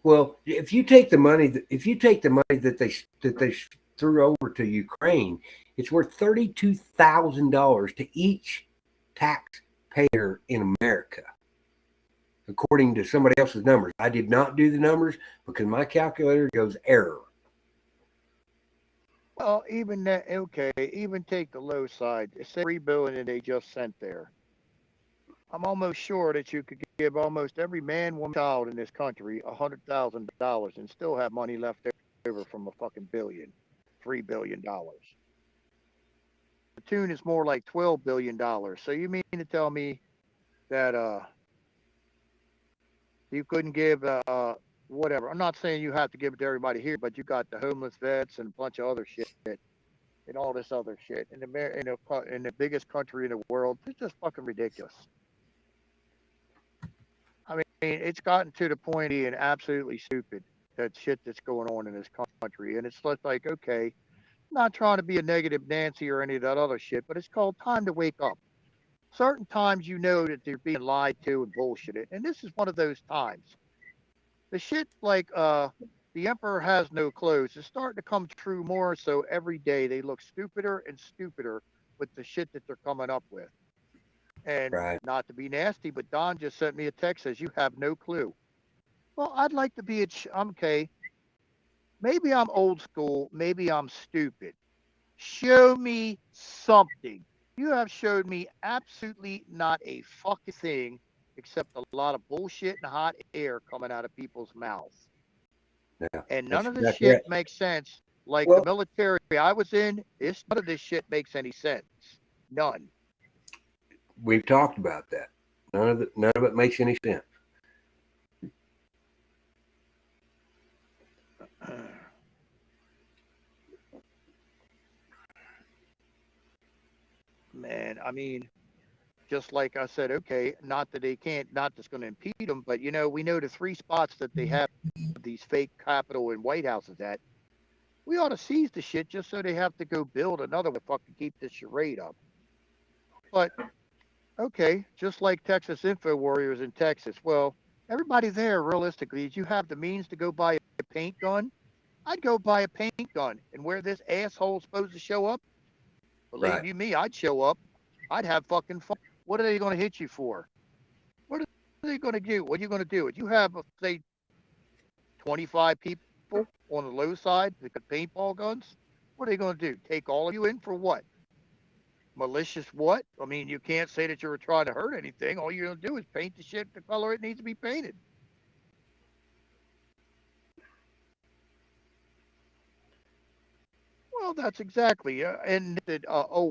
Well, if you take the money that threw over to Ukraine, it's worth $32,000 to each taxpayer in America, according to somebody else's numbers. I did not do the numbers because my calculator goes error. Well, even that, okay, even take the low side. Say $3 billion they just sent there. I'm almost sure that you could give almost every man, woman, child in this country $100,000 and still have money left over from a fucking billion, $3 billion. The tune is more like $12 billion. So you mean to tell me that you couldn't give whatever? I'm not saying you have to give it to everybody here, but you got the homeless vets and a bunch of other shit and all this other shit in the biggest country in the world. It's just fucking ridiculous. I mean, it's gotten to the point of being absolutely stupid, that shit that's going on in this country. And it's like, okay, I'm not trying to be a negative Nancy or any of that other shit, but it's called time to wake up. Certain times you know that they're being lied to and bullshitted. And this is one of those times. The shit like the emperor has no clothes is starting to come true more so every day. They look stupider and stupider with the shit that they're coming up with. And Right. not to be nasty, but Don just sent me a text says you have no clue. Well, I'd like to be I'm okay. Maybe I'm old school. Maybe I'm stupid. Show me something. You have showed me absolutely not a fucking thing except a lot of bullshit and hot air coming out of people's mouths. Yeah, And none that's of this exactly shit right. makes sense. Like Well, the military I was in, none of this shit makes any sense. None. we've talked about that. None of it makes any sense. Man, I mean, just like I said, okay, not that they can't, not that's going to impede them, but we know the three spots that they have these fake Capitol and White Houses at. We ought to seize the shit just so they have to go build another one to fucking keep this charade up. But okay, just like Texas Info Warriors in Texas. Well, everybody there, realistically, if you have the means to go buy a paint gun, I'd go buy a paint gun. And where this asshole's supposed to show up, believe Right. you me, I'd show up. I'd have fucking fun. What are they going to hit you for? What are they going to do? What are you going to do? If you have, say, 25 people on the low side that got paintball guns, what are they going to do? Take all of you in for what? Malicious what? I mean, you can't say that you were trying to hurt anything. All you're going to do is paint the shit the color it needs to be painted. Well, that's exactly. And that,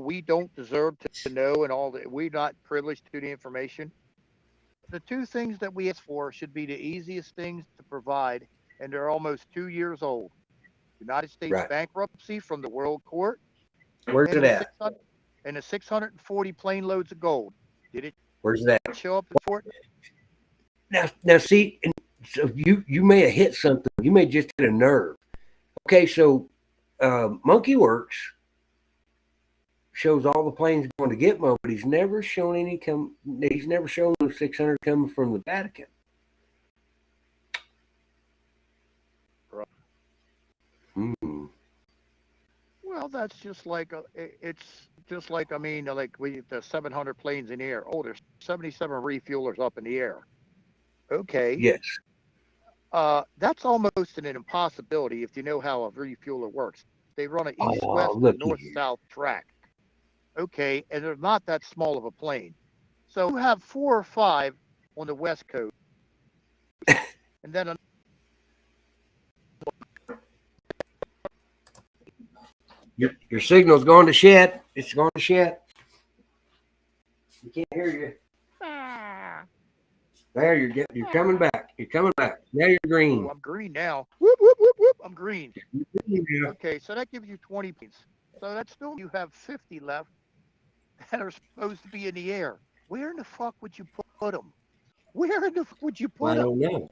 we don't deserve to know and all that. We're not privileged to the information. The two things that we ask for should be the easiest things to provide, and they're almost 2 years old. United States Right. bankruptcy from the World Court Where's and it the at? 600 and the 640 plane loads of gold. Did it Where's it at? show up for it? Now, see, and so you may have hit something. You may just hit a nerve. Okay, so Monkey Works shows all the planes going to Gitmo, but he's never shown any He's never shown those 600 coming from the Vatican. Right. Hmm. Well, that's just like it's just like I mean, like the 700 planes in the air. Oh, there's 77 refuelers up in the air. Okay, Yes. that's almost an impossibility if you know how a refueler works. They run an east-west, Look here. north-south track. Okay, and they're not that small of a plane. So you have 4 or 5 on the west coast, and then Your signal's going to shit. It's going to shit. You can't hear you. There, you're coming back. You're coming back. Now you're green. oh, I'm green now. Whoop whoop whoop whoop. I'm green. Yeah. Okay, so that gives you 20 points. So that's still you have 50 left that are supposed to be in the air. Where in the fuck would you put them? Where in the fuck would you I put them? don't know.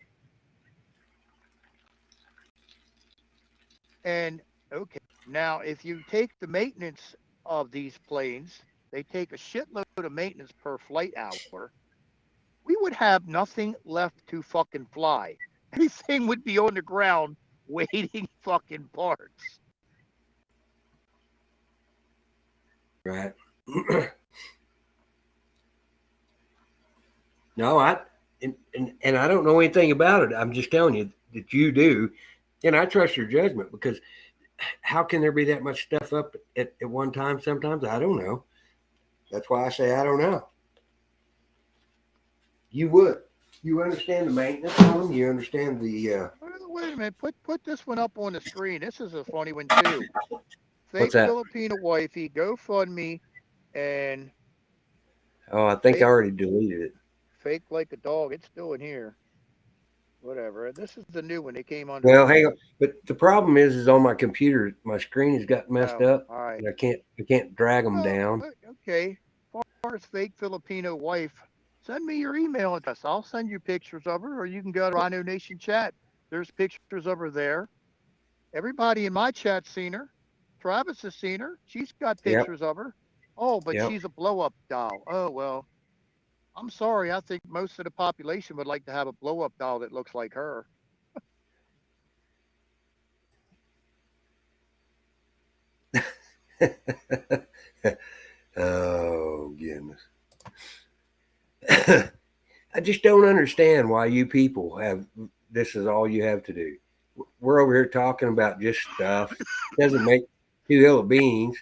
And okay, now if you take the maintenance of these planes, they take a shitload of maintenance per flight hour. We would have nothing left to fucking fly. Everything would be on the ground waiting fucking parts. Right. No, and I don't know anything about it. I'm just telling you that you do, and I trust your judgment because how can there be that much stuff up at one time? Sometimes I don't know. That's why I say I don't know. You would. You understand the maintenance on them. You understand the. Wait a minute. Put this one up on the screen. This is a funny one too. What's Fake that? Filipino wifey, GoFundMe, and Oh, I think I fake already deleted it. fake like a dog. It's still in here. Whatever. This is the new one. They came under Well, the hang new. on. But the problem is on my computer, my screen has got messed Oh, up, all right. and I can't drag them Well, down. okay. As far as fake Filipino wife, send me your email address. I'll send you pictures of her, or you can go to Rhino Nation chat. There's pictures of her there. Everybody in my chat's seen her. Travis has seen her. She's got Yep. pictures of her. Oh, but Yep. she's a blow up doll. Oh, well, I'm sorry. I think most of the population would like to have a blow up doll that looks like her. Oh goodness. I just don't understand why you people have this is all you have to do. We're over here talking about just stuff. Doesn't make two hill of beans.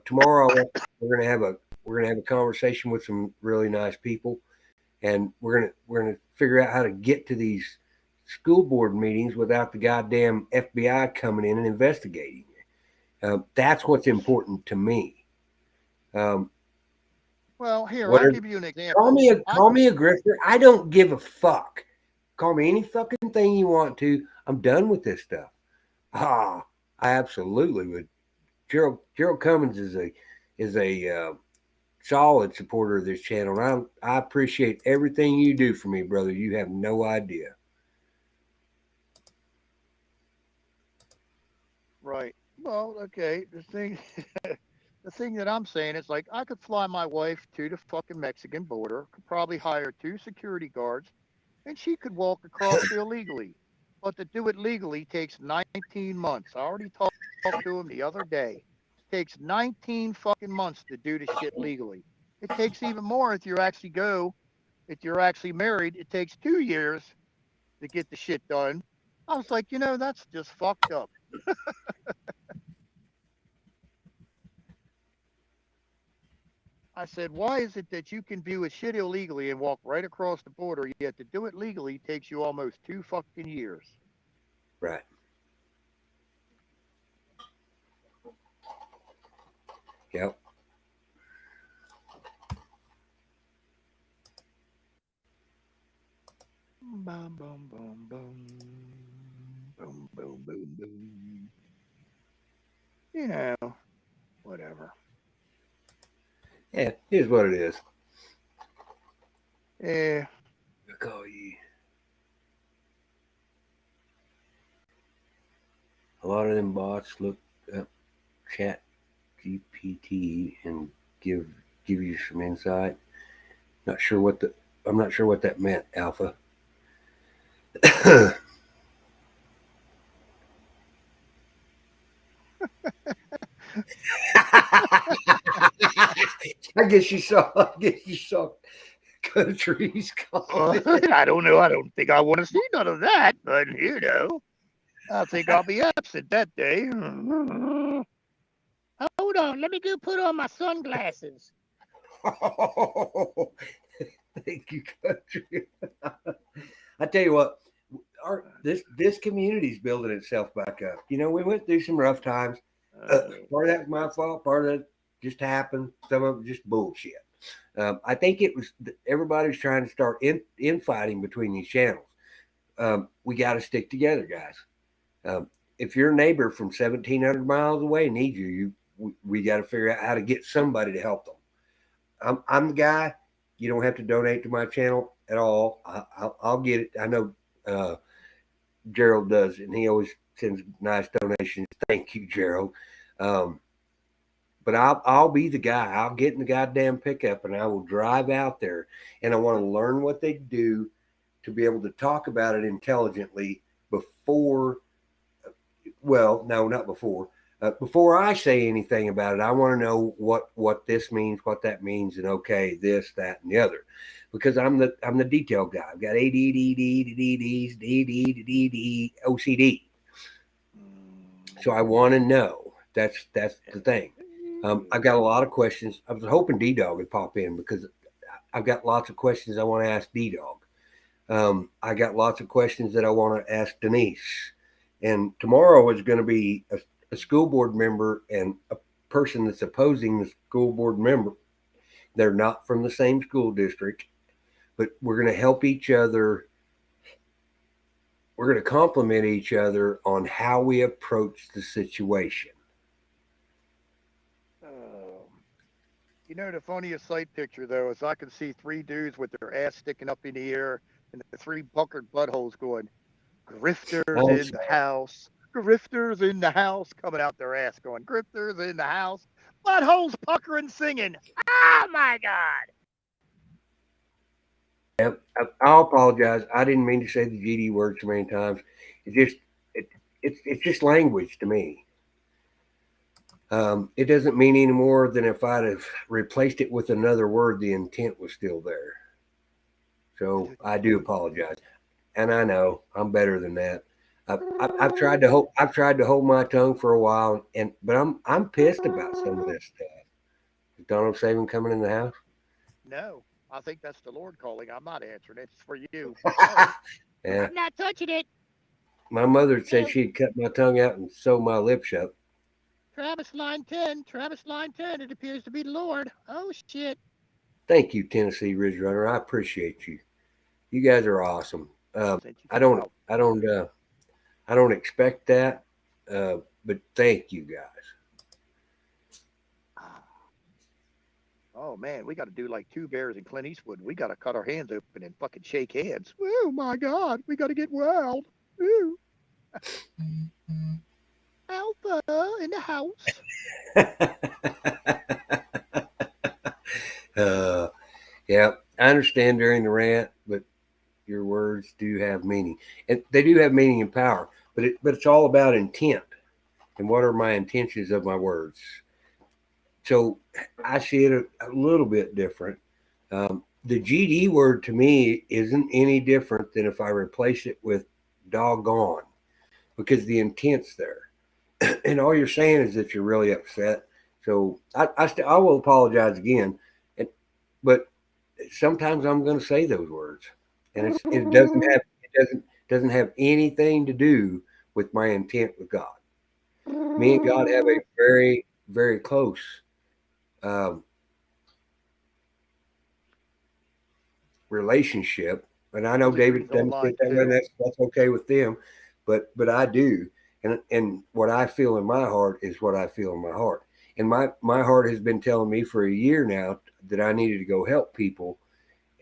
Tomorrow we're gonna have a conversation with some really nice people, and we're gonna figure out how to get to these school board meetings without the goddamn FBI coming in and investigating. That's what's important to me. Um, Well, here, what I'll are give you an example. call me a grifter. I don't give a fuck. Call me any fucking thing you want to. I'm done with this stuff. Ah, I absolutely would. Gerald Cummins is a solid supporter of this channel, and I appreciate everything you do for me, brother. You have no idea. Right. Well, okay. The thing that I'm saying is like I could fly my wife to the fucking Mexican border, could probably hire 2 security guards, and she could walk across illegally. But to do it legally takes 19 months. I already talked to him the other day. It takes 19 fucking months to do the shit legally. It takes even more if you're actually married. It takes 2 years to get the shit done. I was like, that's just fucked up. I said, why is it that you can do a shit illegally and walk right across the border, yet to do it legally takes you almost 2 fucking years? Right. Yep. Boom, boom, boom, boom. Boom, boom, boom, boom. Whatever. Yeah, here's what it is. Yeah. I call you. A lot of them bots look up Chat GPT and give you some insight. I'm not sure what that meant, Alpha. I guess you saw countries calling. I don't know. I don't think I want to see none of that, but I think I'll be absent that day. Hold on, let me go put on my sunglasses. Oh, thank you, country. I tell you what, this community's building itself back up. We went through some rough times. Part of that was my fault. Part of that just happened. Some of it just bullshit. I think it was everybody's trying to start infighting between these channels. We got to stick together, guys. If your neighbor from 1,700 miles away needs we got to figure out how to get somebody to help them. I'm the guy. You don't have to donate to my channel at all. I'll get it. I know Gerald does, and he always sends nice donations. Thank you, Gerald. But I'll be the guy. I'll get in the goddamn pickup and I will drive out there, and I want to learn what they do to be able to talk about it intelligently before. Well, no, not before. Before I say anything about it, I want to know what this means, what that means, and okay, this, that, and the other, because I'm the detail guy. I've got ADD, OCD, so I want to know. That's the thing. I've got a lot of questions. I was hoping D-Dog would pop in because I've got lots of questions I want to ask D-Dog. I got lots of questions that I want to ask Denise. And tomorrow is going to be a school board member and a person that's opposing the school board member. They're not from the same school district, but we're going to help each other. We're going to compliment each other on how we approach the situation. You know, the funniest sight picture, though, is I can see three dudes with their ass sticking up in the air and the three puckered buttholes going, grifters in the house, grifters in the house, coming out their ass going, grifters in the house, buttholes puckering, singing. Oh, my God. I'll apologize. I didn't mean to say the GD word so many times. It's just language to me. It doesn't mean any more than if I'd have replaced it with another word, the intent was still there. So I do apologize, and I know I'm better than that. I've tried to hold my tongue for a while, but I'm pissed about some of this stuff. Is Donald Saban coming in the house? No, I think that's the Lord calling. I'm not answering it. It's for you. Yeah. I'm not touching it. My mother said she'd cut my tongue out and sew my lips shut. Travis line 10. Travis line 10. It appears to be the Lord. Oh, shit. Thank you, Tennessee Ridge Runner. I appreciate you. You guys are awesome. I don't expect that, but thank you guys. Oh, man, we got to do like Two Bears and Clint Eastwood. We got to cut our hands open and fucking shake hands. Oh, my God. We got to get wild. Ooh. Alpha in the house. Yeah, I understand during the rant, but your words do have meaning, and they do have meaning and power. But it's all about intent, and what are my intentions of my words. So I see it a little bit different. The GD word to me isn't any different than if I replace it with doggone, because the intent's there. And all you're saying is that you're really upset. So I will apologize again, but sometimes I'm going to say those words, and it doesn't have anything to do with my intent with God. Me and God have a very, very close relationship, and I know David doesn't think that way. That's okay with them, but I do. And what I feel in my heart is what I feel in my heart. And my heart has been telling me for a year now that I needed to go help people.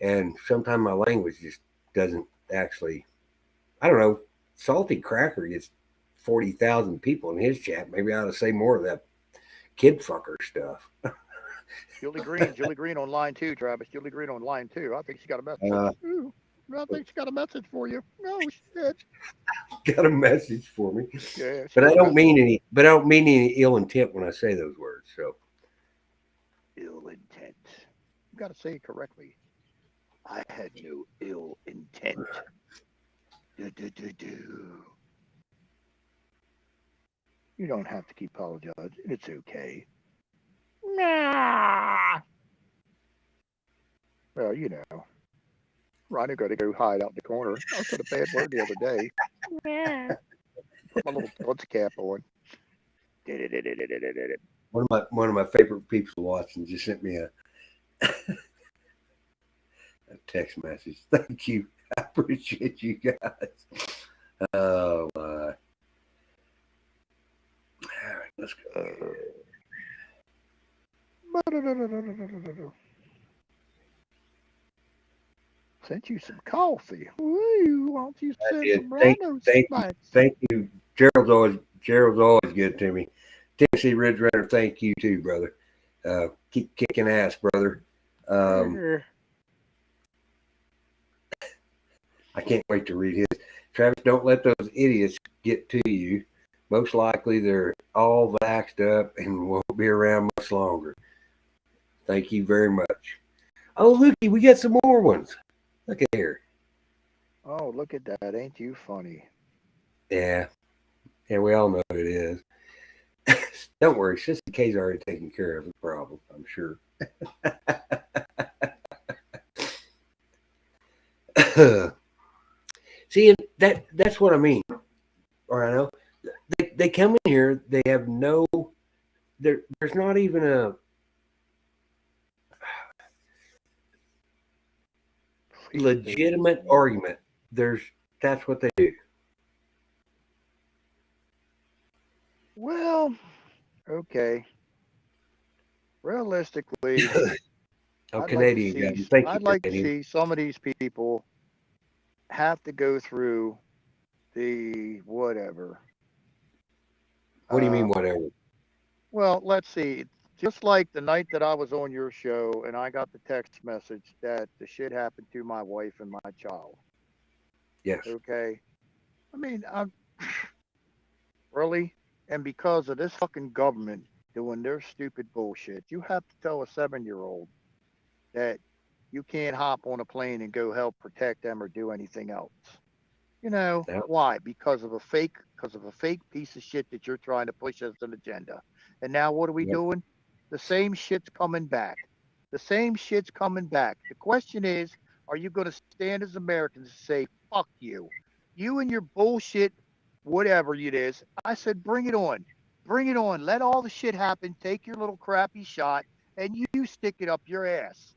And sometimes my language just doesn't actually, I don't know, Salty Cracker gets 40,000 people in his chat. Maybe I ought to say more of that kid fucker stuff. Julie Green on line 2, Travis. Julie Green on line 2. I think she got a message. Ooh, I think she got a message for you. No shit. Got a message for me. Yeah, but I don't mean any ill intent when I say those words. So ill intent. You got to say it correctly. I had no ill intent. You don't have to keep apologizing. It's okay. Nah. Well, you know, Ronnie got to go hide out in the corner. I said a bad word the other day. Yeah. Put my little dunce cap on. One of my favorite people watching just sent me a text message. Thank you. I appreciate you guys. Oh my. All right, let's go. Sent you some coffee. Woo, won't you send some Thank you. Gerald's always good to me. Tennessee Ridge Runner, thank you too, brother. Keep kicking ass, brother. I can't wait to read his. Travis, don't let those idiots get to you. Most likely they're all vaxxed up and won't be around much longer. Thank you very much. Oh, looky, we got some more ones. Look at here. Oh, look at that. Ain't you funny? Yeah. Yeah, we all know who it is. Don't worry, Sister K's already taken care of the problem, I'm sure. See, and that's what I mean. Or I know they come in here, they have no there's not even a legitimate argument. That's what they do. Well, okay. Realistically, Oh, Canadian guy. Thank you, I'd like to Canadian. see some of these people have to go through the whatever. What do you mean, whatever? Well, let's see. Just like the night that I was on your show and I got the text message that the shit happened to my wife and my child. Yes. Okay. I mean, I'm really, and because of this fucking government doing their stupid bullshit, you have to tell a 7-year-old that you can't hop on a plane and go help protect them or do anything else. You know, Yep. why? Because of a fake piece of shit that you're trying to push as an agenda. And now what are we Yep. doing? The same shit's coming back. The same shit's coming back. The question is, are you going to stand as Americans and say, fuck you? You and your bullshit, whatever it is. I said, bring it on. Bring it on. Let all the shit happen. Take your little crappy shot and you stick it up your ass.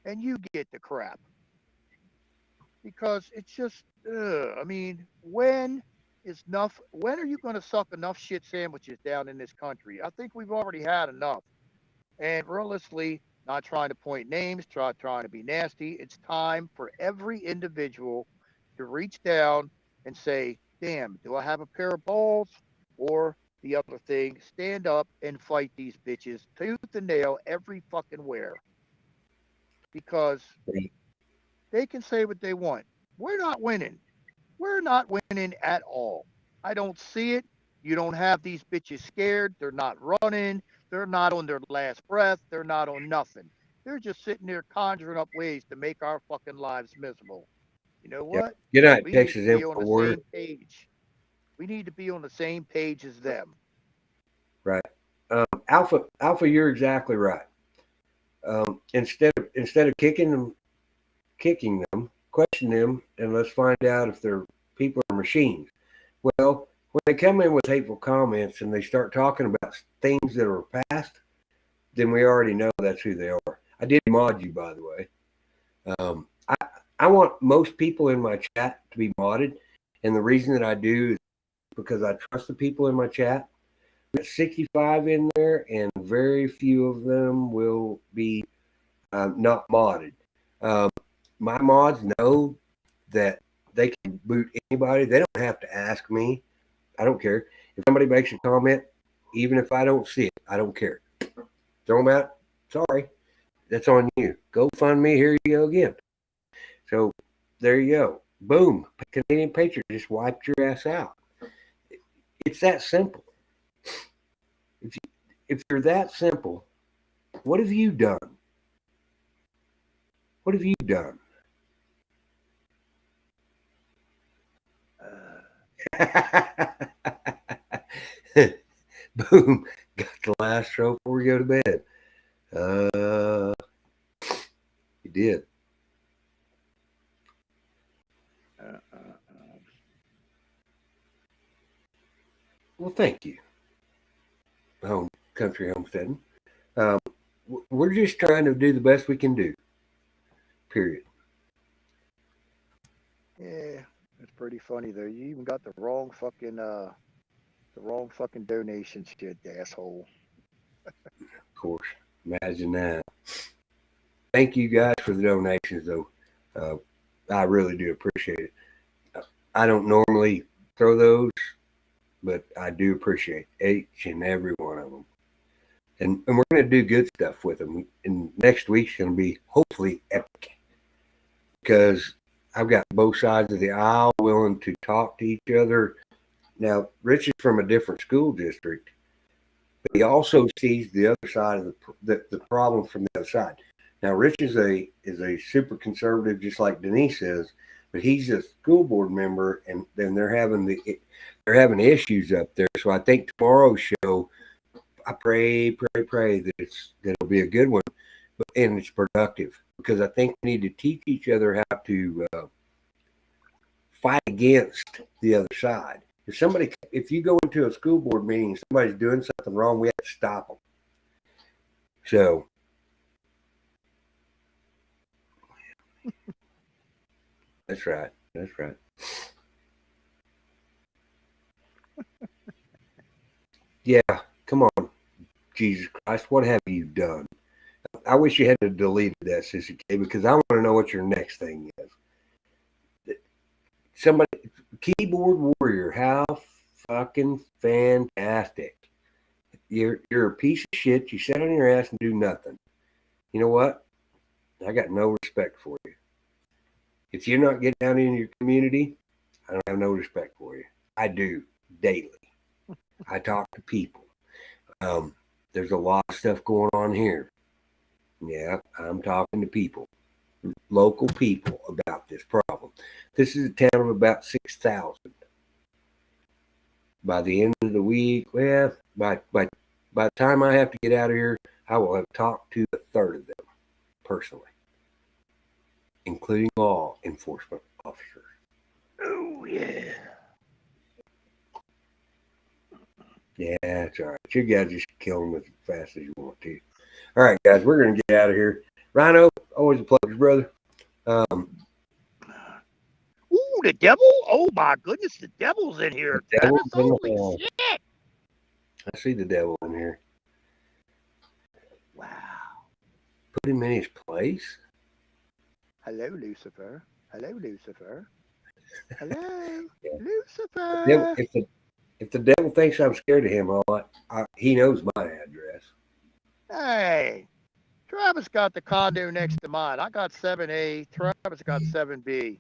And you get the crap. Because it's just, I mean, when are you going to suck enough shit sandwiches down in this country? I think we've already had enough. And realistically, not trying to point names, trying to be nasty. It's time for every individual to reach down and say, damn, do I have a pair of balls? Or the other thing, stand up and fight these bitches tooth and nail every fucking where. Because they can say what they want. We're not winning. We're not winning at all. I don't see it. You don't have these bitches scared. They're not running. They're not on their last breath. They're not on nothing. They're just sitting there conjuring up ways to make our fucking lives miserable. You know Yep. what? Good night, We Texas need to be on the Infowars. same page. We need to be on the same page as them. Right. Alpha, you're exactly right. Instead of kicking them, question them, and let's find out if they're people or machines. Well, when they come in with hateful comments and they start talking about things that are past, then we already know that's who they are. I did mod you, by the way. I want most people in my chat to be modded, and the reason that I do is because I trust the people in my chat. I've got 65 in there, and very few of them will be not modded. My mods know that they can boot anybody. They don't have to ask me. I don't care. If somebody makes a comment, even if I don't see it, I don't care. Throw them out. Sorry. That's on you. Go fund me. Here you go again. So there you go. Boom. Canadian Patriot just wiped your ass out. It's that simple. If you're that simple, what have you done? What have you done? Boom. Got the last stroke before we go to bed. You did. Well, thank you. Home country homesteading. We're just trying to do the best we can do. Period. Yeah, it's pretty funny though. You even got the wrong fucking donation shit, asshole. Of course. Imagine that. Thank you guys for the donations, though. I really do appreciate it. I don't normally throw those, but I do appreciate each and every one of them. And we're going to do good stuff with them. And next week's going to be hopefully epic, because I've got both sides of the aisle willing to talk to each other Now, Rich is from a different school district, but he also sees the other side of the problem from the other side. Now, Rich is a super conservative, just like Denise is, but he's a school board member, and then they're having issues up there. So I think tomorrow's show, I pray that it'll be a good one, and it's productive, because I think we need to teach each other how to fight against the other side. If you go into a school board meeting and somebody's doing something wrong, we have to stop them. So. That's right. Yeah, come on, Jesus Christ, what have you done? I wish you hadn't deleted that, Sissy K, because I want to know what your next thing is. Somebody, keyboard warrior, how fucking fantastic. You're a piece of shit. You sit on your ass and do nothing. You know what? I got no respect for you. If you're not getting down in your community, I don't have no respect for you. I do daily. I talk to people. There's a lot of stuff going on here. Yeah, I'm talking to people, local people, about this problem. This is a town of about 6,000. By the end of the week, well, by the time I have to get out of here, I will have talked to a third of them personally, including law enforcement officers. Oh, yeah. Yeah, that's all right. You guys just kill them as fast as you want to. All right, guys, we're going to get out of here. Rhino, always a pleasure, brother. Ooh, the devil? Oh, my goodness, the devil's in here. The devil's Travis, in the holy shit. I see the devil in here. Wow. Put him in his place. Hello, Lucifer. Hello, Lucifer. Hello, Yeah. Lucifer. If the devil thinks I'm scared of him, he knows my address. Hey, Travis got the condo next to mine. I got 7A. Travis got 7B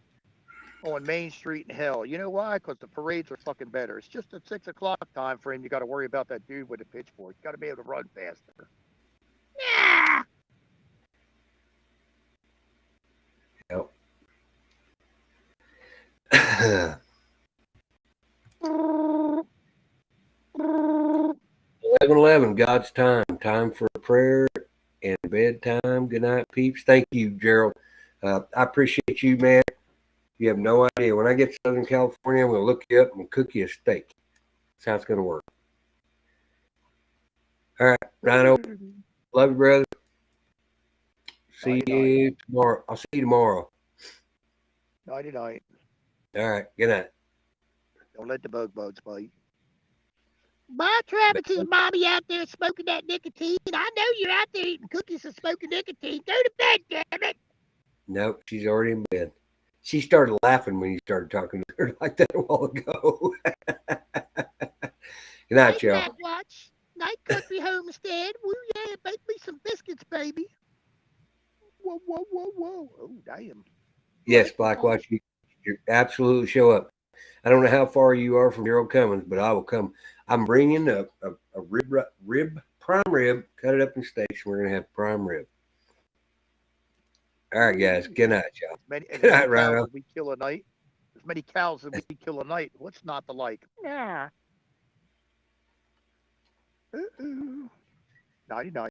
on Main Street in Hell. You know why? Because the parades are fucking better. It's just at 6 o'clock time frame. You got to worry about that dude with the pitchfork. You got to be able to run faster. Yeah. Yep. 11:11, God's time for a prayer and bedtime. Good night, peeps. Thank you, Gerald. I appreciate you, man. You have no idea. When I get to Southern California, I'm going to look you up and cook you a steak. That's how it's going to work. All right, Rhino. Love you, brother. See you tomorrow. I'll see you tomorrow. Nighty-night. All right, good night. Don't let the bugs bite. My Travis's mommy out there smoking that nicotine. I know you're out there eating cookies and smoking nicotine. Go to bed, damn it. Nope, she's already in bed. She started laughing when you started talking to her like that a while ago. Good night, y'all. Night watch. Night country homestead. Woo, yeah, bake me some biscuits, baby. Whoa, whoa, whoa, whoa. Oh, damn. Yes, Blackwatch, you absolutely show up. I don't know how far you are from Gerald Cummins, but I will come. I'm bringing a prime rib, cut it up in steaks. We're going to have prime rib. All right, guys. Good night, y'all. Good night, Rhino. We kill a night. As many cows as we kill a night. What's not to like? Yeah. Nighty-night.